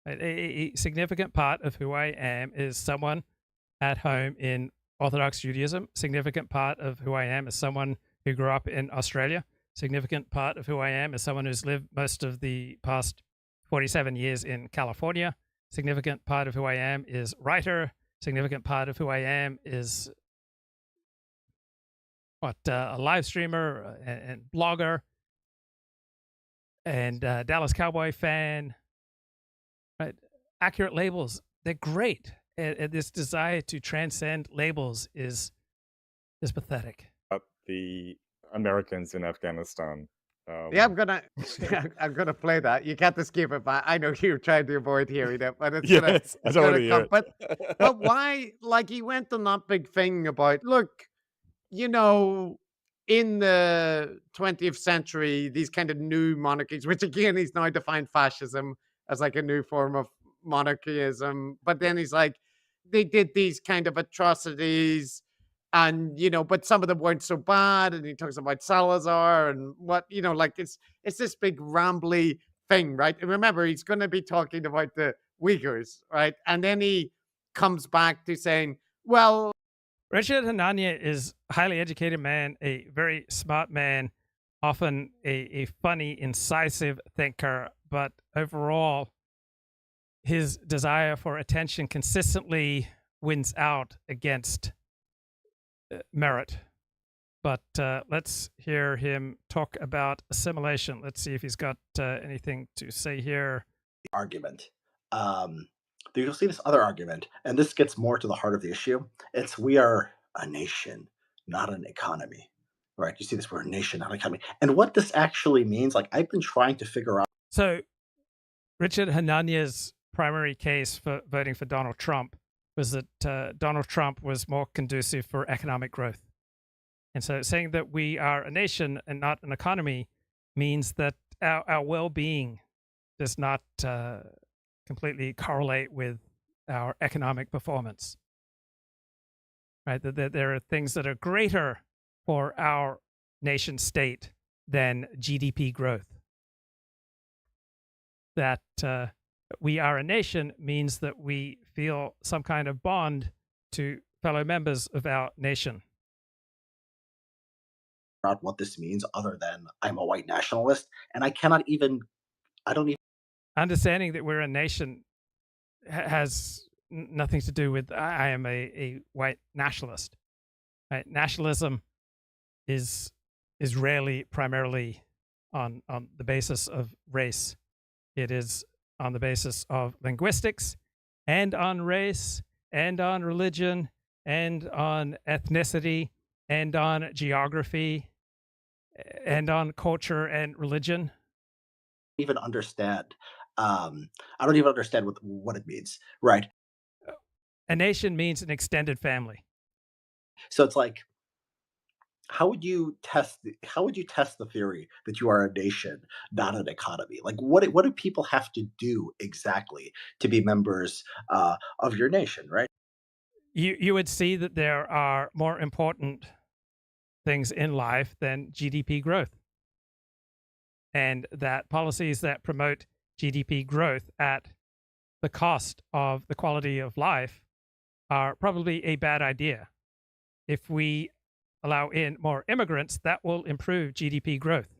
A significant part of who I am is someone at home in Orthodox Judaism. Significant part of who I am is someone who grew up in Australia. Significant part of who I am is someone who's lived most of the past 47 years in California. Significant part of who I am is writer. Significant part of who I am is a live streamer and blogger and Dallas Cowboy fan. Right? Accurate labels, they're great. And this desire to transcend labels is pathetic.
The Americans in Afghanistan.
Yeah, I'm gonna play that. You can't escape it, but I know you're trying to avoid hearing it, but it's gonna come. But why? Like, he went on that big thing about, look, you know, in the 20th century, these kind of new monarchies, which again, he's now defined fascism as like a new form of monarchism. But then he's like, they did these kind of atrocities, and you know, but some of them weren't so bad. And he talks about Salazar and what, you know, like it's this big rambly thing, right? And remember, he's going to be talking about the Uyghurs, right? And then he comes back to saying, well,
Richard Hanania is a highly educated man, a very smart man, often a funny, incisive thinker, but overall, his desire for attention consistently wins out against merit. But let's hear him talk about assimilation. Let's see if he's got anything to say here.
Argument. You'll see this other argument, and this gets more to the heart of the issue. It's we are a nation, not an economy, right? You see this, we're a nation, not an economy. And what this actually means, like, I've been trying to figure out.
So Richard Hanania's primary case for voting for Donald Trump was that Donald Trump was more conducive for economic growth. And so saying that we are a nation and not an economy means that our well-being does not completely correlate with our economic performance. Right? That there are things that are greater for our nation state than GDP growth. That we are a nation means that we feel some kind of bond to fellow members of our nation.
Out what this means other than I'm a white nationalist, and I don't even
understanding that we're a nation has nothing to do with I am a white nationalist. Right? Nationalism is rarely primarily on the basis of race. It is on the basis of linguistics, and on race, and on religion, and on ethnicity, and on geography, and on culture and religion.
Even understand. I don't even understand what it means, right?
A nation means an extended family.
So it's like, how would you test the theory that you are a nation, not an economy? Like, what do people have to do exactly to be members of your nation, right?
You would see that there are more important things in life than GDP growth, and that policies that promote GDP growth at the cost of the quality of life are probably a bad idea. If we allow in more immigrants, that will improve GDP growth.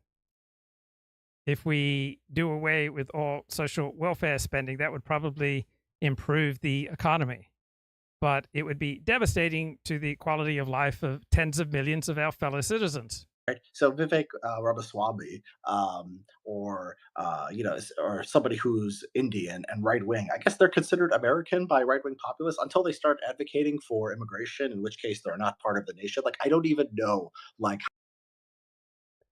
If we do away with all social welfare spending, that would probably improve the economy. But it would be devastating to the quality of life of tens of millions of our fellow citizens.
Right. So Vivek Ramaswamy, or somebody who's Indian and right wing, I guess they're considered American by right wing populists until they start advocating for immigration, in which case they're not part of the nation. Like, I don't even know, like,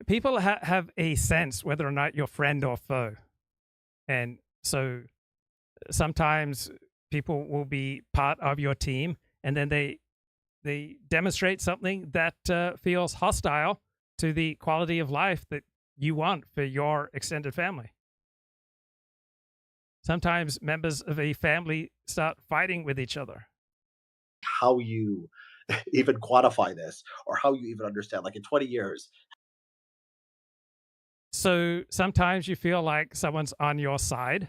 people have a sense whether or not you're friend or foe, and so sometimes people will be part of your team, and then they demonstrate something that feels hostile to the quality of life that you want for your extended family. Sometimes members of a family start fighting with each other.
how you even quantify this, or how you even understand, like, in 20 years.
So sometimes you feel like someone's on your side,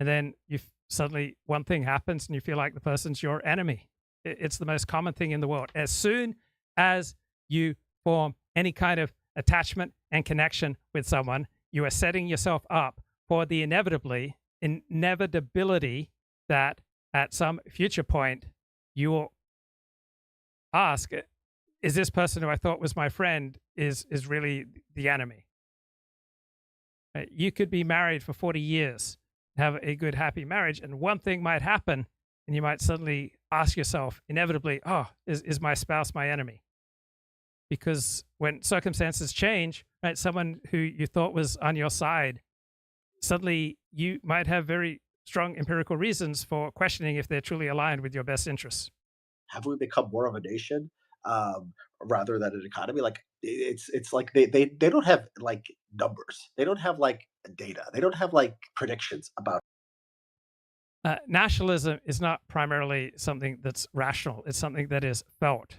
and then suddenly one thing happens and you feel like the person's your enemy. It's the most common thing in the world. As soon as you form any kind of attachment and connection with someone, you are setting yourself up for the inevitability that at some future point you will ask, is this person who I thought was my friend is really the enemy? You could be married for 40 years, have a good, happy marriage, and one thing might happen, and you might suddenly ask yourself, inevitably, oh, is my spouse my enemy? Because when circumstances change, right, someone who you thought was on your side, suddenly you might have very strong empirical reasons for questioning if they're truly aligned with your best interests.
Have we become more of a nation rather than an economy? Like, it's like they don't have, like, numbers. They don't have, like, data. They don't have, like, predictions about.
Nationalism is not primarily something that's rational. It's something that is felt.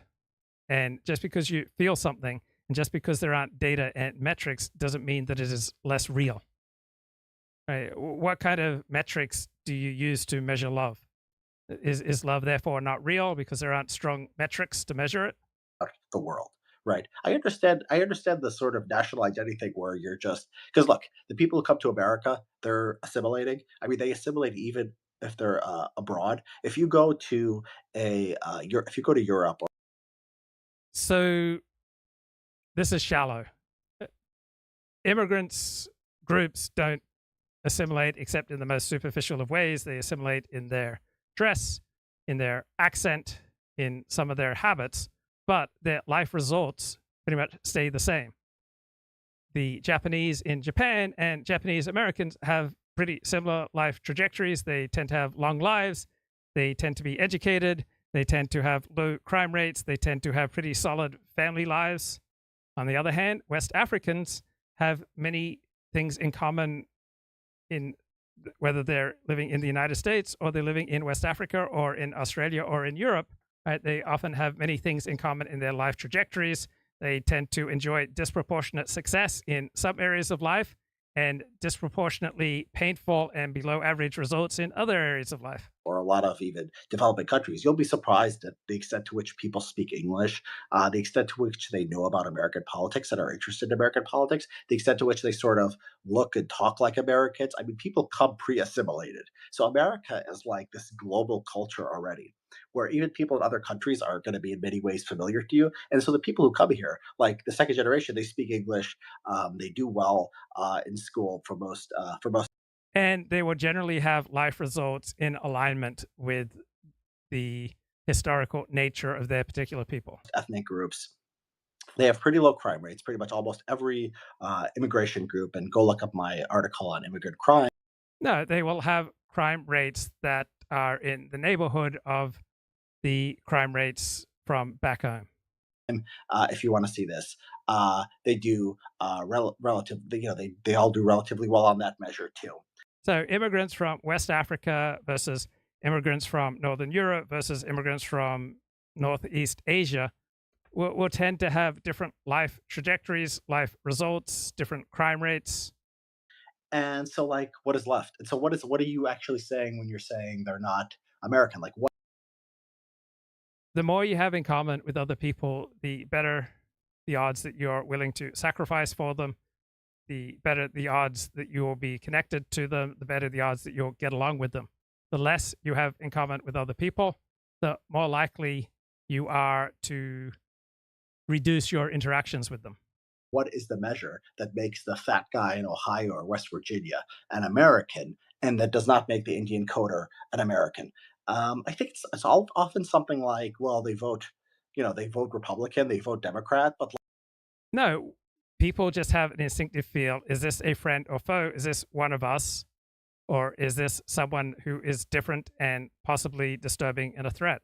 And just because you feel something, and just because there aren't data and metrics, doesn't mean that it is less real. Right? What kind of metrics do you use to measure love? Is love therefore not real because there aren't strong metrics to measure it?
The world, right? I understand the sort of national identity thing where you're just, because look, the people who come to America, they're assimilating. I mean, they assimilate even if they're abroad. If you go to if you go to Europe.
So this is shallow. Immigrants groups don't assimilate except in the most superficial of ways. They assimilate in their dress, in their accent, in some of their habits, but their life results pretty much stay the same. The Japanese in Japan and Japanese Americans have pretty similar life trajectories. They tend to have long lives. They tend to be educated. They tend to have low crime rates. They tend to have pretty solid family lives. On the other hand, West Africans have many things in common, in whether they're living in the United States or they're living in West Africa or in Australia or in Europe. Right? They often have many things in common in their life trajectories. They tend to enjoy disproportionate success in some areas of life and disproportionately painful and below average results in other areas of life.
Or a lot of even developing countries. You'll be surprised at the extent to which people speak English, the extent to which they know about American politics and are interested in American politics, the extent to which they sort of look and talk like Americans. I mean, people come pre-assimilated. So America is like this global culture already, where even people in other countries are going to be in many ways familiar to you. And so the people who come here, like the second generation, they speak English, they do well in school for most.
And they will generally have life results in alignment with the historical nature of their particular people.
Ethnic groups. They have pretty low crime rates, pretty much almost every immigration group. And go look up my article on immigrant crime.
No, they will have crime rates that are in the neighborhood of the crime rates from back home.
If you want to see this, they do relative. They all do relatively well on that measure too.
So immigrants from West Africa versus immigrants from Northern Europe versus immigrants from Northeast Asia will tend to have different life trajectories, life results, different crime rates.
And so, like, what is left? And so, what are you actually saying when you're saying they're not American? Like, what?
The more you have in common with other people, the better the odds that you're willing to sacrifice for them, the better the odds that you will be connected to them, the better the odds that you'll get along with them. The less you have in common with other people, the more likely you are to reduce your interactions with them.
What is the measure that makes the fat guy in Ohio or West Virginia an American, and that does not make the Indian coder an American? I think it's often something like, well, they vote Republican, they vote Democrat, but
no, people just have an instinctive feel: is this a friend or foe? Is this one of us, or is this someone who is different and possibly disturbing and a threat?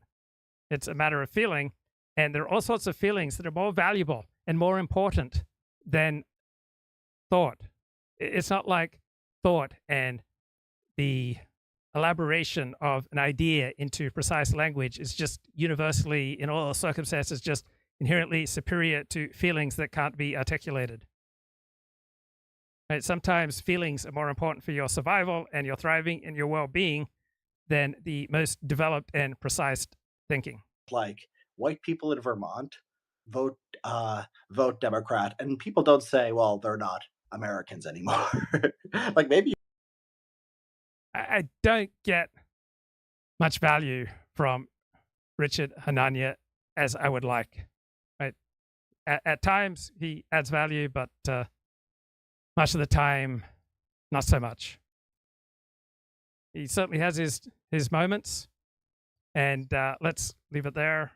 It's a matter of feeling, and there are all sorts of feelings that are more valuable and more important than thought. It's not like thought and the elaboration of an idea into precise language is just universally, in all circumstances, just inherently superior to feelings that can't be articulated. Right? Sometimes feelings are more important for your survival and your thriving and your well-being than the most developed and precise thinking.
Like, white people in Vermont vote Democrat, and people don't say, well, they're not Americans anymore. Like, maybe
I don't get much value from Richard Hanania as I would like. Right? At times he adds value, but much of the time, not so much. He certainly has his moments, and let's leave it there.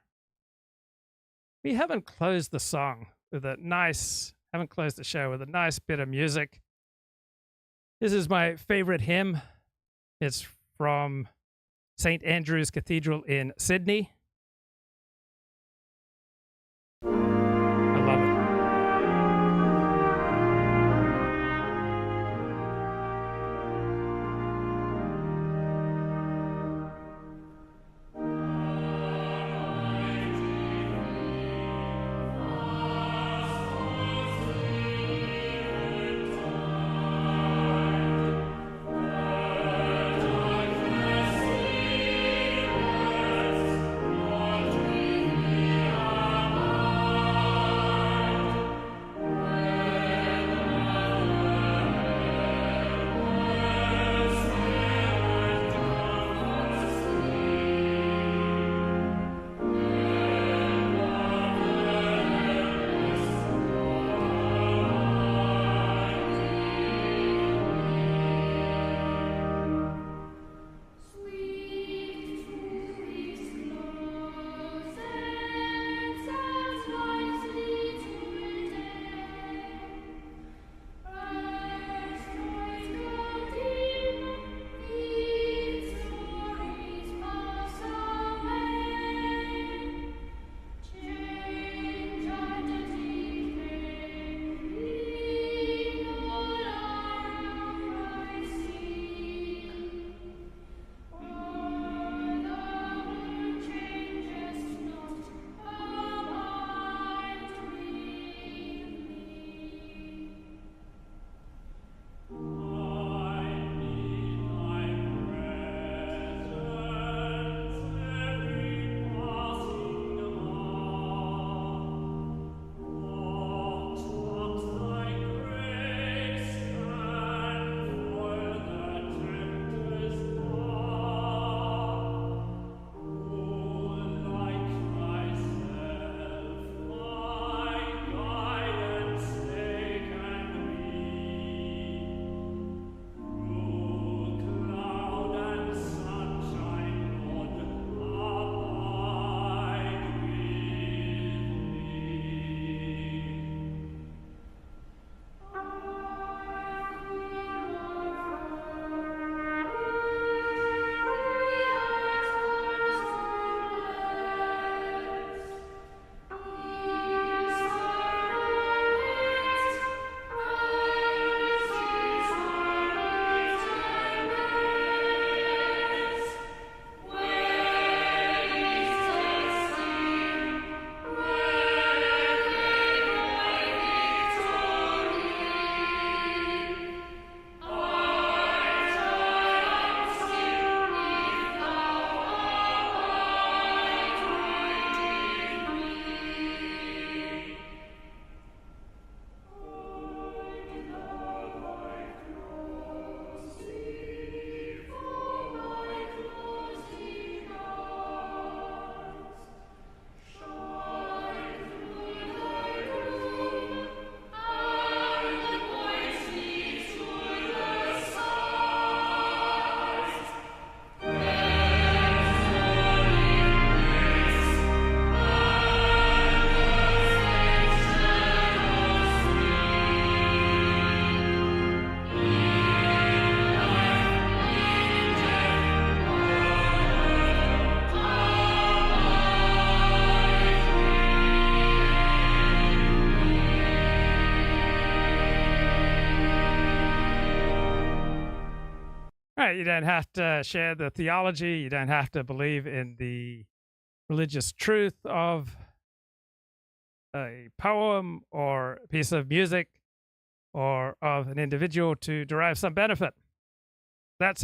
We haven't closed the song with haven't closed the show with a nice bit of music. This is my favorite hymn. It's from St. Andrew's Cathedral in Sydney. I love it. Right. You don't have to share the theology. You don't have to believe in the religious truth of a poem or a piece of music or of an individual to derive some benefit. That's